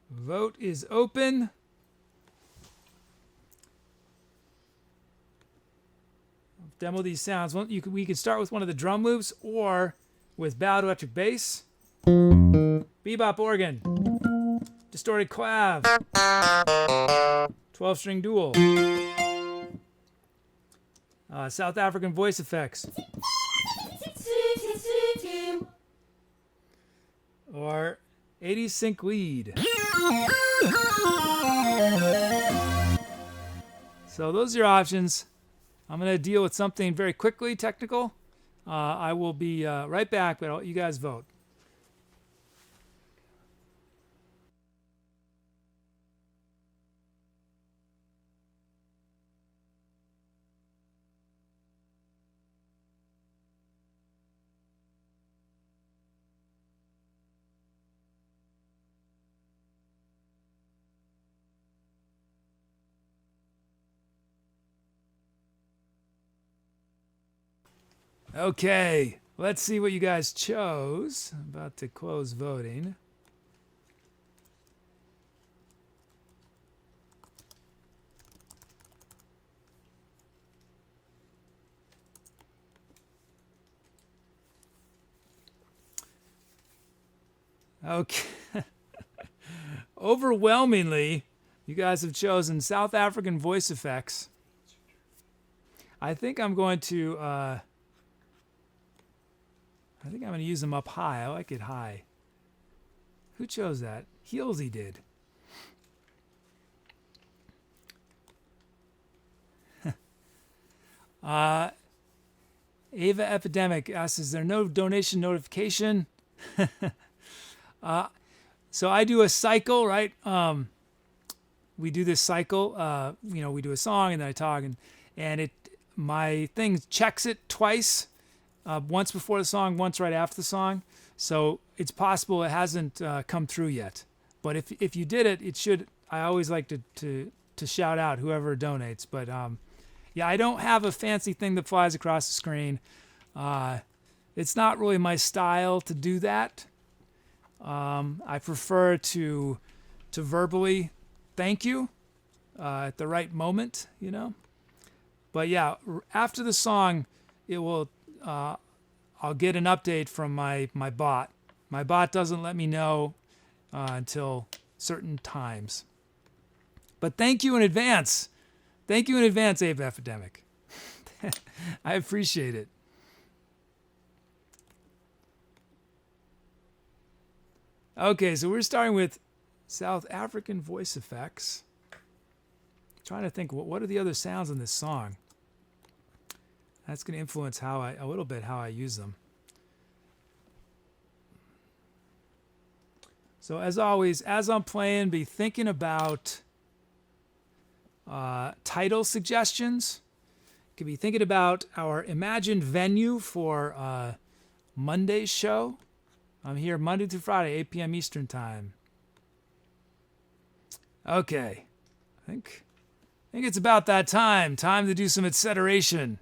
Vote is open. Demo these sounds. We could start with one of the drum loops or with bowed electric bass, bebop organ, distorted clav, 12-string dual, South African voice effects, or 80 sync lead. So those are your options. I'm going to deal with something very quickly, technical. I will be right back, but I'll let you guys vote. Okay, let's see what you guys chose. I'm about to close voting. Okay. Overwhelmingly, you guys have chosen South African voice effects. I think I'm going to use them up high. I like it high. Who chose that? Heelsey did. Ava Epidemic asks, is there no donation notification? So I do a cycle, right? We do this cycle. We do a song and then I talk, and my thing checks it twice. Once before the song, once right after the song. So it's possible it hasn't come through yet. But if you did it, it should. I always like to shout out whoever donates. But yeah, I don't have a fancy thing that flies across the screen. It's not really my style to do that. I prefer to verbally thank you at the right moment, But yeah, after the song, it will. I'll get an update from my bot. My bot doesn't let me know until certain times. But thank you in advance. Thank you in advance, Ape Epidemic. I appreciate it. Okay, so we're starting with South African voice effects. Trying to think, what are the other sounds in this song? That's going to influence a little bit how I use them. So as always, as I'm playing, be thinking about title suggestions. Could be thinking about our imagined venue for Monday's show. I'm here Monday through Friday, 8 p.m. Eastern Time. Okay. I think it's about that time. Time to do some etceteration.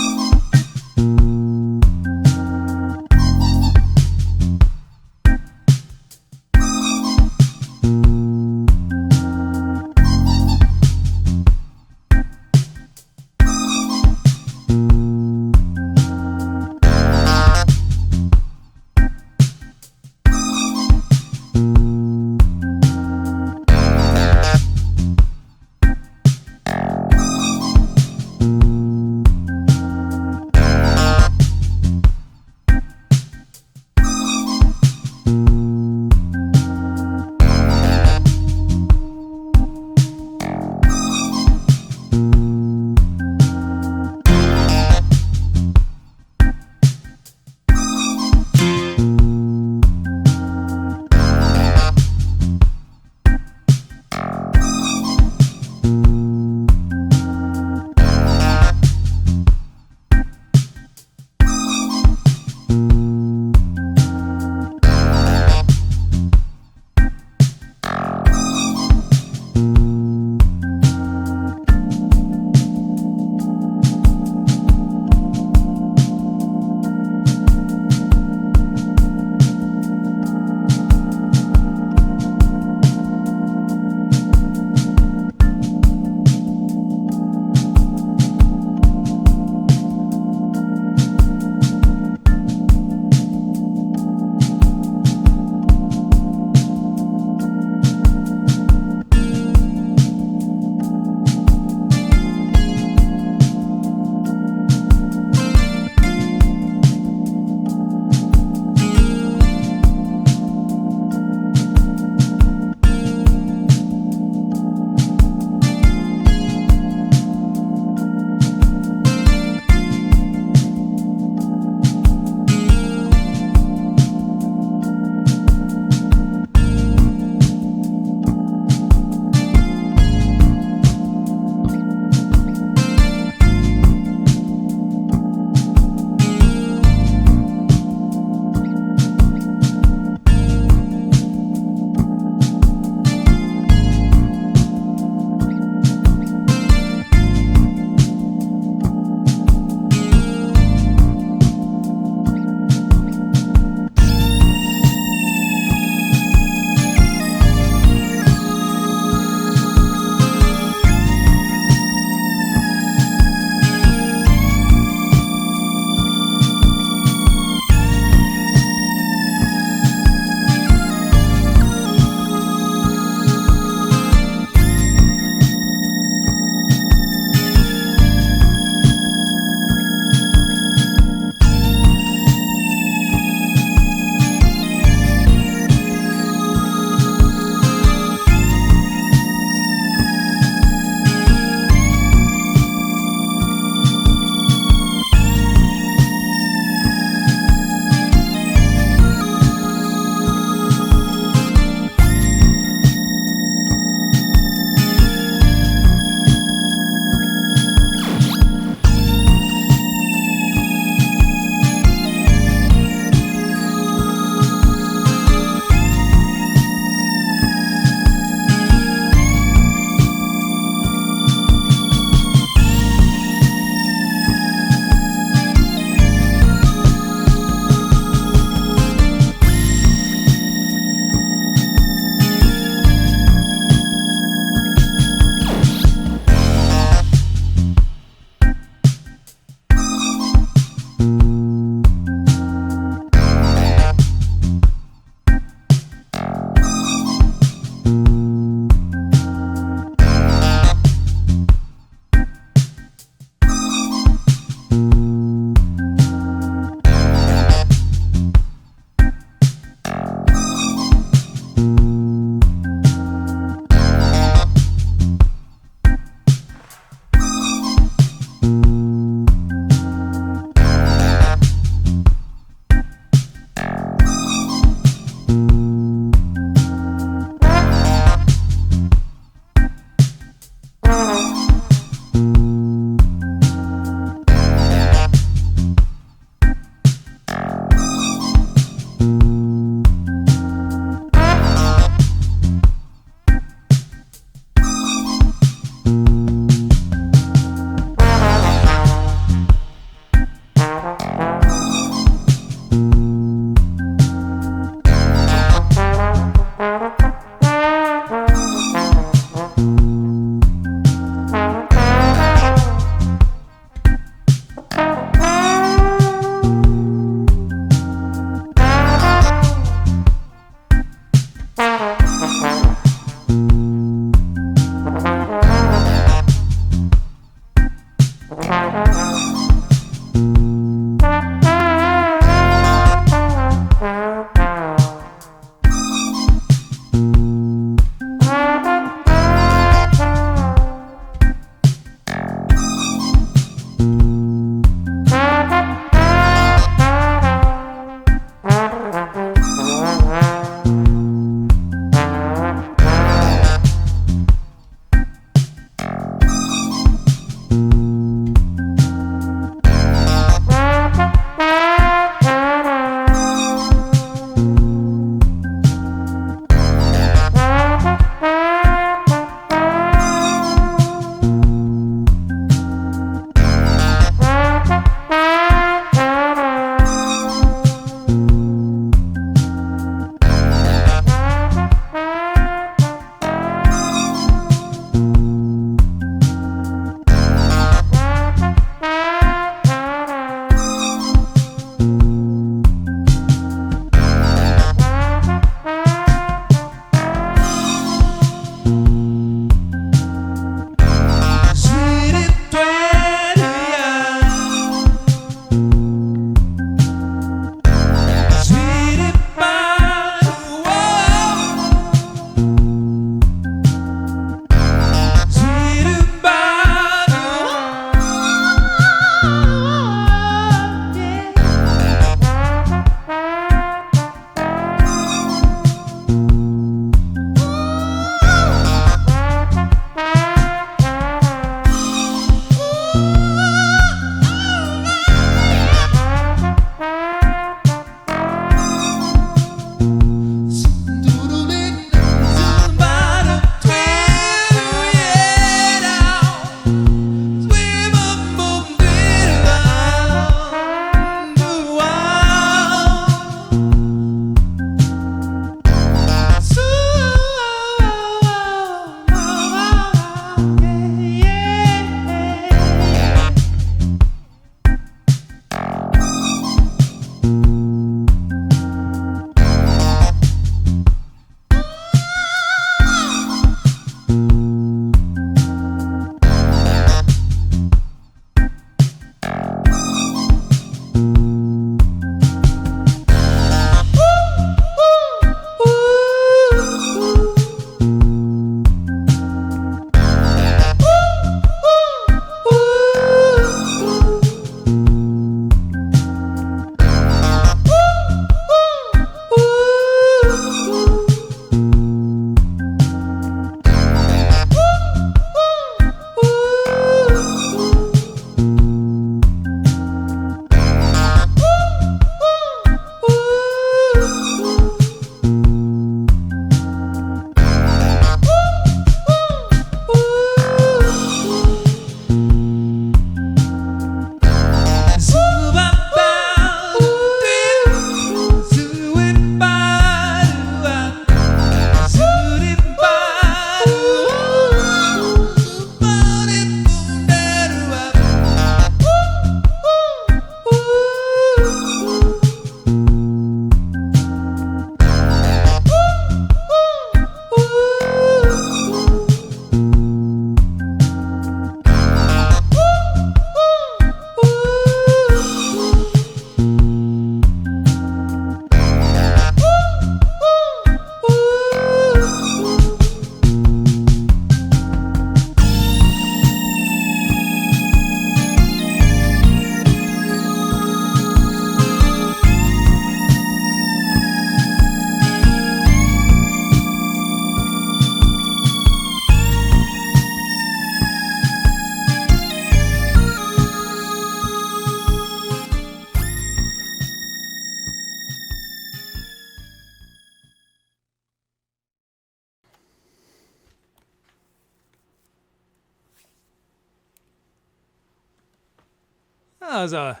that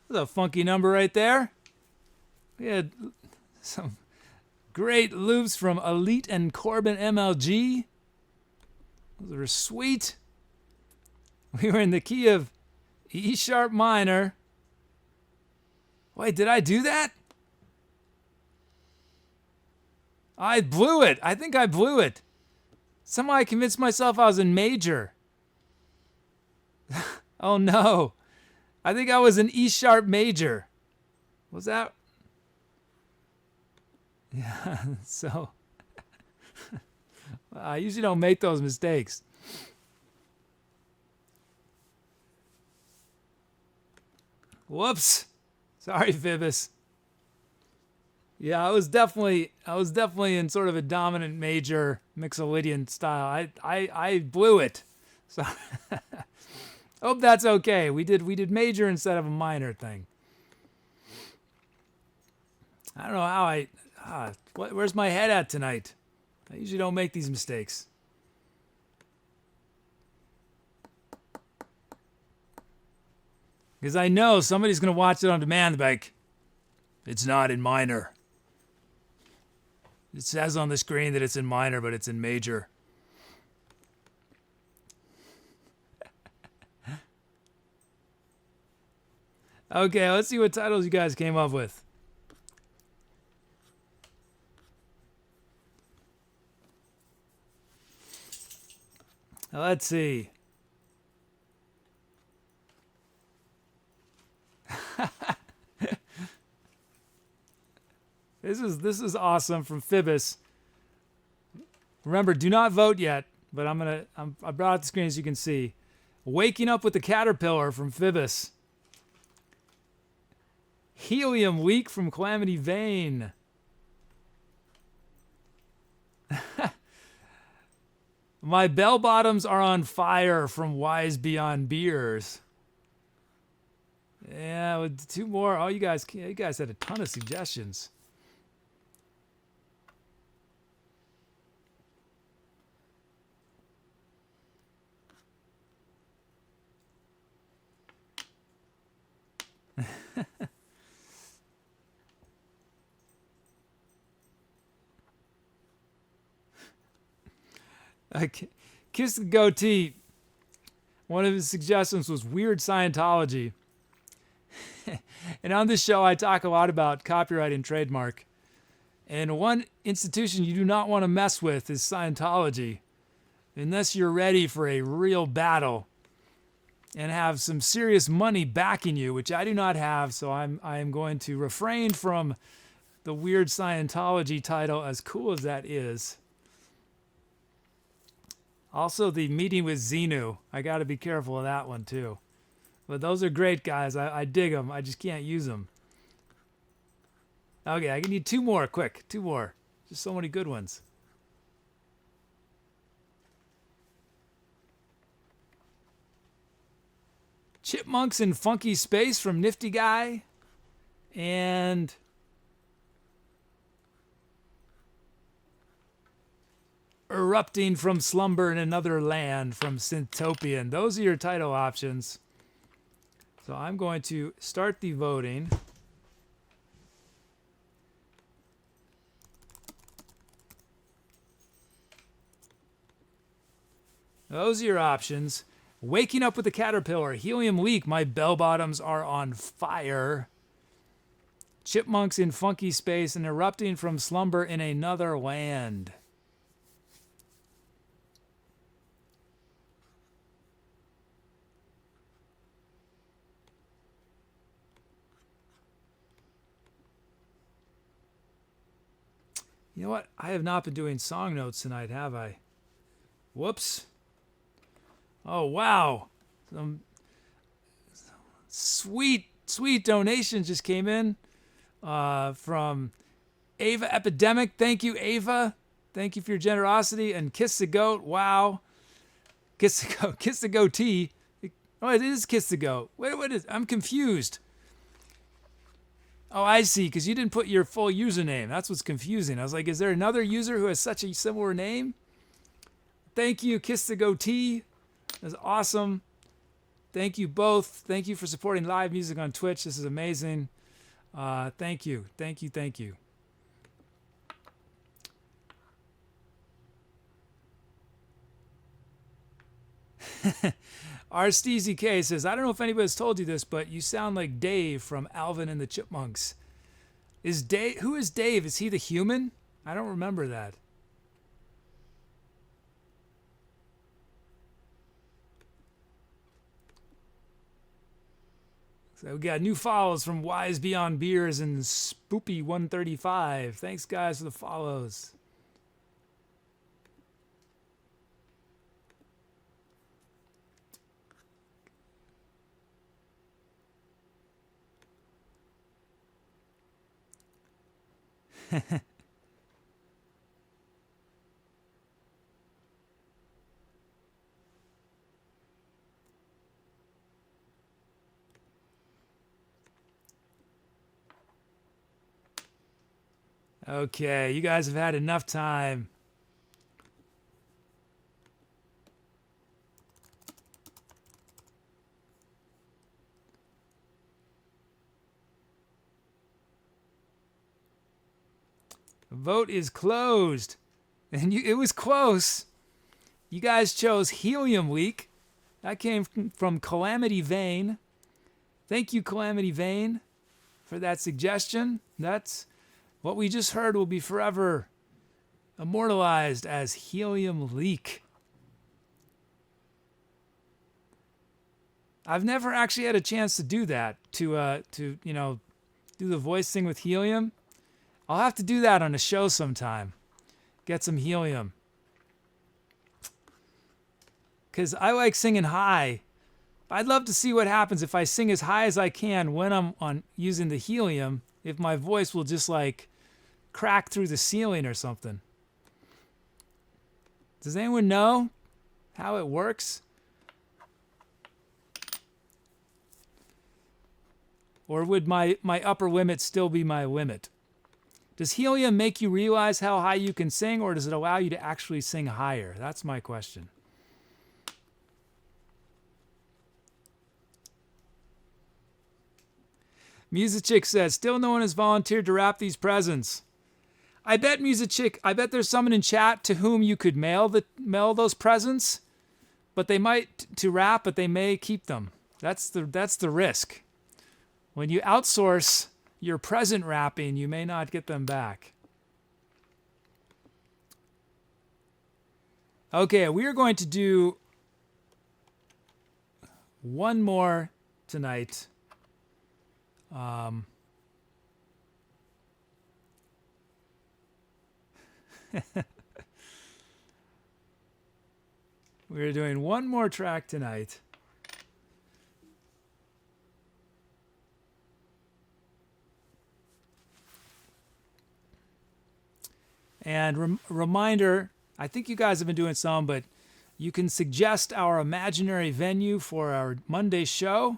was a funky number right there. We had some great loops from Elite and Corbin MLG. Those were sweet. We were in the key of E sharp minor. Wait, did I do that? I blew it. I think I blew it. Somehow I convinced myself I was in major. Oh no. I think I was in E sharp major. Was that? Yeah, so I usually don't make those mistakes. Whoops. Sorry, Phoebus. Yeah, I was definitely in sort of a dominant major Mixolydian style. I blew it. So hope that's okay. We did major instead of a minor thing. I don't know how where's my head at tonight? I usually don't make these mistakes. Because I know somebody's going to watch it on demand and be like, it's not in minor. It says on the screen that it's in minor, but it's in major. Okay, let's see what titles you guys came up with. Let's see. This is awesome from Phoebus. Remember, do not vote yet, but I brought up the screen so you can see. Waking Up with the Caterpillar from Phoebus. Helium Leak from CalamityVayne. My bell bottoms are on fire from Wise Beyond Beers. Yeah, with two more. Oh, you guys had a ton of suggestions. KisstheGOATee, one of his suggestions was weird Scientology. And on this show, I talk a lot about copyright and trademark. And one institution you do not want to mess with is Scientology, unless you're ready for a real battle and have some serious money backing you, which I do not have, so I am going to refrain from the weird Scientology title, as cool as that is. Also, the meeting with Xenu. I got to be careful of that one, too. But those are great, guys. I dig them. I just can't use them. Okay, I need two more. Quick, two more. Just so many good ones. Chipmunks in Funky Space from Nifty Guy. And Erupting from Slumber in Another Land from Synthopian. Those are your title options. So I'm going to start the voting. Those are your options. Waking Up with a Caterpillar. Helium Leak. My bell bottoms are on fire. Chipmunks in Funky Space and Erupting from Slumber in Another Land. You know what? I have not been doing song notes tonight, have I? Whoops. Oh, wow. Some sweet donations just came in from Ava Epidemic. Thank you, Ava. Thank you for your generosity. And Kiss the Goat. Wow. Kiss the Goatee. Oh, it is Kiss the Goat. What is? I'm confused. Oh, I see, because you didn't put your full username. That's what's confusing. I was like, is there another user who has such a similar name? Thank you, Kiss the Goatee. That's awesome. Thank you both. Thank you for supporting live music on Twitch. This is amazing. Thank you. Thank you. Thank you. R. Steezy K says, I don't know if anybody's told you this, but you sound like Dave from Alvin and the Chipmunks. Who is Dave? Is he the human? I don't remember that. So we got new follows from Wise Beyond Beers and Spoopy135. Thanks, guys, for the follows. Okay, you guys have had enough time. The vote is closed. And it was close. You guys chose Helium Leak. That came from CalamityVayne. Thank you, CalamityVayne, for that suggestion. That's what we just heard will be forever immortalized as Helium Leak. I've never actually had a chance to do that, to do the voice thing with helium. I'll have to do that on a show sometime. Get some helium. Because I like singing high. I'd love to see what happens if I sing as high as I can when I'm using the helium, if my voice will just like crack through the ceiling or something. Does anyone know how it works? Or would my upper limit still be my limit? Does helium make you realize how high you can sing, or does it allow you to actually sing higher? That's my question. Muzicchik says, still no one has volunteered to wrap these presents. I bet there's someone in chat to whom you could mail those presents, but they might to wrap, but they may keep them. That's the risk. When you outsource your present wrapping, you may not get them back. Okay, we are going to do one more tonight. We're doing one more track tonight. And reminder, I think you guys have been doing some, but you can suggest our imaginary venue for our Monday show.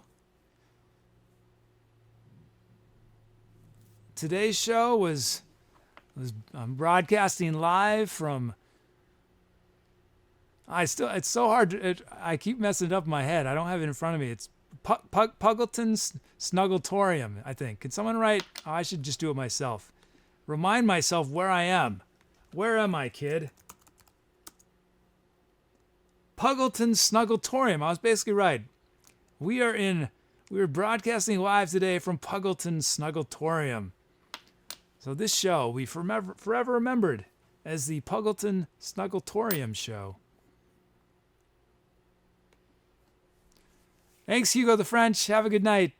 Today's show was I'm broadcasting live from. It's so hard. I keep messing it up in my head. I don't have it in front of me. It's Puggleton Snuggletorium, I think. Can someone write? Oh, I should just do it myself. Remind myself where I am. Where am I, kid? Puggleton Snuggletorium. I was basically right. We are broadcasting live today from Puggleton Snuggletorium. So this show we forever remembered as the Puggleton Snuggletorium show. Thanks, Hugo the French. Have a good night.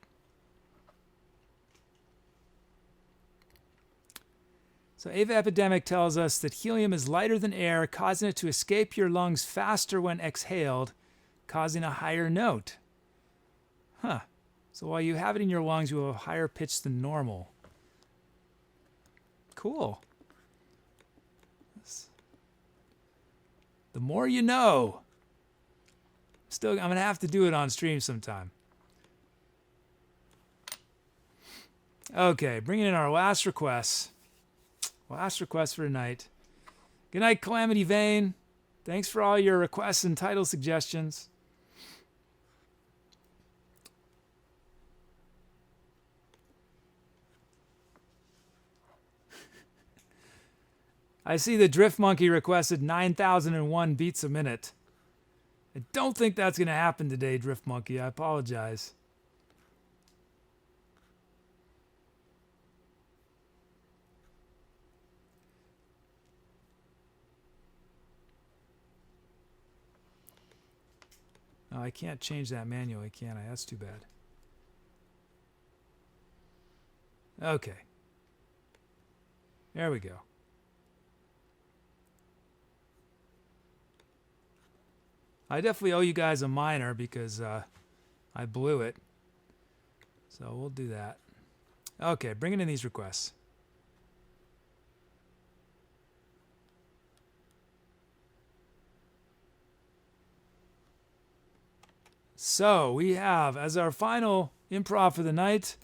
So Ava Epidemic tells us that helium is lighter than air, causing it to escape your lungs faster when exhaled, causing a higher note. Huh. So while you have it in your lungs, you have a higher pitch than normal. Cool. The more you know. Still, I'm going to have to do it on stream sometime. Okay, bringing in our last request. Last request for tonight. Good night, CalamityVayne. Thanks for all your requests and title suggestions. I see the Drift Monkey requested 9,001 beats a minute. I don't think that's going to happen today, Drift Monkey. I apologize. Oh, I can't change that manually, can I? That's too bad. Okay. There we go. I definitely owe you guys a minor because I blew it. So we'll do that. Okay, bringing in these requests. So we have, as our final improv for the night,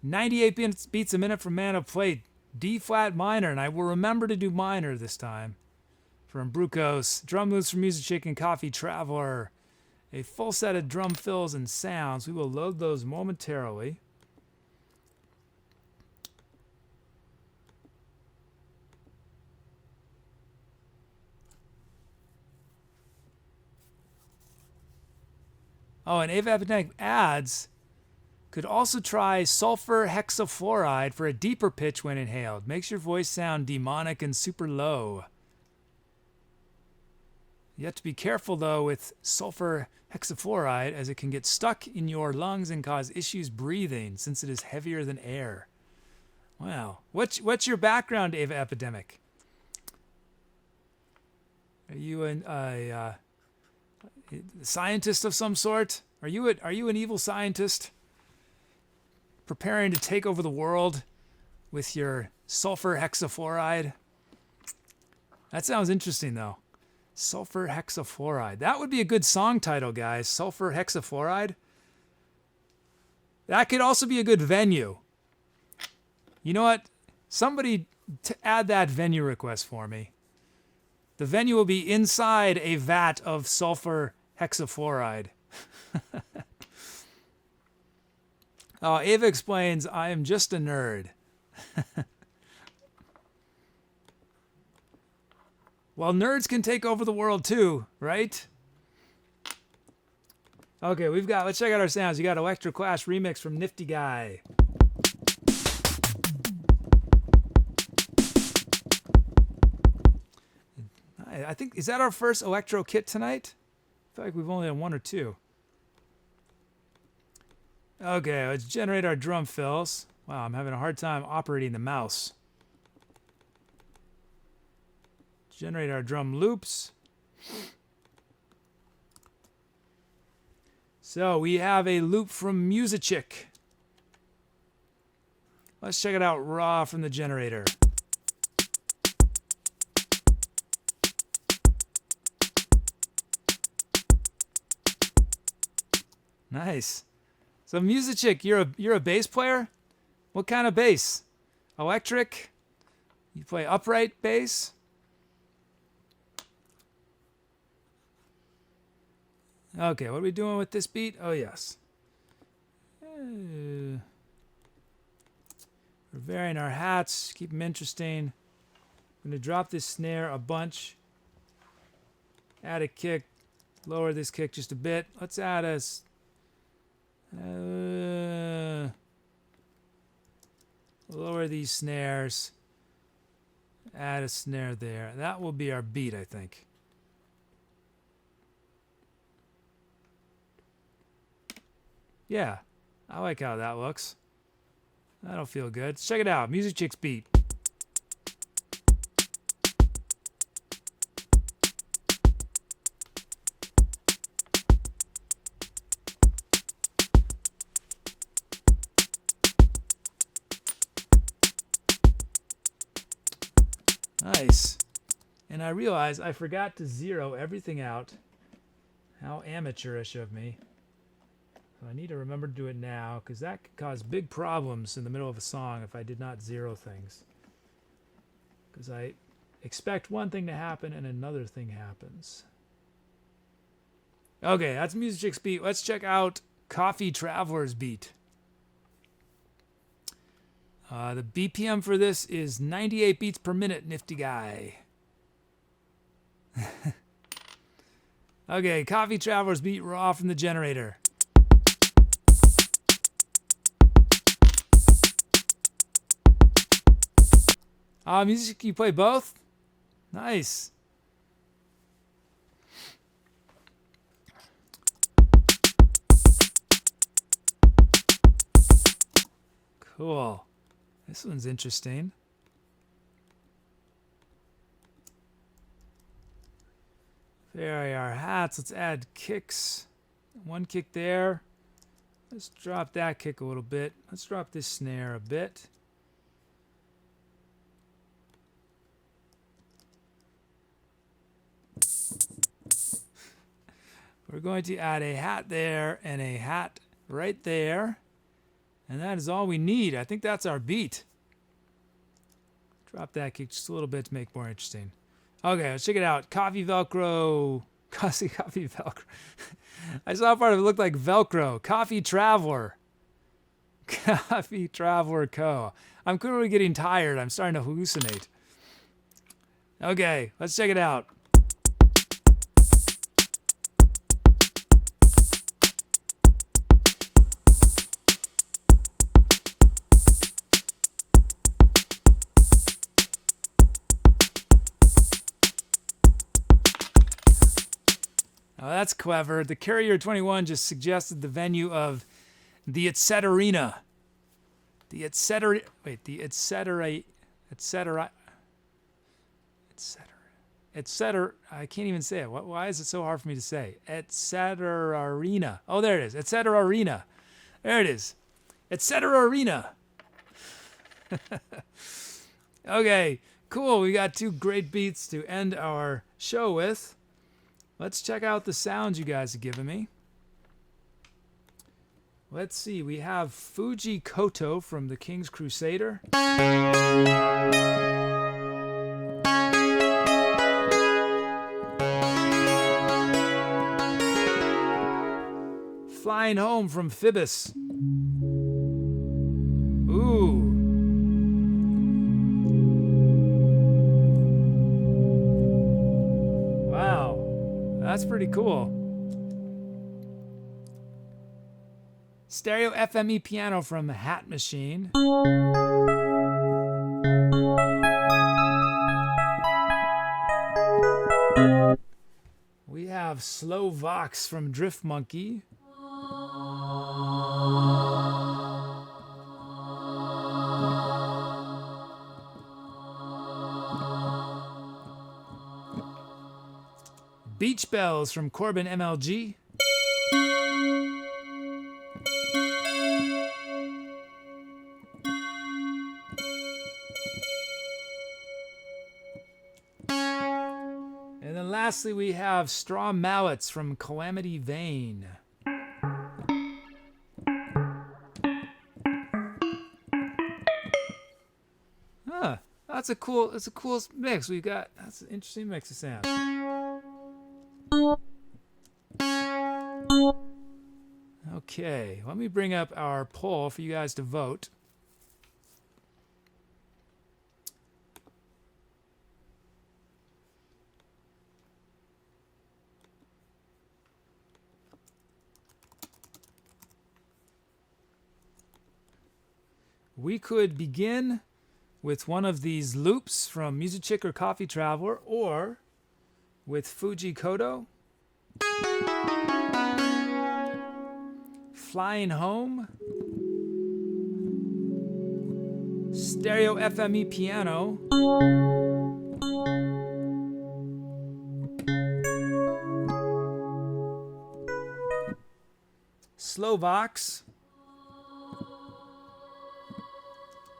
98 beats a minute from Manofplate, D-flat minor, and I will remember to do minor this time. From Brucos, drum loops from Muzicchik and Coffee Traveler, a full set of drum fills and sounds. We will load those momentarily. Oh, and Ava Epidemic adds, could also try sulfur hexafluoride for a deeper pitch when inhaled. Makes your voice sound demonic and super low. You have to be careful, though, with sulfur hexafluoride, as it can get stuck in your lungs and cause issues breathing, since it is heavier than air. Wow. What's your background, Ava Epidemic? Are you a scientist of some sort? Are you an evil scientist preparing to take over the world with your sulfur hexafluoride? That sounds interesting, though. Sulfur hexafluoride. That would be a good song title, guys. Sulfur hexafluoride. That could also be a good venue. You know what? Somebody add that venue request for me. The venue will be inside a vat of sulfur hexafluoride. Oh, Ava explains, I am just a nerd. Well, nerds can take over the world too, right? Okay, let's check out our sounds. You got Electro Clash remix from Nifty Guy. I think, is that our first electro kit tonight? I feel like we've only done one or two. Okay, let's generate our drum fills. Wow, I'm having a hard time operating the mouse. Generate our drum loops. So we have a loop from Muzicchik. Let's check it out raw from the generator. Nice. So Muzicchik, you're a bass player? What kind of bass? Electric? You play upright bass? Okay, what are we doing with this beat? Oh, yes. We're varying our hats, keep them interesting. I'm going to drop this snare a bunch. Add a kick. Lower this kick just a bit. Let's add a... lower these snares. Add a snare there. That will be our beat, I think. Yeah, I like how that looks. That'll feel good. Let's check it out. Muzicchik's beat. Nice. And I realized I forgot to zero everything out. How amateurish of me. So I need to remember to do it now, because that could cause big problems in the middle of a song if I did not zero things. Because I expect one thing to happen and another thing happens. Okay, that's Muzicchik's beat. Let's check out Coffee Traveler's beat. The BPM for this is 98 beats per minute, nifty guy. Okay, Coffee Traveler's beat raw from the generator. Music, you play both? Nice. Cool. This one's interesting. There are hats. Let's add kicks. One kick there. Let's drop that kick a little bit. Let's drop this snare a bit. We're going to add a hat there and a hat right there. And that is all we need. I think that's our beat. Drop that kick just a little bit to make it more interesting. Okay, let's check it out. Coffee Velcro. Coffee Velcro. I saw part of it looked like Velcro. Coffee Traveler. Coffee Traveler Co. I'm clearly getting tired. I'm starting to hallucinate. Okay, let's check it out. Oh, that's clever. The Carrier 21 just suggested the venue of the Etcetera. The Etcetera. Wait, the Etcetera. I can't even say it. Why is it so hard for me to say? Etcetera. Oh, there it is. Etcetera. There it is. Etcetera. Okay, cool. We got two great beats to end our show with. Let's check out the sounds you guys have given me. Let's see. We have Fuji Koto from the King's Crusader. Flying Home from Phoebus. Ooh. Wow. That's pretty cool. Stereo FME piano from Hat Machine. We have Slow Vox from Drift Monkey. Beach Bells from Corbin MLG. And then lastly, we have Straw Mallets from CalamityVayne. Huh, that's a cool mix. We got, that's an interesting mix of sounds. Okay, let me bring up our poll for you guys to vote. We could begin with one of these loops from Muzicchik or Coffee Traveler, or with Fuji Koto. Flying Home. Stereo FME piano. Slow Vox.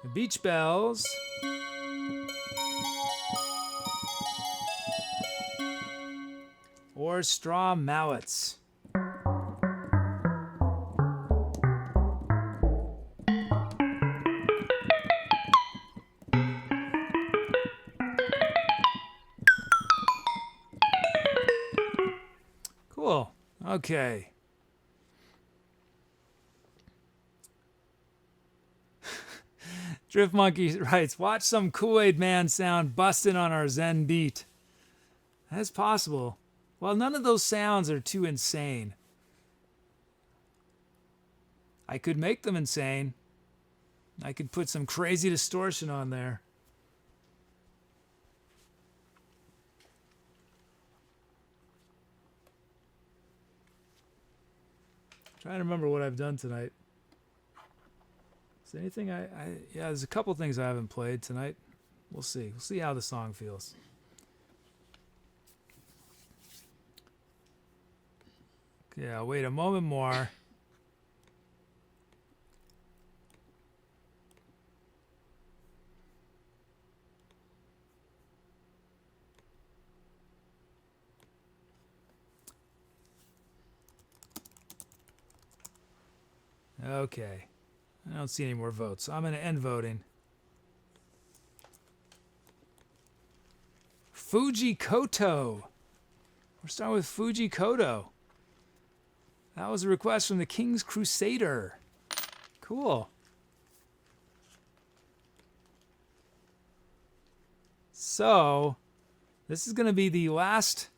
The Beach Bells. Or Straw Mallets. Cool. Okay. Drift Monkey writes, watch some Kool-Aid Man sound busting on our Zen beat. That's possible. Well, none of those sounds are too insane. I could make them insane. I could put some crazy distortion on there. I'm trying to remember what I've done tonight. Is there anything yeah, there's a couple things I haven't played tonight. We'll see. We'll see how the song feels. Yeah, wait a moment more. Okay. I don't see any more votes, so I'm going to end voting. Fuji Koto. We're starting with Fuji Koto. That was a request from the King's Crusader. Cool. So, this is going to be the last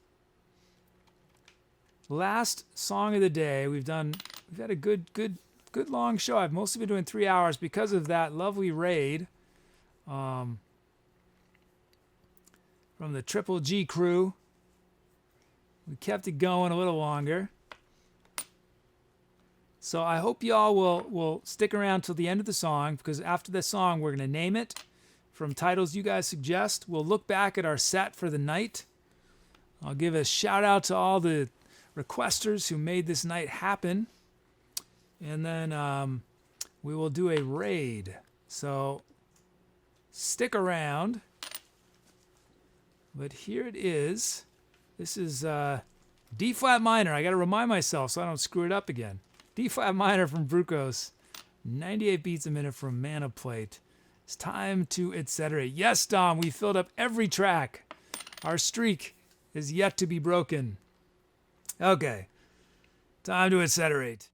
song of the day. We've had a good long show. I've mostly been doing 3 hours because of that lovely raid from the Triple G crew. We kept it going a little longer. So I hope y'all will stick around till the end of the song, because after the song we're going to name it from titles you guys suggest. We'll look back at our set for the night. I'll give a shout out to all the requesters who made this night happen. And then we will do a raid. So stick around. But here it is. This is D flat minor. I got to remind myself so I don't screw it up again. D flat minor from Brukos. 98 beats a minute from Manofplate. It's time to Etcetera. Yes, Dom, we filled up every track. Our streak is yet to be broken. Okay. Time to Etceterate.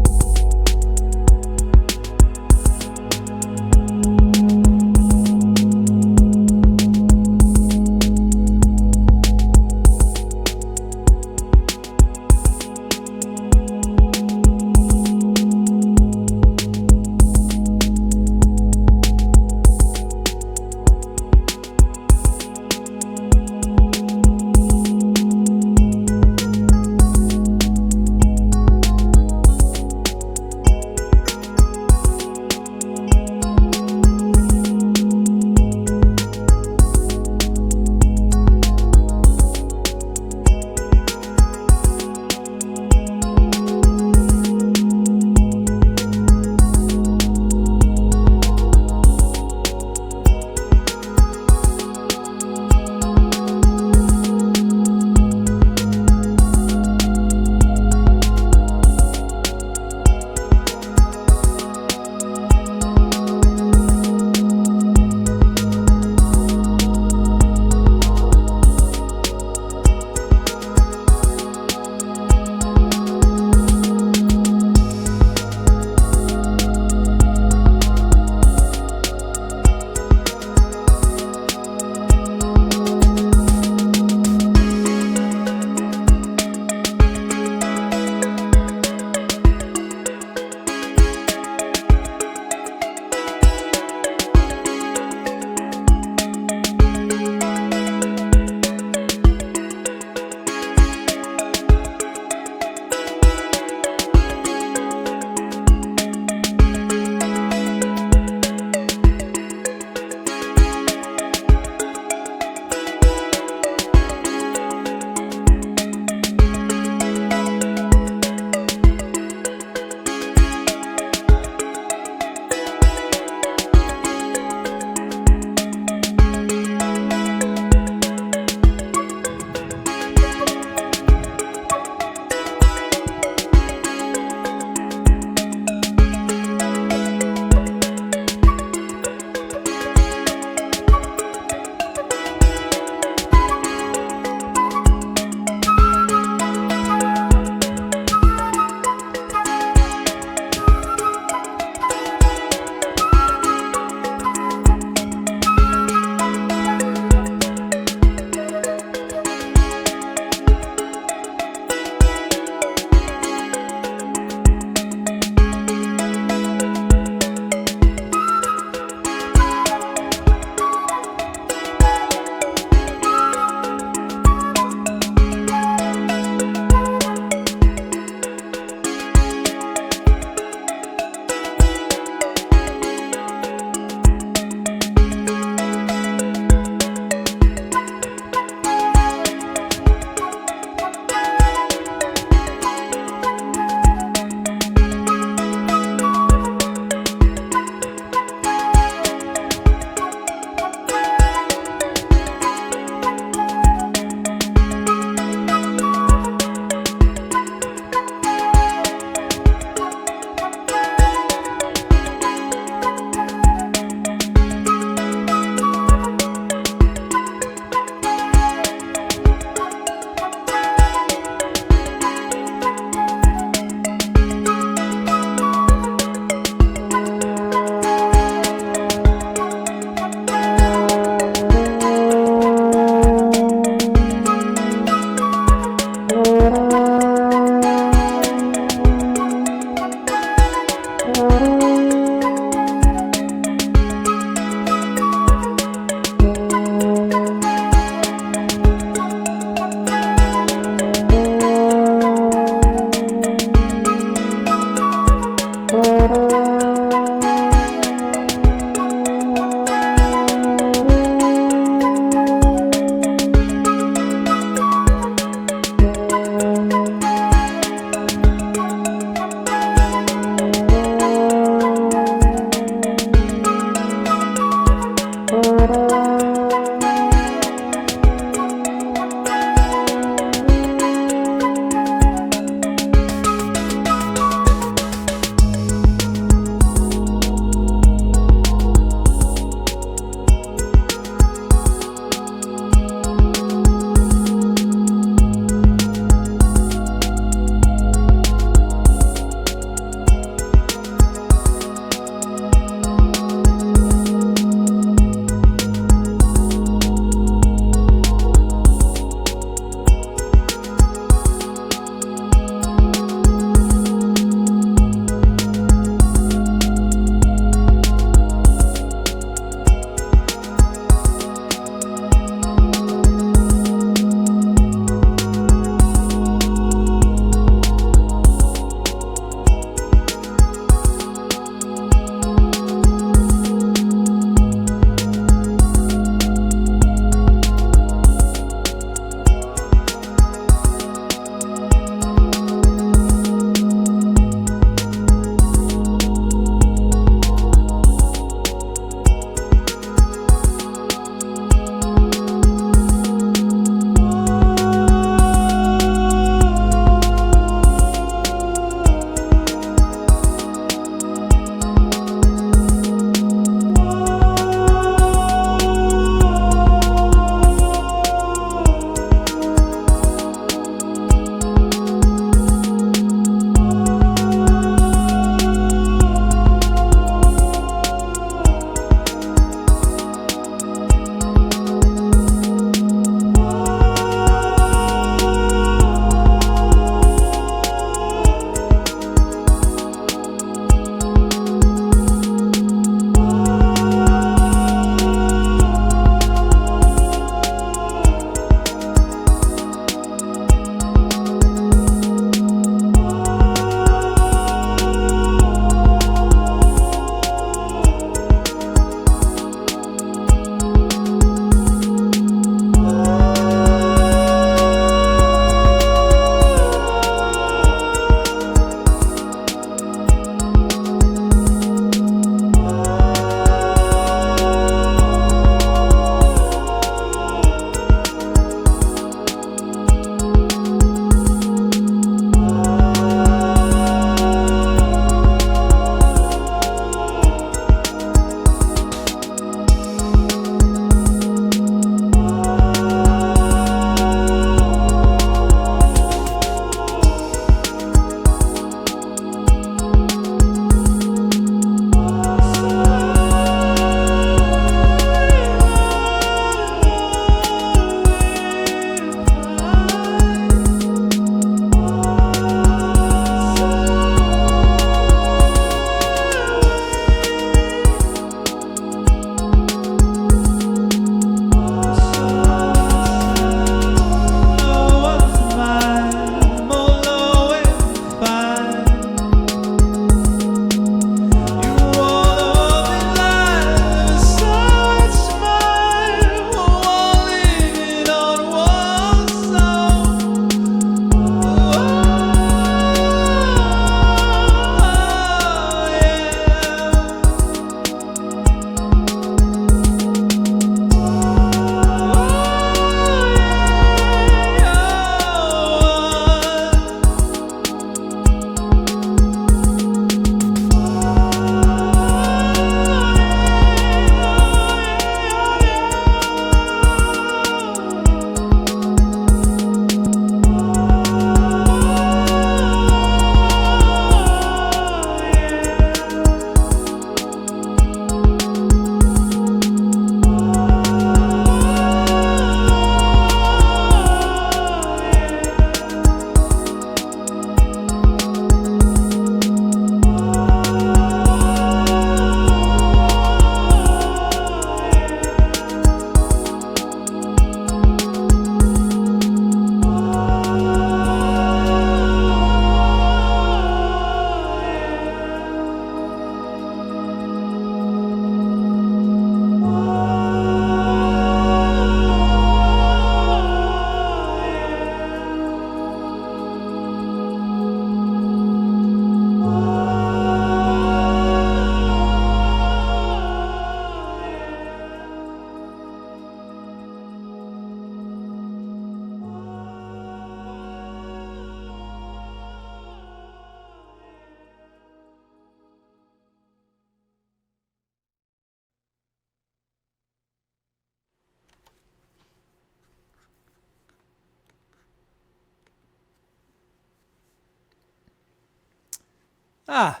Ah,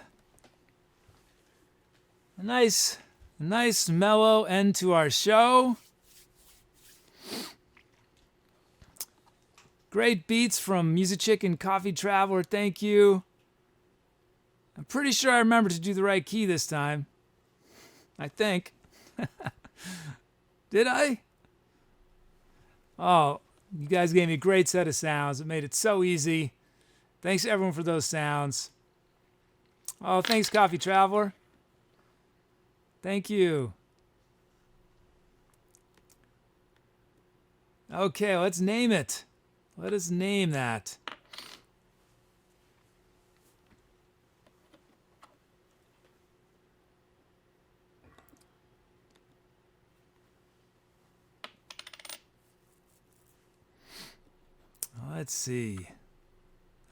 a nice mellow end to our show. Great beats from Muzicchik and Coffee Traveler. Thank you. I'm pretty sure I remembered to do the right key this time. I think. Did I? Oh, you guys gave me a great set of sounds. It made it so easy. Thanks everyone for those sounds. Oh, thanks Coffee Traveler. Thank you. Okay, let's name it. Let us name that. Let's see.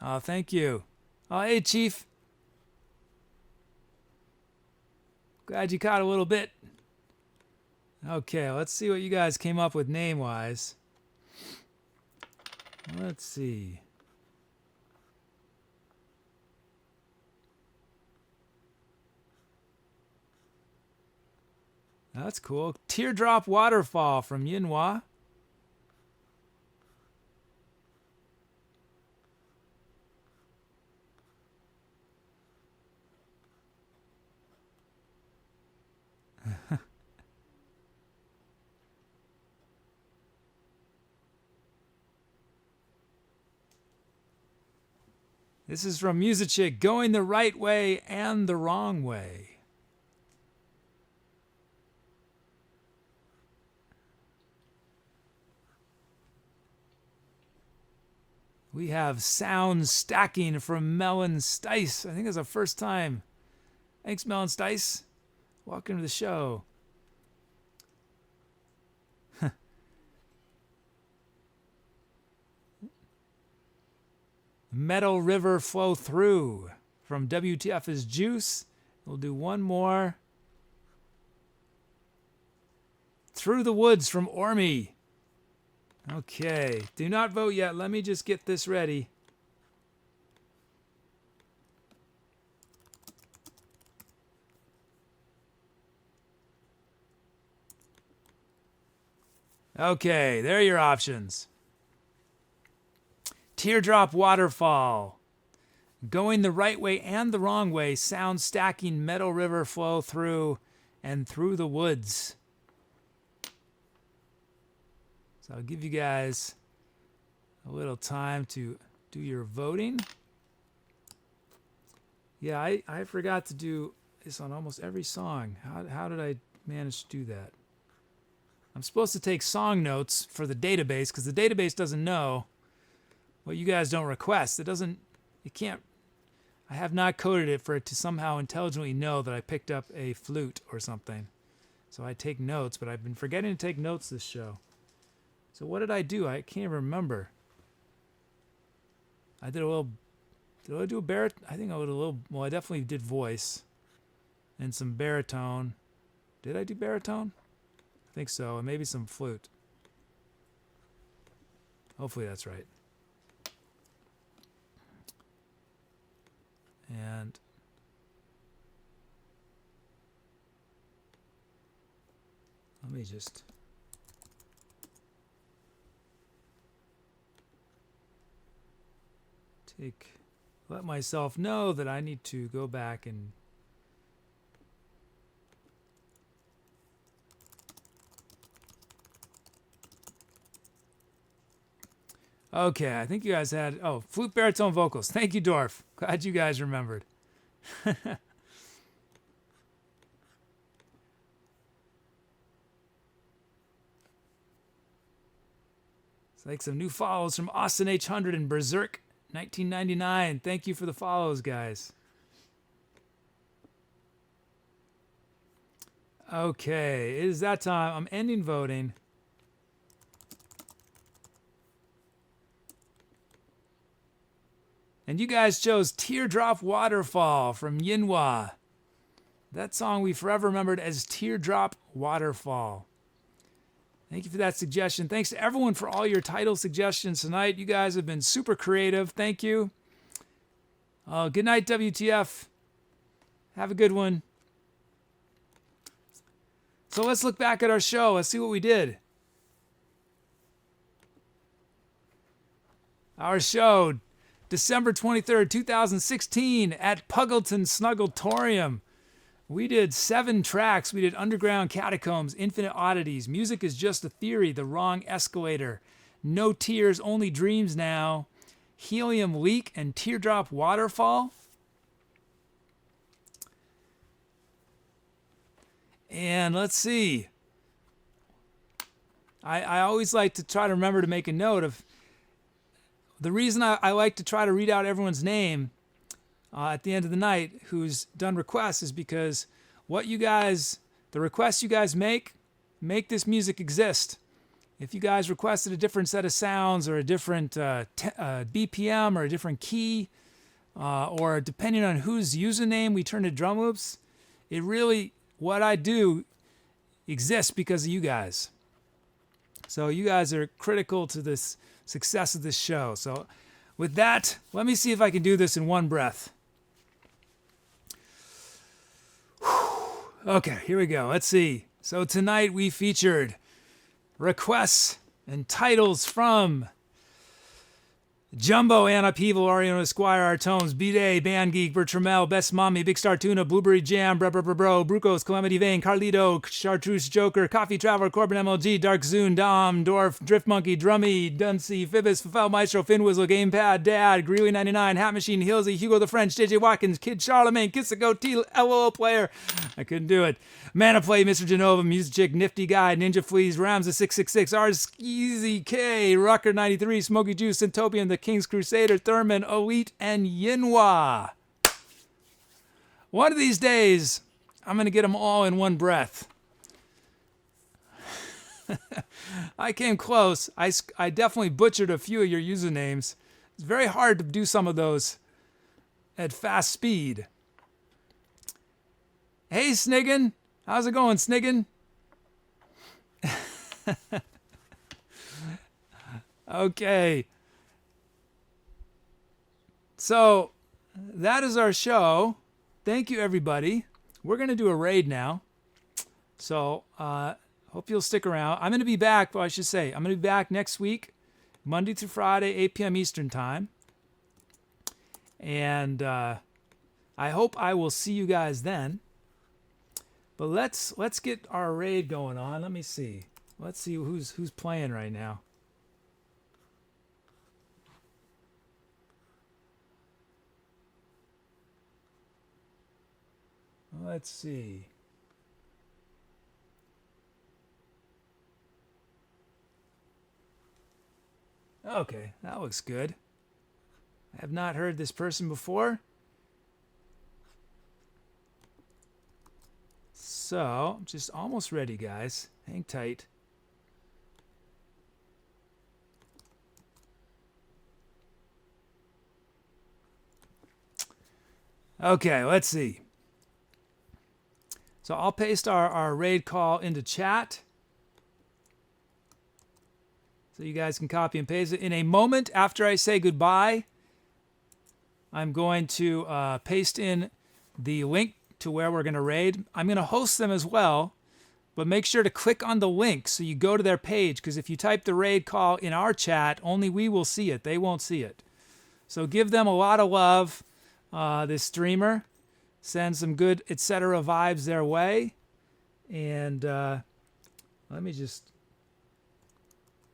Oh, thank you. Oh, hey, Chief. Glad you caught a little bit. Okay, let's see what you guys came up with name-wise. Let's see. That's cool. Teardrop Waterfall from Yinhua. This is from Muzicchik, Going the Right Way and the Wrong Way. We have Sound Stacking from Melon Stice. I think it's the first time. Thanks, Melon Stice. Welcome to the show. Meadow River Flow Through from WTF is Juice. We'll do one more. Through the Woods from Ormy. Okay, do not vote yet. Let me just get this ready. Okay, there are your options. Teardrop Waterfall, Going the Right Way and the Wrong Way, Sound Stacking, Meadow River Flow Through, and Through the Woods. So I'll give you guys a little time to do your voting. Yeah, I forgot to do this on almost every song. How did I manage to do that? I'm supposed to take song notes for the database because the database doesn't know what you guys don't request. I have not coded it for it to somehow intelligently know that I picked up a flute or something. So I take notes, but I've been forgetting to take notes this show. So what did I do? I can't remember. I did I do a baritone? I think I did a little, well, I definitely did voice and some baritone. Did I do baritone? I think so, and maybe some flute. Hopefully that's right. And let me just let myself know that I need to go back and okay, I think you guys had, flute, baritone, vocals. Thank you, Dorf. Glad you guys remembered. It's like some new follows from Austin H100 and Berserk 1999. Thank you for the follows, guys. Okay, it is that time. I'm ending voting. And you guys chose Teardrop Waterfall from Yinhua. That song we forever remembered as Teardrop Waterfall. Thank you for that suggestion. Thanks to everyone for all your title suggestions tonight. You guys have been super creative. Thank you. Good night, WTF. Have a good one. So let's look back at our show. Let's see what we did. Our show, December 23rd, 2016, at Puggleton Snuggletorium. We did 7 tracks. We did Underground Catacombs, Infinite Oddities, Music is Just a Theory, The Wrong Escalator, No Tears, Only Dreams Now, Helium Leak, and Teardrop Waterfall. And let's see. I always like to try to remember to make a note of the reason I like to try to read out everyone's name at the end of the night who's done requests is because the requests you guys make this music exist. If you guys requested a different set of sounds or a different BPM or a different key, or depending on whose username we turn to drum loops, it really, what I do exists because of you guys. So you guys are critical to this success of this show. So with that, let me see if I can do this in one breath. Okay, here we go. Let's see. So tonight we featured requests and titles from Jumbo, Anna Peeble, Ariana Esquire, Artones, B-Day, Band Geek, Bertramel, Best Mommy, Big Star Tuna, Blueberry Jam, BrehBrahBruhBro, Brucos, CalamityVayne, Carlito, Chartreuse Joker, Coffee Traveler, Corbin MLG, Dark Zune, Dom, Dorf, Drift Monkey, Drummy, Duncy, Phoebus, Fafel Maestro, Finn Whistle, Gamepad, Dad, Greeley 99, Hat Machine, Hillsy, Hugo the French, JJ Watkins, Kid Charlemagne, kisstheGOATee, LOL Player. I couldn't do it. Manofplate, mrjenova, Muzicchik, Nifty Guy, Ninja Fleas, Ramza 666, Skeezy K, Rucker 93, Smoky Juice, Centopian, The King's Crusader, Thurman, Elite, and Yinhua. One of these days, I'm going to get them all in one breath. I came close. I definitely butchered a few of your usernames. It's very hard to do some of those at fast speed. Hey, Sniggin. How's it going, Sniggin? Okay. So, that is our show. Thank you, everybody. We're going to do a raid now. So, hope you'll stick around. I'm going to be back, well, I should say, I'm going to be back next week, Monday through Friday, 8 p.m. Eastern Time. And I hope I will see you guys then. But let's get our raid going on. Let me see. Let's see who's playing right now. Let's see. Okay, that looks good. I have not heard this person before. So, I'm just almost ready, guys. Hang tight. Okay, let's see. So I'll paste our raid call into chat so you guys can copy and paste it. In a moment after I say goodbye, I'm going to paste in the link to where we're going to raid. I'm going to host them as well, but make sure to click on the link so you go to their page, because if you type the raid call in our chat, only we will see it. They won't see it. So give them a lot of love, this streamer. Send some good Etcetera vibes their way. And let me just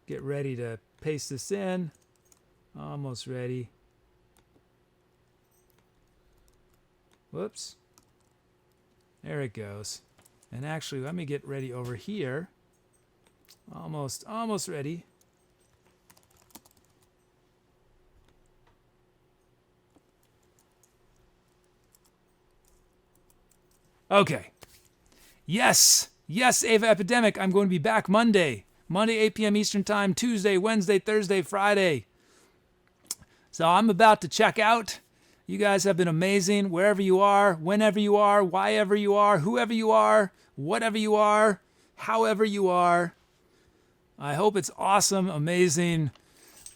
get ready to paste this in. Almost ready. Whoops. There it goes. And actually, let me get ready over here. Almost ready. Okay. Yes, Ava Epidemic. I'm going to be back Monday. Monday, 8 p.m. Eastern Time, Tuesday, Wednesday, Thursday, Friday. So I'm about to check out. You guys have been amazing wherever you are, whenever you are, whyever you are, whoever you are, whatever you are, however you are. I hope it's awesome, amazing,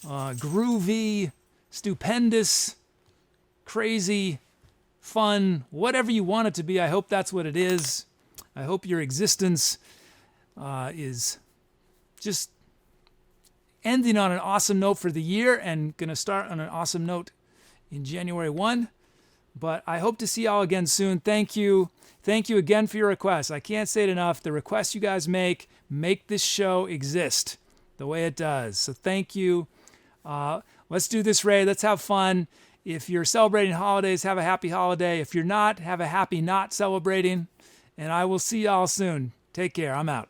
groovy, stupendous, crazy, fun, whatever you want it to be. I hope that's what it is. I hope your existence is just ending on an awesome note for the year and going to start on an awesome note in January 1. But I hope to see y'all again soon. Thank you. Thank you again for your requests. I can't say it enough. The requests you guys make this show exist the way it does. So thank you. Let's do this raid. Let's have fun. If you're celebrating holidays, have a happy holiday. If you're not, have a happy not celebrating. And I will see y'all soon. Take care. I'm out.